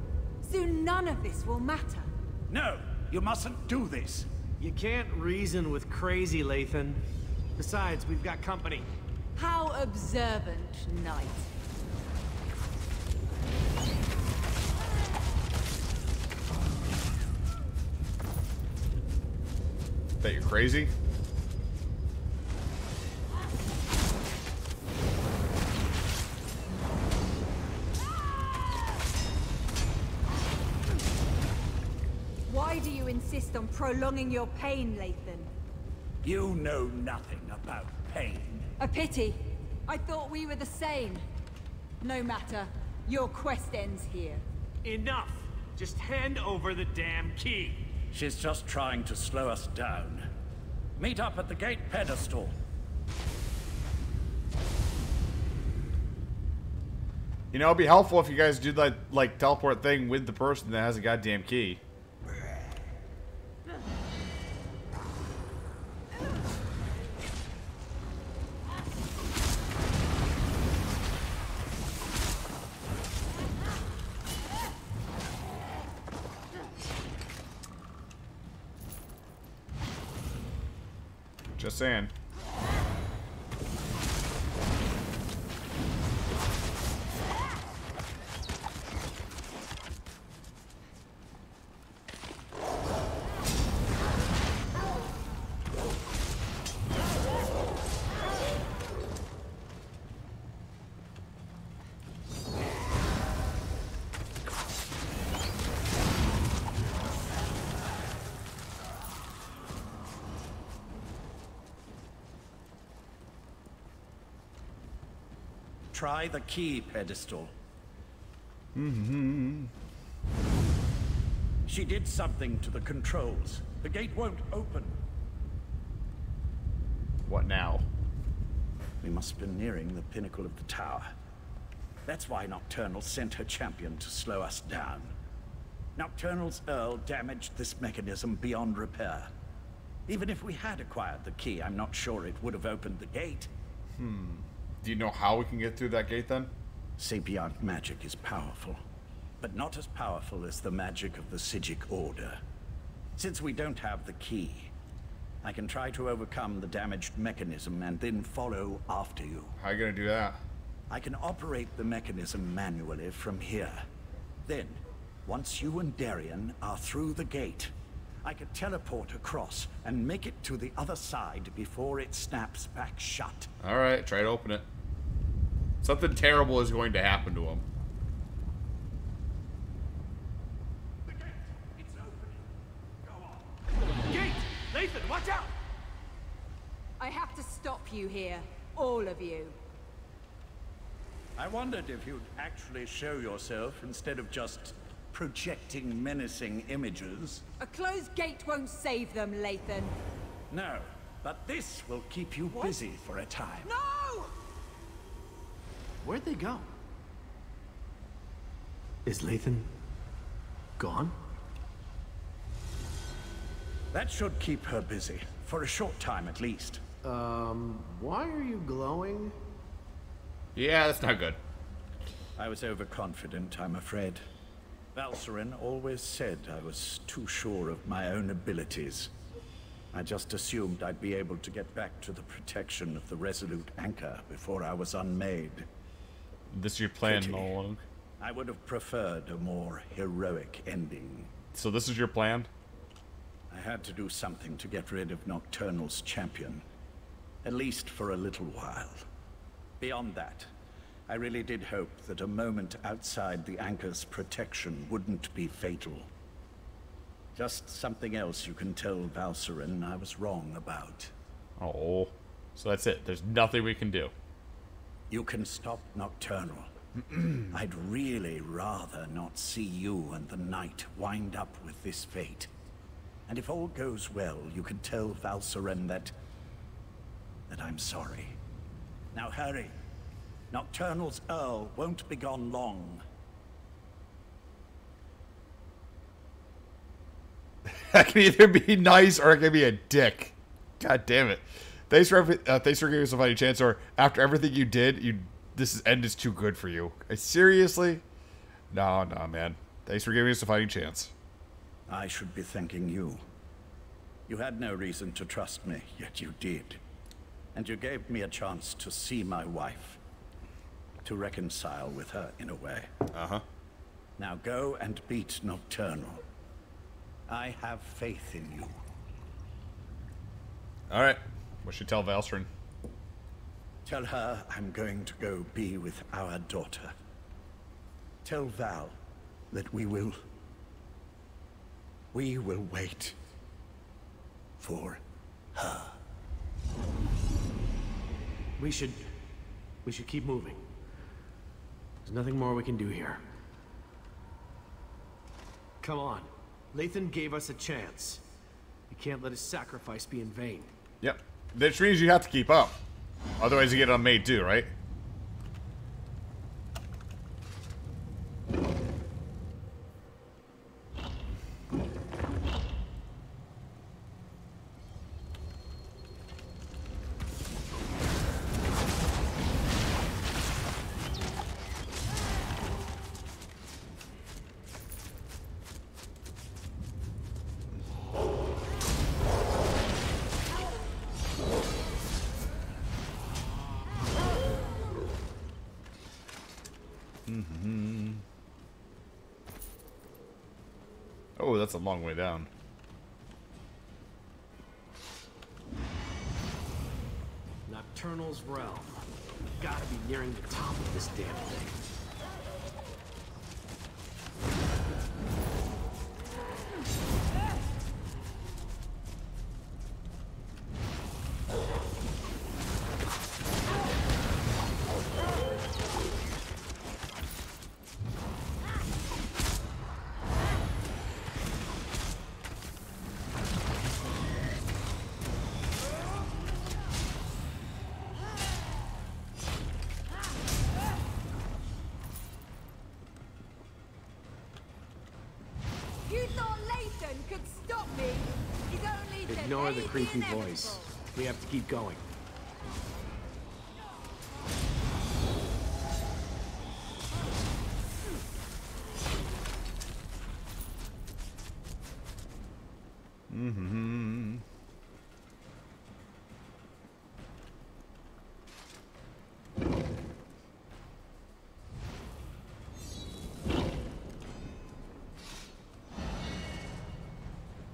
Soon none of this will matter. No, you mustn't do this. You can't reason with crazy, Lathan. Besides, we've got company. How observant, Knight. Bet you're crazy? Why do you insist on prolonging your pain, Lathan? You know nothing about pain. A pity. I thought we were the same. No matter. Your quest ends here. Enough! Just hand over the damn key. She's just trying to slow us down. Meet up at the gate pedestal. You know, it'd be helpful if you guys do that, like, teleport thing with the person that has a goddamn key. Just saying. Try the key pedestal. Mm-hmm. She did something to the controls. The gate won't open. What now? We must be nearing the pinnacle of the tower. That's why Nocturnal sent her champion to slow us down. Nocturnal's Earl damaged this mechanism beyond repair. Even if we had acquired the key, I'm not sure it would have opened the gate. Do you know how we can get through that gate then? Sapient magic is powerful, but not as powerful as the magic of the Psijic Order. Since we don't have the key, I can try to overcome the damaged mechanism and then follow after you. How are you gonna do that? I can operate the mechanism manually from here. Then, once you and Darien are through the gate, I could teleport across and make it to the other side before it snaps back shut. Alright, try to open it. Something terrible is going to happen to him. It's opening. Go on. Gate! Lathan, watch out! I have to stop you here. All of you. I wondered if you'd actually show yourself instead of just projecting menacing images. A closed gate won't save them, Lathan. No, but this will keep you busy for a time. No! Where'd they go? Is Lathan gone? That should keep her busy, for a short time at least. Why are you glowing? Yeah, that's not good. I was overconfident, I'm afraid. Valcerin always said I was too sure of my own abilities. I just assumed I'd be able to get back to the protection of the Resolute Anchor before I was unmade. This is your plan Pity. all along? I would have preferred a more heroic ending. So this is your plan? I had to do something to get rid of Nocturnal's champion. At least for a little while. Beyond that, I really did hope that a moment outside the Anchor's protection wouldn't be fatal. Just something else you can tell Valcerin I was wrong about. Oh, so that's it. There's nothing we can do. You can stop Nocturnal. I'd really rather not see you and the Knight wind up with this fate. And if all goes well, you can tell Valcerin that I'm sorry. Now hurry. Nocturnal's Earl won't be gone long. I can either be nice or I can be a dick. God damn it. Thanks for giving us a fighting chance, or after everything you did, this end is too good for you. Seriously? No, man. Thanks for giving us a fighting chance. I should be thanking you. You had no reason to trust me, yet you did. And you gave me a chance to see my wife. To reconcile with her in a way. Uh-huh. Now go and beat Nocturnal. I have faith in you. Alright. What should tell Valcerin? Tell her I'm going to go be with our daughter. Tell Val that we will wait for her. We should keep moving. There's nothing more we can do here. Come on. Lathan gave us a chance. You can't let his sacrifice be in vain. Yep. Which means you have to keep up. Otherwise you get unmade too, right? Oh, that's a long way down. Nocturnal's realm. Gotta be nearing the top of this damn thing. You thought Lathan could stop me? He's only Ignore the creepy voice. We have to keep going.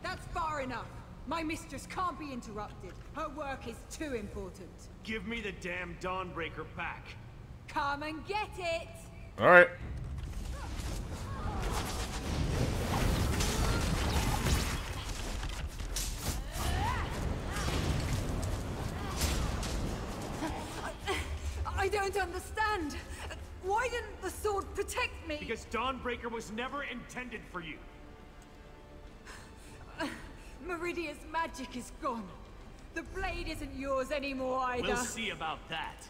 That's far enough. My mistress can't be interrupted. Her work is too important. Give me the damn Dawnbreaker back. Come and get it! Alright. I don't understand. Why didn't the sword protect me? Because Dawnbreaker was never intended for you. Meridia's magic is gone. The blade isn't yours anymore either. We'll see about that.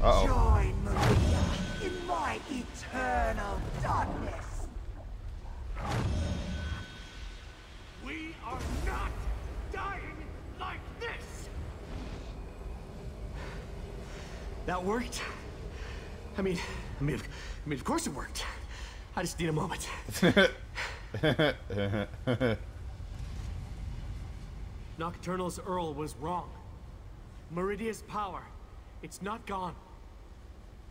Uh-oh. Join Maria in my eternal darkness. We are not dying like this! That worked? I mean, of course it worked. I just need a moment. Nocturnal's Earl was wrong. Meridia's power, it's not gone.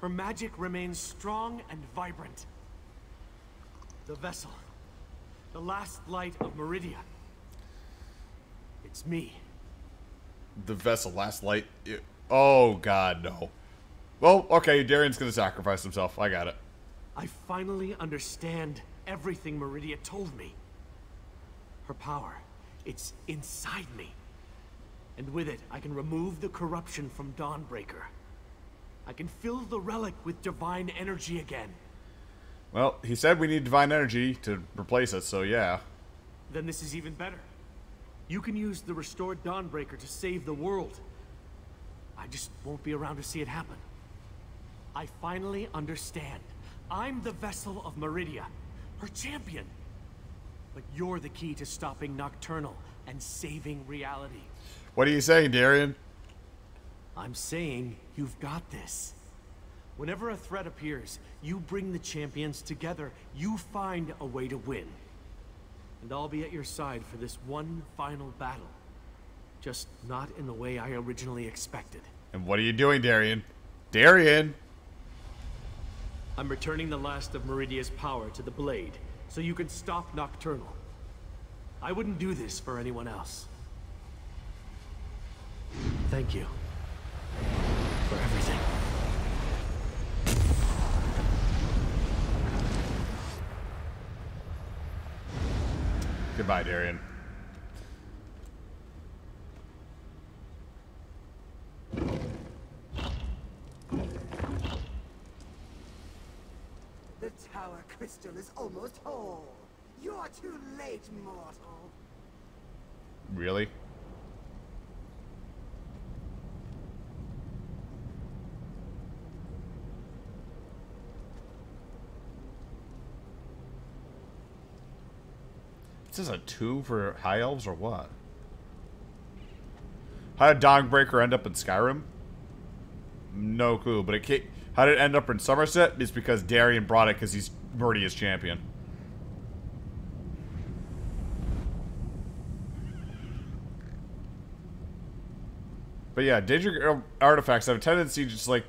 Her magic remains strong and vibrant. The vessel, the last light of Meridia. It's me. The vessel, last light. Oh, God, no. Well, okay, Darien's gonna sacrifice himself. I got it. I finally understand everything Meridia told me. Her power, it's inside me. And with it, I can remove the corruption from Dawnbreaker. I can fill the relic with divine energy again. Well, he said we need divine energy to replace it, so yeah. Then this is even better. You can use the restored Dawnbreaker to save the world. I just won't be around to see it happen. I finally understand. I'm the vessel of Meridia, her champion. But you're the key to stopping Nocturnal and saving reality. What are you saying, Darien? I'm saying you've got this. Whenever a threat appears, you bring the champions together. You find a way to win. And I'll be at your side for this one final battle. Just not in the way I originally expected. And what are you doing, Darien? Darien! I'm returning the last of Meridia's power to the blade, so you can stop Nocturnal. I wouldn't do this for anyone else. Thank you. For everything. Goodbye, Darien. The tower crystal is almost whole. You're too late, mortal. Really? Is this a 2 for High Elves or what? How did Dawnbreaker end up in Skyrim? No clue, but it can't. How did it end up in Summerset? It's because Darien brought it because he's Meridia's champion. But yeah, danger artifacts have a tendency to just like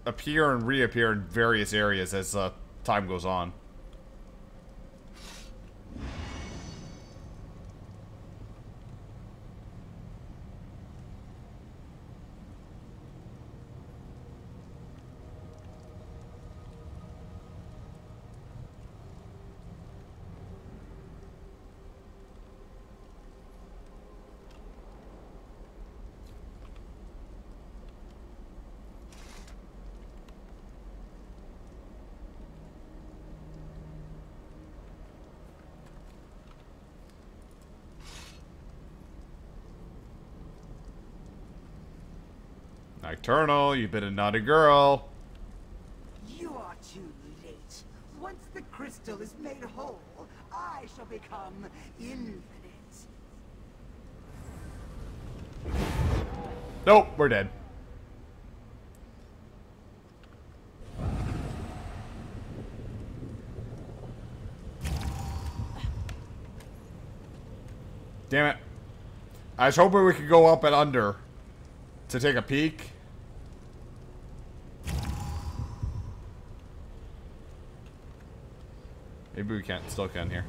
appear and reappear in various areas as time goes on. Nocturnal, you've been a naughty girl. You are too late. Once the crystal is made whole, I shall become infinite. Nope, we're dead. Damn it. I was hoping we could go up and under to take a peek. Maybe we can't, still can here.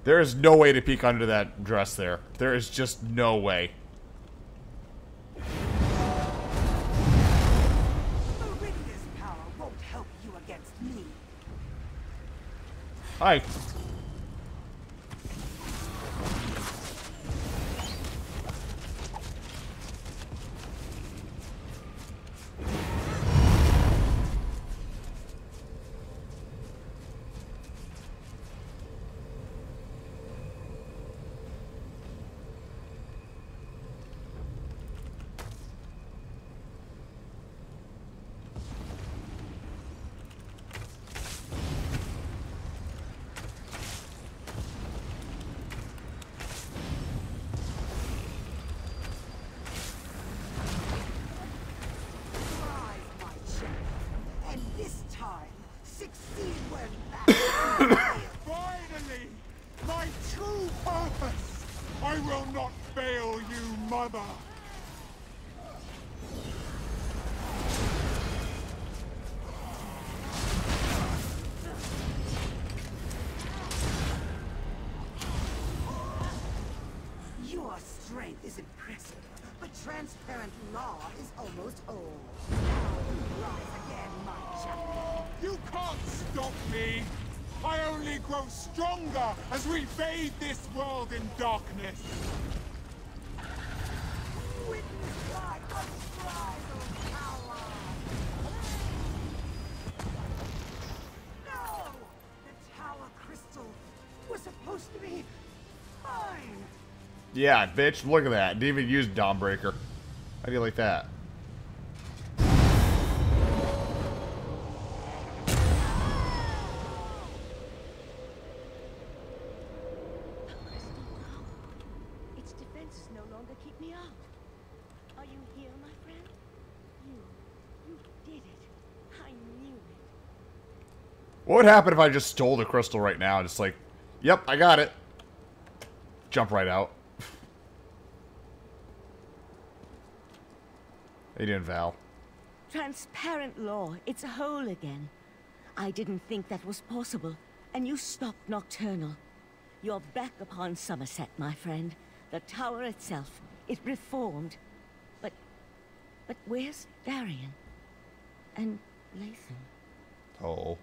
There is no way to peek under that dress there. There is just no way. Meridia's power won't help you against me. Hi. I will not fail you, Mother! Your strength is impressive, but transparent law is almost old. Rise again, my champion. You can't stop me! I only grow stronger as we bathe this world in darkness! Witness my unbridled power! No! The tower crystal was supposed to be mine! Yeah, bitch, look at that. Didn't even use Dawnbreaker. How do you like that? Its defenses no longer keep me out. Are you here, my friend? You did it. I knew it. What would happen if I just stole the crystal right now? Just like, yep, I got it. Jump right out. How you doing, Val? Transparent law, it's whole again. I didn't think that was possible, and you stopped Nocturnal. You're back upon Summerset, my friend. The tower itself, it reformed. But where's Darian? And Lathan? Oh.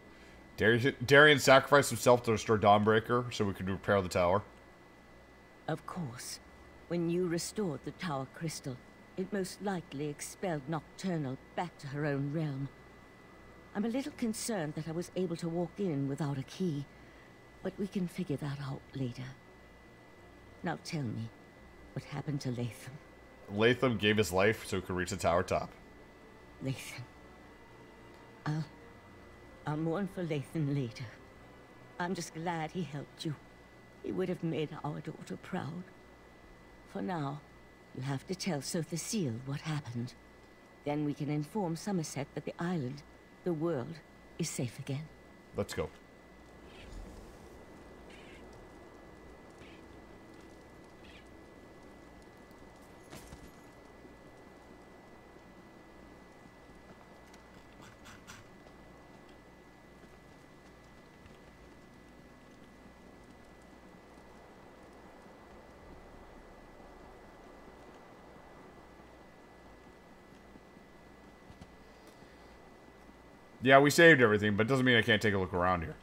Darian sacrificed himself to restore Dawnbreaker so we could repair the tower. Of course. When you restored the tower crystal, it most likely expelled Nocturnal back to her own realm. I'm a little concerned that I was able to walk in without a key, but we can figure that out later. Now tell me, what happened to Lathan? Latham gave his life so he could reach the tower top. Lathan. I'll mourn for Lathan later. I'm just glad he helped you. He would have made our daughter proud. For now, you have to tell Sotha Seal what happened. Then we can inform Summerset that the island, the world, is safe again. Let's go. Yeah, we saved everything, but it doesn't mean I can't take a look around here.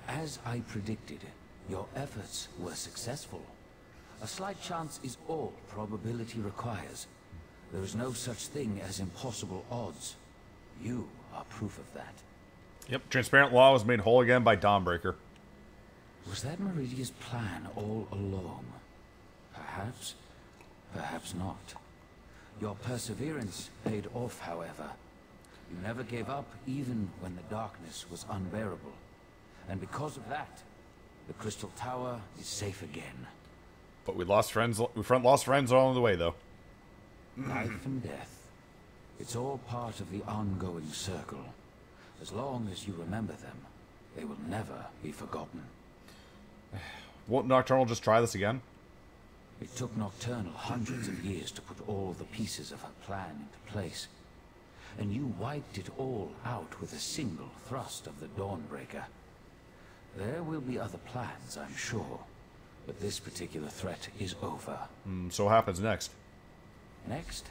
As I predicted, your efforts were successful. A slight chance is all probability requires. There is no such thing as impossible odds. You are proof of that. Yep, transparent law was made whole again by Dawnbreaker. Was that Meridia's plan all along? Perhaps, perhaps not. Your perseverance paid off, however. You never gave up even when the darkness was unbearable. And because of that, the Crystal Tower is safe again. But we lost friends. We lost friends along the way, though. Life and death. It's all part of the ongoing circle. As long as you remember them, they will never be forgotten. Won't Nocturnal just try this again? It took Nocturnal hundreds of years to put all the pieces of her plan into place. And you wiped it all out with a single thrust of the Dawnbreaker. There will be other plans, I'm sure. But this particular threat is over. So what happens next? Next?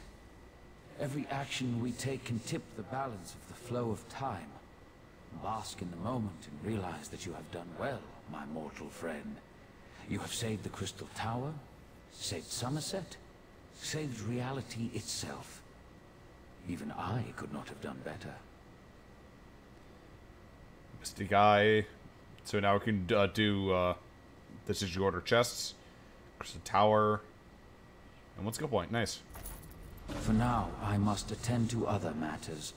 Every action we take can tip the balance of the flow of time. Bask in the moment and realize that you have done well, my mortal friend. You have saved the Crystal Tower, saved Summerset, saved reality itself. Even I could not have done better. Misty Guy. So now we can do this is your order chests, Crystal Tower, and what's skill point? Nice. For now, I must attend to other matters.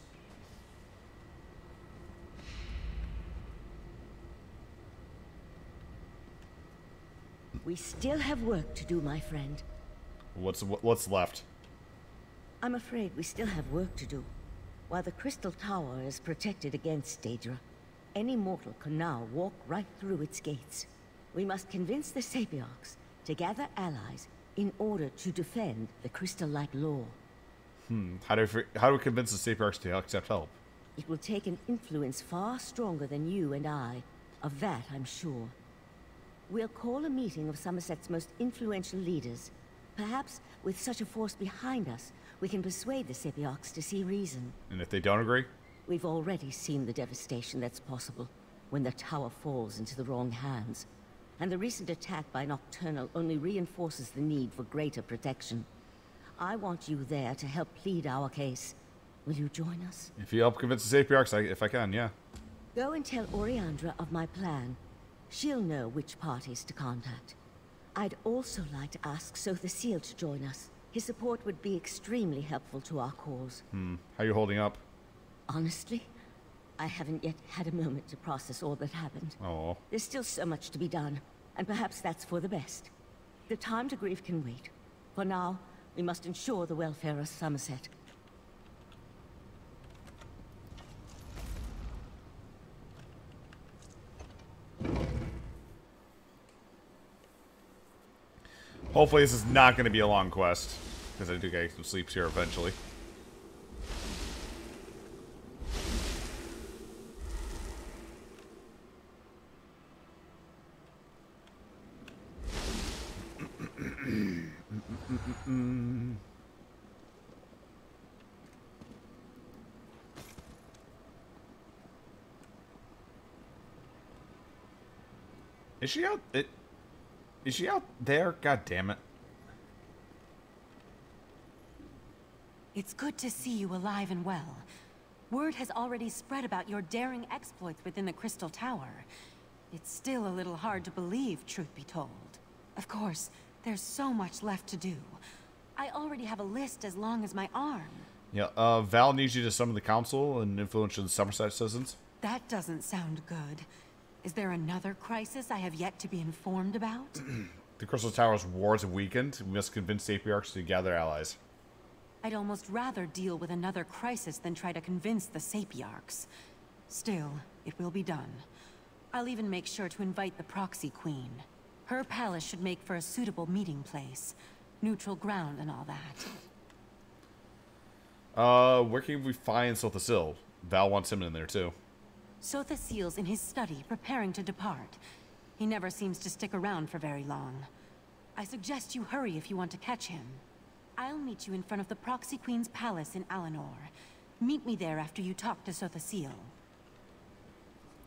We still have work to do, my friend. What's left? I'm afraid we still have work to do. While the Crystal Tower is protected against Daedra, any mortal can now walk right through its gates. We must convince the Sapiarchs to gather allies in order to defend the Crystal-like law. How do we convince the Sapiarchs to accept help? It will take an influence far stronger than you and I. Of that, I'm sure. We'll call a meeting of Summerset's most influential leaders. Perhaps, with such a force behind us, we can persuade the Sapiarchs to see reason. And if they don't agree? We've already seen the devastation that's possible when the tower falls into the wrong hands. And the recent attack by Nocturnal only reinforces the need for greater protection. I want you there to help plead our case. Will you join us? If you help convince the Sapiarchs, if I can, yeah. Go and tell Oriandra of my plan. She'll know which parties to contact. I'd also like to ask Sotha Seal to join us. His support would be extremely helpful to our cause. How you holding up? Honestly, I haven't yet had a moment to process all that happened. Oh. There's still so much to be done, and perhaps that's for the best. The time to grieve can wait. For now, we must ensure the welfare of Summerset. Hopefully this is not going to be a long quest, because I do get some sleeps here eventually. Is she out? Is she out there? God damn it. It's good to see you alive and well. Word has already spread about your daring exploits within the Crystal Tower. It's still a little hard to believe, truth be told. Of course, there's so much left to do. I already have a list as long as my arm. Yeah, Val needs you to summon the council and influence the Summerset citizens. That doesn't sound good. Is there another crisis I have yet to be informed about? The Crystal Tower's wars have weakened. We must convince Sapiarchs to gather allies. I'd almost rather deal with another crisis than try to convince the Sapiarchs. Still, it will be done. I'll even make sure to invite the Proxy Queen. Her palace should make for a suitable meeting place. Neutral ground and all that. Where can we find Sotha Seal? Val wants him in there too. Sotha Seal's in his study, preparing to depart. He never seems to stick around for very long. I suggest you hurry if you want to catch him. I'll meet you in front of the Proxy Queen's palace in Alinor. Meet me there after you talk to Sotha Seal.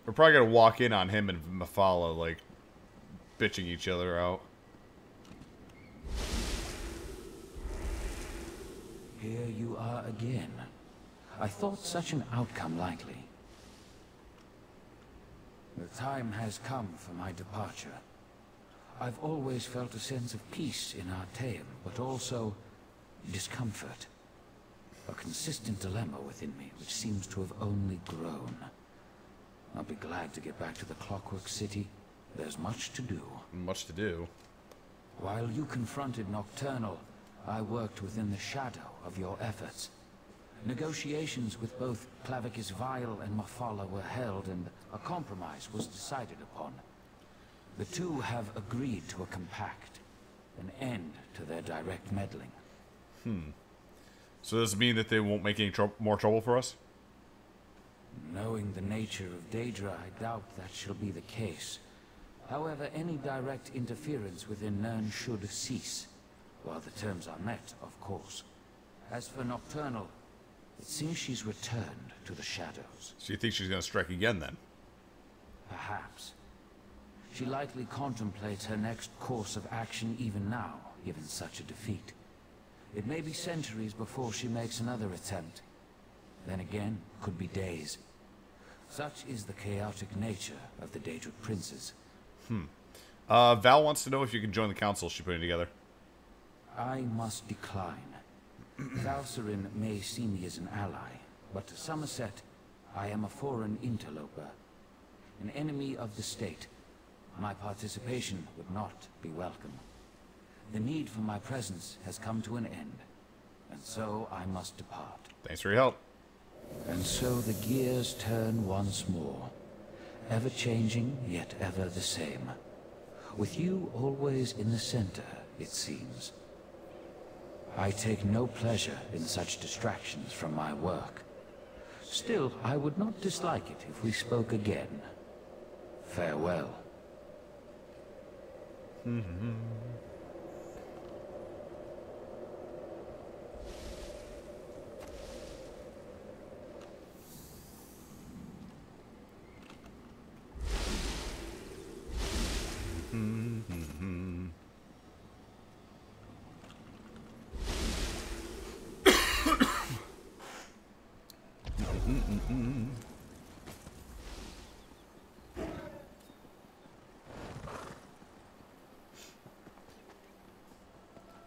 We're probably gonna walk in on him and Mephala, like, bitching each other out. Here you are again. I thought such an outcome likely. The time has come for my departure. I've always felt a sense of peace in Artaeum, but also discomfort. A consistent dilemma within me, which seems to have only grown. I'll be glad to get back to the Clockwork City. There's much to do. Much to do. While you confronted Nocturnal, I worked within the shadow of your efforts. Negotiations with both Clavicus Vile and Mephala were held, and a compromise was decided upon. The two have agreed to a compact, an end to their direct meddling. So does this mean that they won't make any more trouble for us? Knowing the nature of Daedra, I doubt that shall be the case. However, any direct interference within Nern should cease, while the terms are met, of course. As for Nocturnal, it seems she's returned to the shadows. So you think she's going to strike again, then? Perhaps. She likely contemplates her next course of action even now, given such a defeat. It may be centuries before she makes another attempt. Then again, could be days. Such is the chaotic nature of the Daedric princes. Val wants to know if you can join the council she's putting together. I must decline. Valcerin may see me as an ally, but to Summerset, I am a foreign interloper. An enemy of the state. My participation would not be welcome. The need for my presence has come to an end, and so I must depart. Thanks for your help. And so the gears turn once more. Ever changing, yet ever the same. With you always in the center, it seems. I take no pleasure in such distractions from my work. Still, I would not dislike it if we spoke again. Farewell.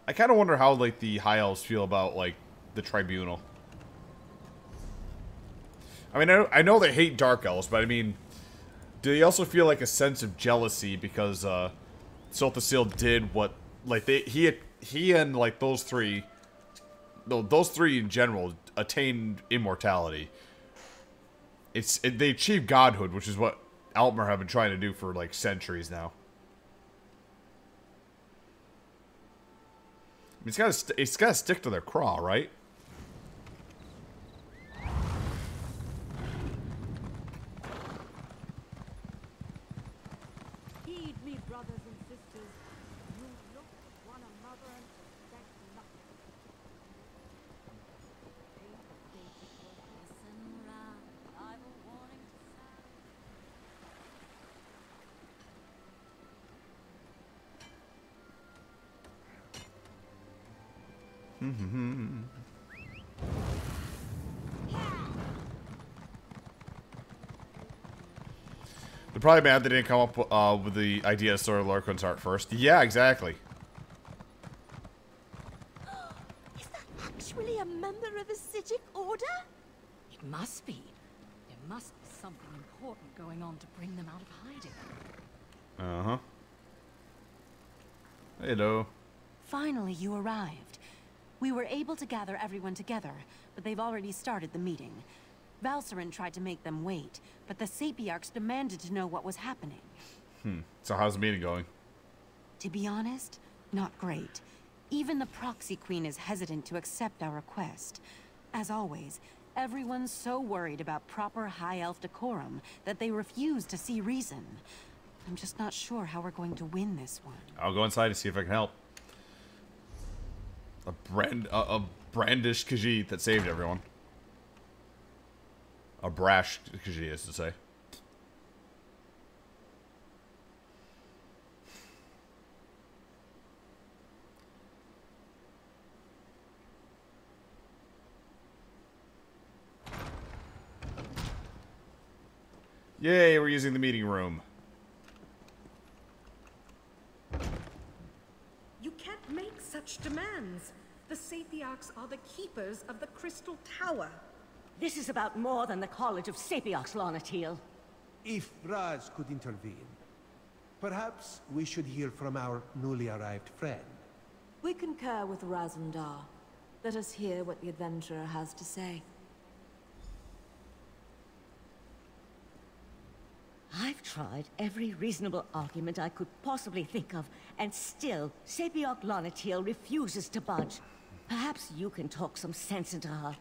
I kind of wonder how, like, the High Elves feel about, like, the Tribunal. I mean, I know they hate Dark Elves, but I mean, do they also feel, like, a sense of jealousy because, Silthasil did what, like, he and, like, those three in general attained immortality. They achieved godhood, which is what Altmer have been trying to do for, like, centuries now. I mean, it's gotta stick to their craw, right? Heed me, brothers and sisters. You look at one another and suspect nothing. Listen round, I've a warning to sound. They're probably mad they didn't come up with the idea to sort of Lorcan's art first. Yeah, exactly. Is that actually a member of the Sijic Order? It must be. There must be something important going on to bring them out of hiding. Uh-huh. Hello. Finally, you arrived. We were able to gather everyone together, but they've already started the meeting. Valcerin tried to make them wait, but the Sapiarchs demanded to know what was happening. So how's the meeting going? To be honest, not great. Even the Proxy Queen is hesitant to accept our request. As always, everyone's so worried about proper High Elf decorum that they refuse to see reason. I'm just not sure how we're going to win this one. I'll go inside to see if I can help. A brandish Khajiit that saved everyone. A brash Khajiit, is to say. Yay, we're using the meeting room. You can't make such demands. The Sapiarchs are the keepers of the Crystal Tower. This is about more than the College of Sapiarchs, Lanatil. If Raz could intervene, perhaps we should hear from our newly arrived friend. We concur with Razandar. Let us hear what the adventurer has to say. I've tried every reasonable argument I could possibly think of, and still, Sapiarch Lanatil refuses to budge. Perhaps you can talk some sense into her.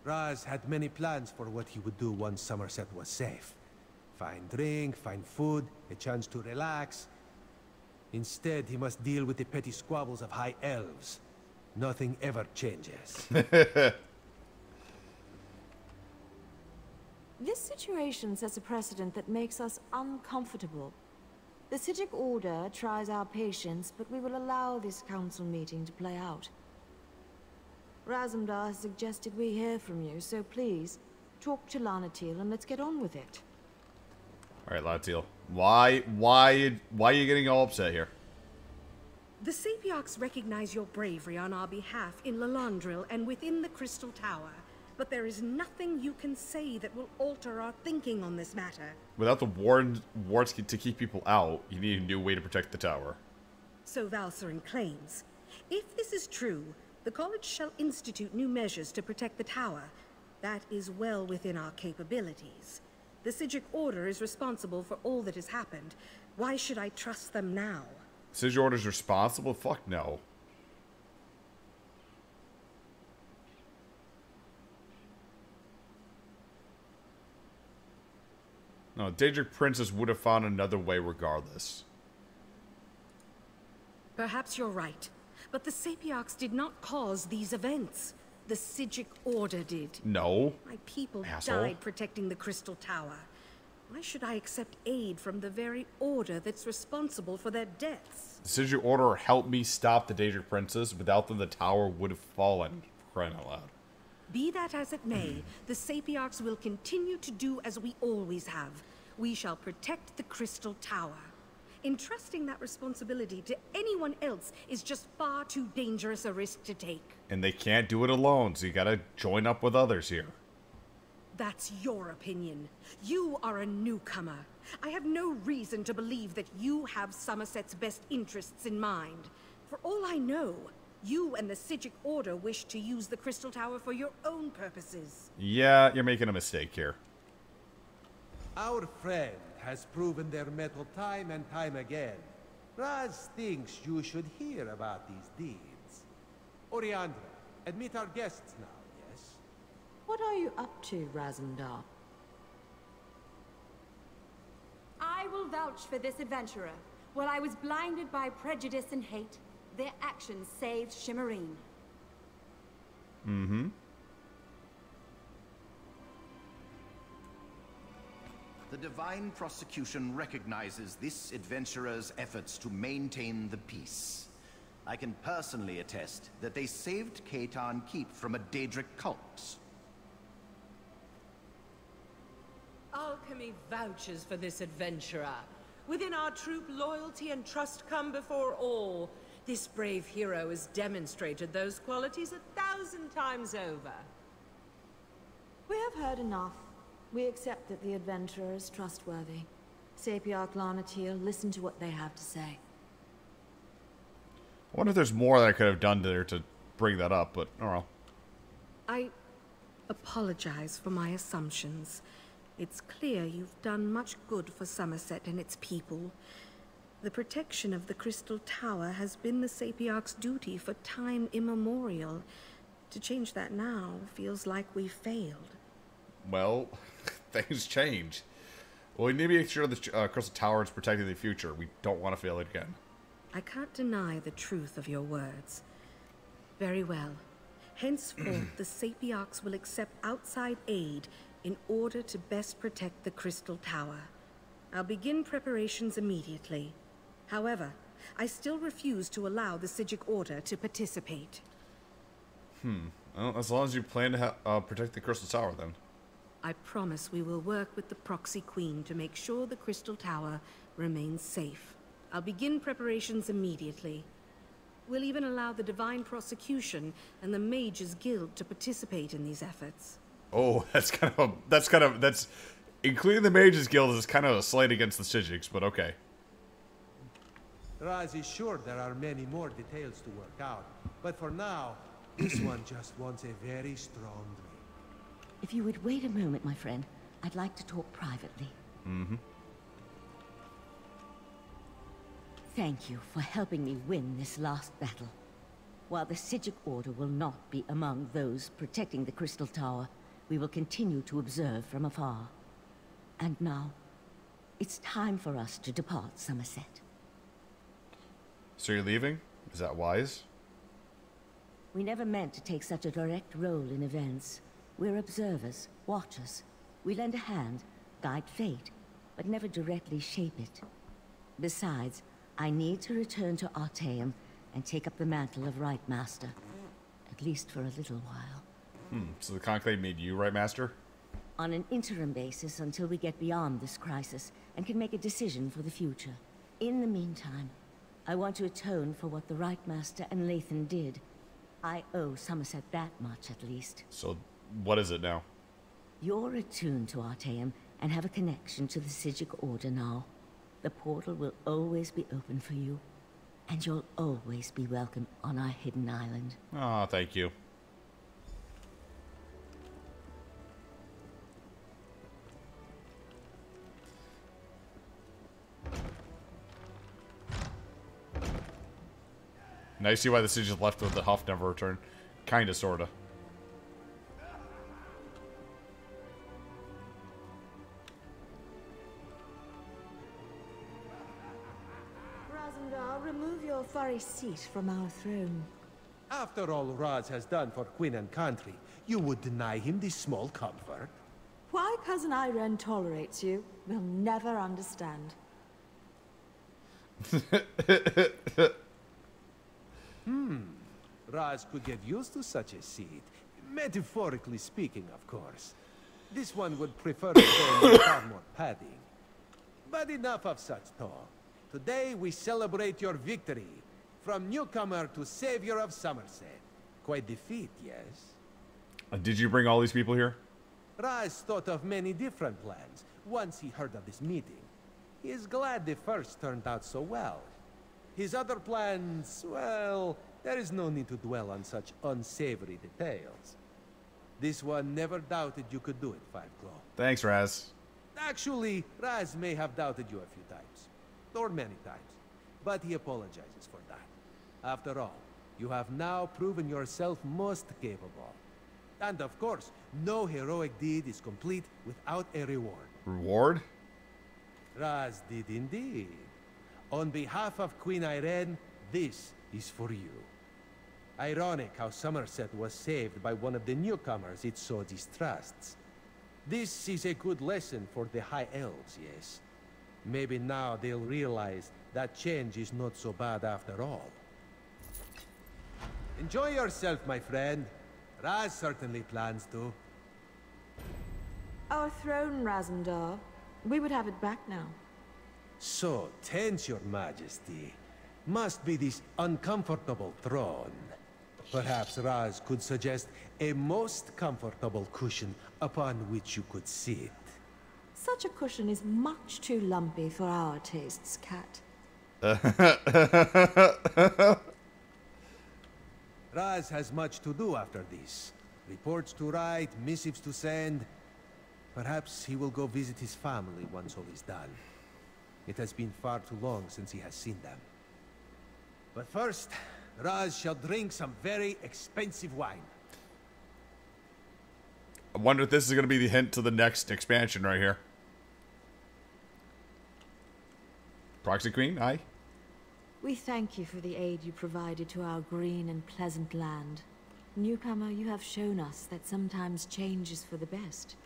Raz had many plans for what he would do once Summerset was safe. Find drink, find food, a chance to relax. Instead, he must deal with the petty squabbles of high elves. Nothing ever changes. This situation sets a precedent that makes us uncomfortable. The Sijic Order tries our patience, but we will allow this council meeting to play out. Razumdar has suggested we hear from you, so please, talk to Lanatil and let's get on with it. Alright, Lanatil. Why are you getting all upset here? The Sapiarchs recognize your bravery on our behalf in Lalandril and within the Crystal Tower. But there is nothing you can say that will alter our thinking on this matter. Without the wards to keep people out, you need a new way to protect the tower. So Valcerin claims. If this is true, the college shall institute new measures to protect the tower. That is well within our capabilities. The Sijic Order is responsible for all that has happened. Why should I trust them now? Sijic Order's responsible? Fuck no. No, Daedric Princess would have found another way regardless. Perhaps you're right, but the Sapiarchs did not cause these events. The Sijic Order did. No. My people asshole. died protecting the Crystal Tower. Why should I accept aid from the very Order that's responsible for their deaths? The Sijic Order helped me stop the Daedric Princess. Without them, the tower would have fallen. Crying out loud. Be that as it may, the Sapiarchs will continue to do as we always have. We shall protect the Crystal Tower. Entrusting that responsibility to anyone else is just far too dangerous a risk to take. And they can't do it alone, so you gotta join up with others here. That's your opinion. You are a newcomer. I have no reason to believe that you have Summerset's best interests in mind. For all I know, you and the Sijic Order wish to use the Crystal Tower for your own purposes. Yeah, you're making a mistake here. Our friend has proven their mettle time and time again. Raz thinks you should hear about these deeds. Oriandra, admit our guests now, yes? What are you up to, Razumdar? I will vouch for this adventurer. While I was blinded by prejudice and hate, their actions saved Shimmerine. Mm-hmm. The Divine Prosecution recognizes this adventurer's efforts to maintain the peace. I can personally attest that they saved Khaitan Keep from a Daedric cult. Alchemy vouches for this adventurer. Within our troop, loyalty and trust come before all. This brave hero has demonstrated those qualities 1,000 times over. We have heard enough. We accept that the adventurer is trustworthy. Sapiarch Lanatil, listen to what they have to say. I wonder if there's more that I could have done there to bring that up, but oh well. I apologize for my assumptions. It's clear you've done much good for Summerset and its people. The protection of the Crystal Tower has been the Sapiarch's duty for time immemorial. To change that now feels like we failed. Well, things change. Well, we need to make sure the Crystal Tower is protected in the future. We don't want to fail it again. I can't deny the truth of your words. Very well. Henceforth, the Sapiarchs will accept outside aid in order to best protect the Crystal Tower. I'll begin preparations immediately. However, I still refuse to allow the Sijic Order to participate. Well, as long as you plan to protect the Crystal Tower, then. I promise we will work with the Proxy Queen to make sure the Crystal Tower remains safe. I'll begin preparations immediately. We'll even allow the Divine Prosecution and the Mages Guild to participate in these efforts. Oh, that's including the Mages Guild is kind of a slight against the Sijics, but okay. Raz is sure there are many more details to work out, but for now, this one just wants a very strong drink. If you would wait a moment, my friend, I'd like to talk privately. Mm-hmm. Thank you for helping me win this last battle. While the Sijic Order will not be among those protecting the Crystal Tower, we will continue to observe from afar. And now, It's time for us to depart, Summerset. So you're leaving? Is that wise? We never meant to take such a direct role in events. We're observers, watchers. We lend a hand, guide fate, but never directly shape it. Besides, I need to return to Artaeum and take up the mantle of Right Master. At least for a little while. So the Conclave made you Right Master? On an interim basis until we get beyond this crisis and can make a decision for the future. In the meantime, I want to atone for what the Right Master and Lathan did. I owe Summerset that much, at least. So, what is it now? You're attuned to Artaeum and have a connection to the Psijic Order now. The portal will always be open for you, and you'll always be welcome on our hidden island. Oh, thank you. Now you see why the siege is left with the Huff never returned. Kinda, sorta. Razandar, remove your furry seat from our throne. After all Raz has done for Queen and country, you would deny him this small comfort? Why Cousin Irene tolerates you, we'll never understand. Raz could get used to such a seat. Metaphorically speaking, of course. This one would prefer to stay with far more padding. But enough of such talk. Today we celebrate your victory. From newcomer to savior of Summerset. Quite the feat, yes? Did you bring all these people here? Raz thought of many different plans once he heard of this meeting. He is glad the first turned out so well. His other plans, well, there is no need to dwell on such unsavory details. This one never doubted you could do it, Five-Claw. Thanks, Raz. Actually, Raz may have doubted you a few times. Or many times. But he apologizes for that. After all, you have now proven yourself most capable. And of course, no heroic deed is complete without a reward. Reward? Raz did indeed. On behalf of Queen Irene, this is for you. Ironic how Summerset was saved by one of the newcomers it so distrusts. This is a good lesson for the High Elves, yes? Maybe now they'll realize that change is not so bad after all. Enjoy yourself, my friend. Raz certainly plans to. Our throne, Razandar. We would have it back now. So tense, your majesty. Must be this uncomfortable throne. Perhaps Raz could suggest a most comfortable cushion upon which you could sit. Such a cushion is much too lumpy for our tastes, Cat. Raz has much to do after this. Reports to write, missives to send. Perhaps he will go visit his family once all is done. It has been far too long since he has seen them. But first, Raz shall drink some very expensive wine. I wonder if this is going to be the hint to the next expansion right here. Proxy Queen, aye? We thank you for the aid you provided to our green and pleasant land. Newcomer, you have shown us that sometimes change is for the best.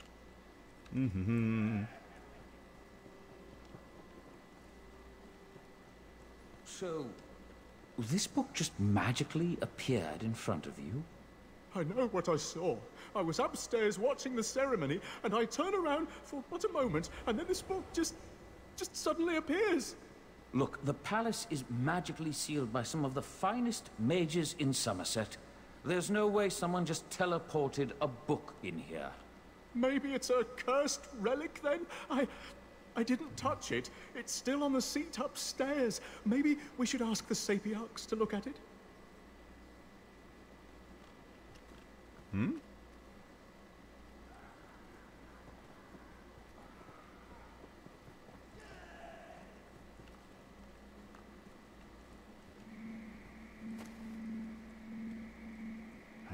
So, this book just magically appeared in front of you? I know what I saw. I was upstairs watching the ceremony, and I turn around for but a moment, and then this book just suddenly appears. Look, the palace is magically sealed by some of the finest mages in Summerset. There's no way someone just teleported a book in here. Maybe it's a cursed relic then? I didn't touch it. It's still on the seat upstairs. Maybe we should ask the Sapiarchs to look at it?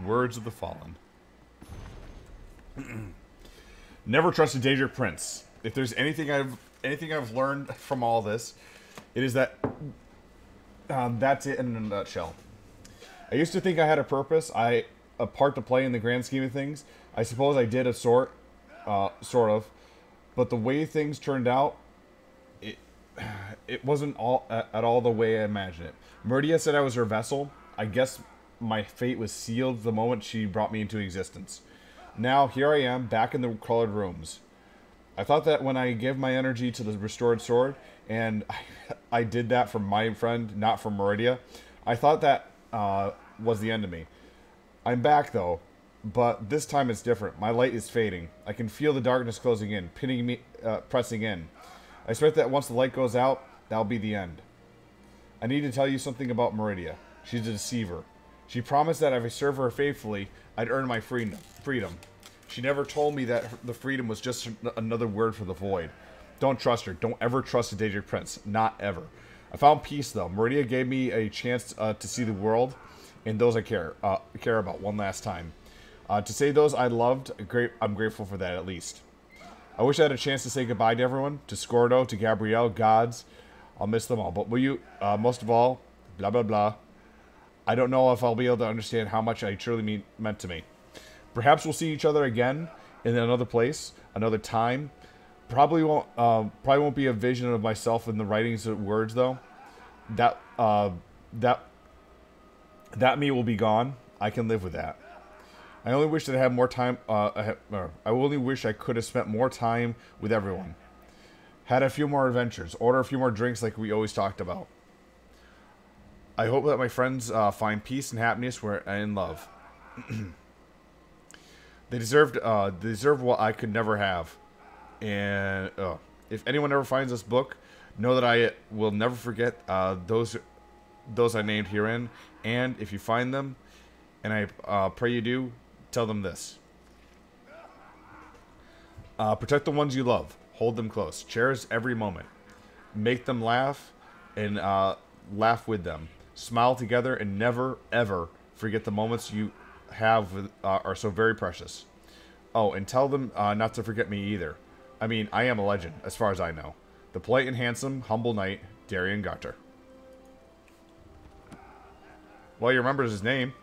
Words of the Fallen. Never trust a Daedric prince. If there's anything I've anything I've learned from all this, it is that that's it in a nutshell. I used to think I had a purpose, a part to play in the grand scheme of things. I suppose I did sort of, but the way things turned out, it wasn't at all the way I imagined it. Meridia said I was her vessel. I guess my fate was sealed the moment she brought me into existence. Now, here I am, back in the colored rooms. I thought that when I gave my energy to the restored sword, and I did that for my friend, not for Meridia, I thought that was the end of me. I'm back, though, but this time it's different. My light is fading. I can feel the darkness closing in, pinning me, pressing in. I expect that once the light goes out, that'll be the end. I need to tell you something about Meridia. She's a deceiver. She promised that if I serve her faithfully, I'd earn my freedom. She never told me that the freedom was just another word for the void. Don't trust her. Don't ever trust a Daedric prince. Not ever. I found peace, though. Meridia gave me a chance to see the world and those I care about one last time. To say those I loved, I'm grateful for that, at least. I wish I had a chance to say goodbye to everyone. To Scordo, to Gabrielle, gods. I'll miss them all. But will you, most of all, blah, blah, blah. I don't know if I'll be able to understand how much I truly meant to me. Perhaps we'll see each other again in another place, another time. Probably won't be a vision of myself in the writings of words, though. That me will be gone. I can live with that. I only wish that I had more time. I only wish I could have spent more time with everyone. Had a few more adventures. Order a few more drinks like we always talked about. I hope that my friends find peace and happiness in love. They deserve what I could never have. And if anyone ever finds this book, know that I will never forget those I named herein. And if you find them, and I pray you do, tell them this. Protect the ones you love. Hold them close. Cherish every moment. Make them laugh and laugh with them. Smile together and never, ever forget the moments you have are so very precious. Oh, and tell them not to forget me either. I mean, I am a legend, as far as I know. The polite and handsome, humble knight, Darian Garter. Well, he remembers his name.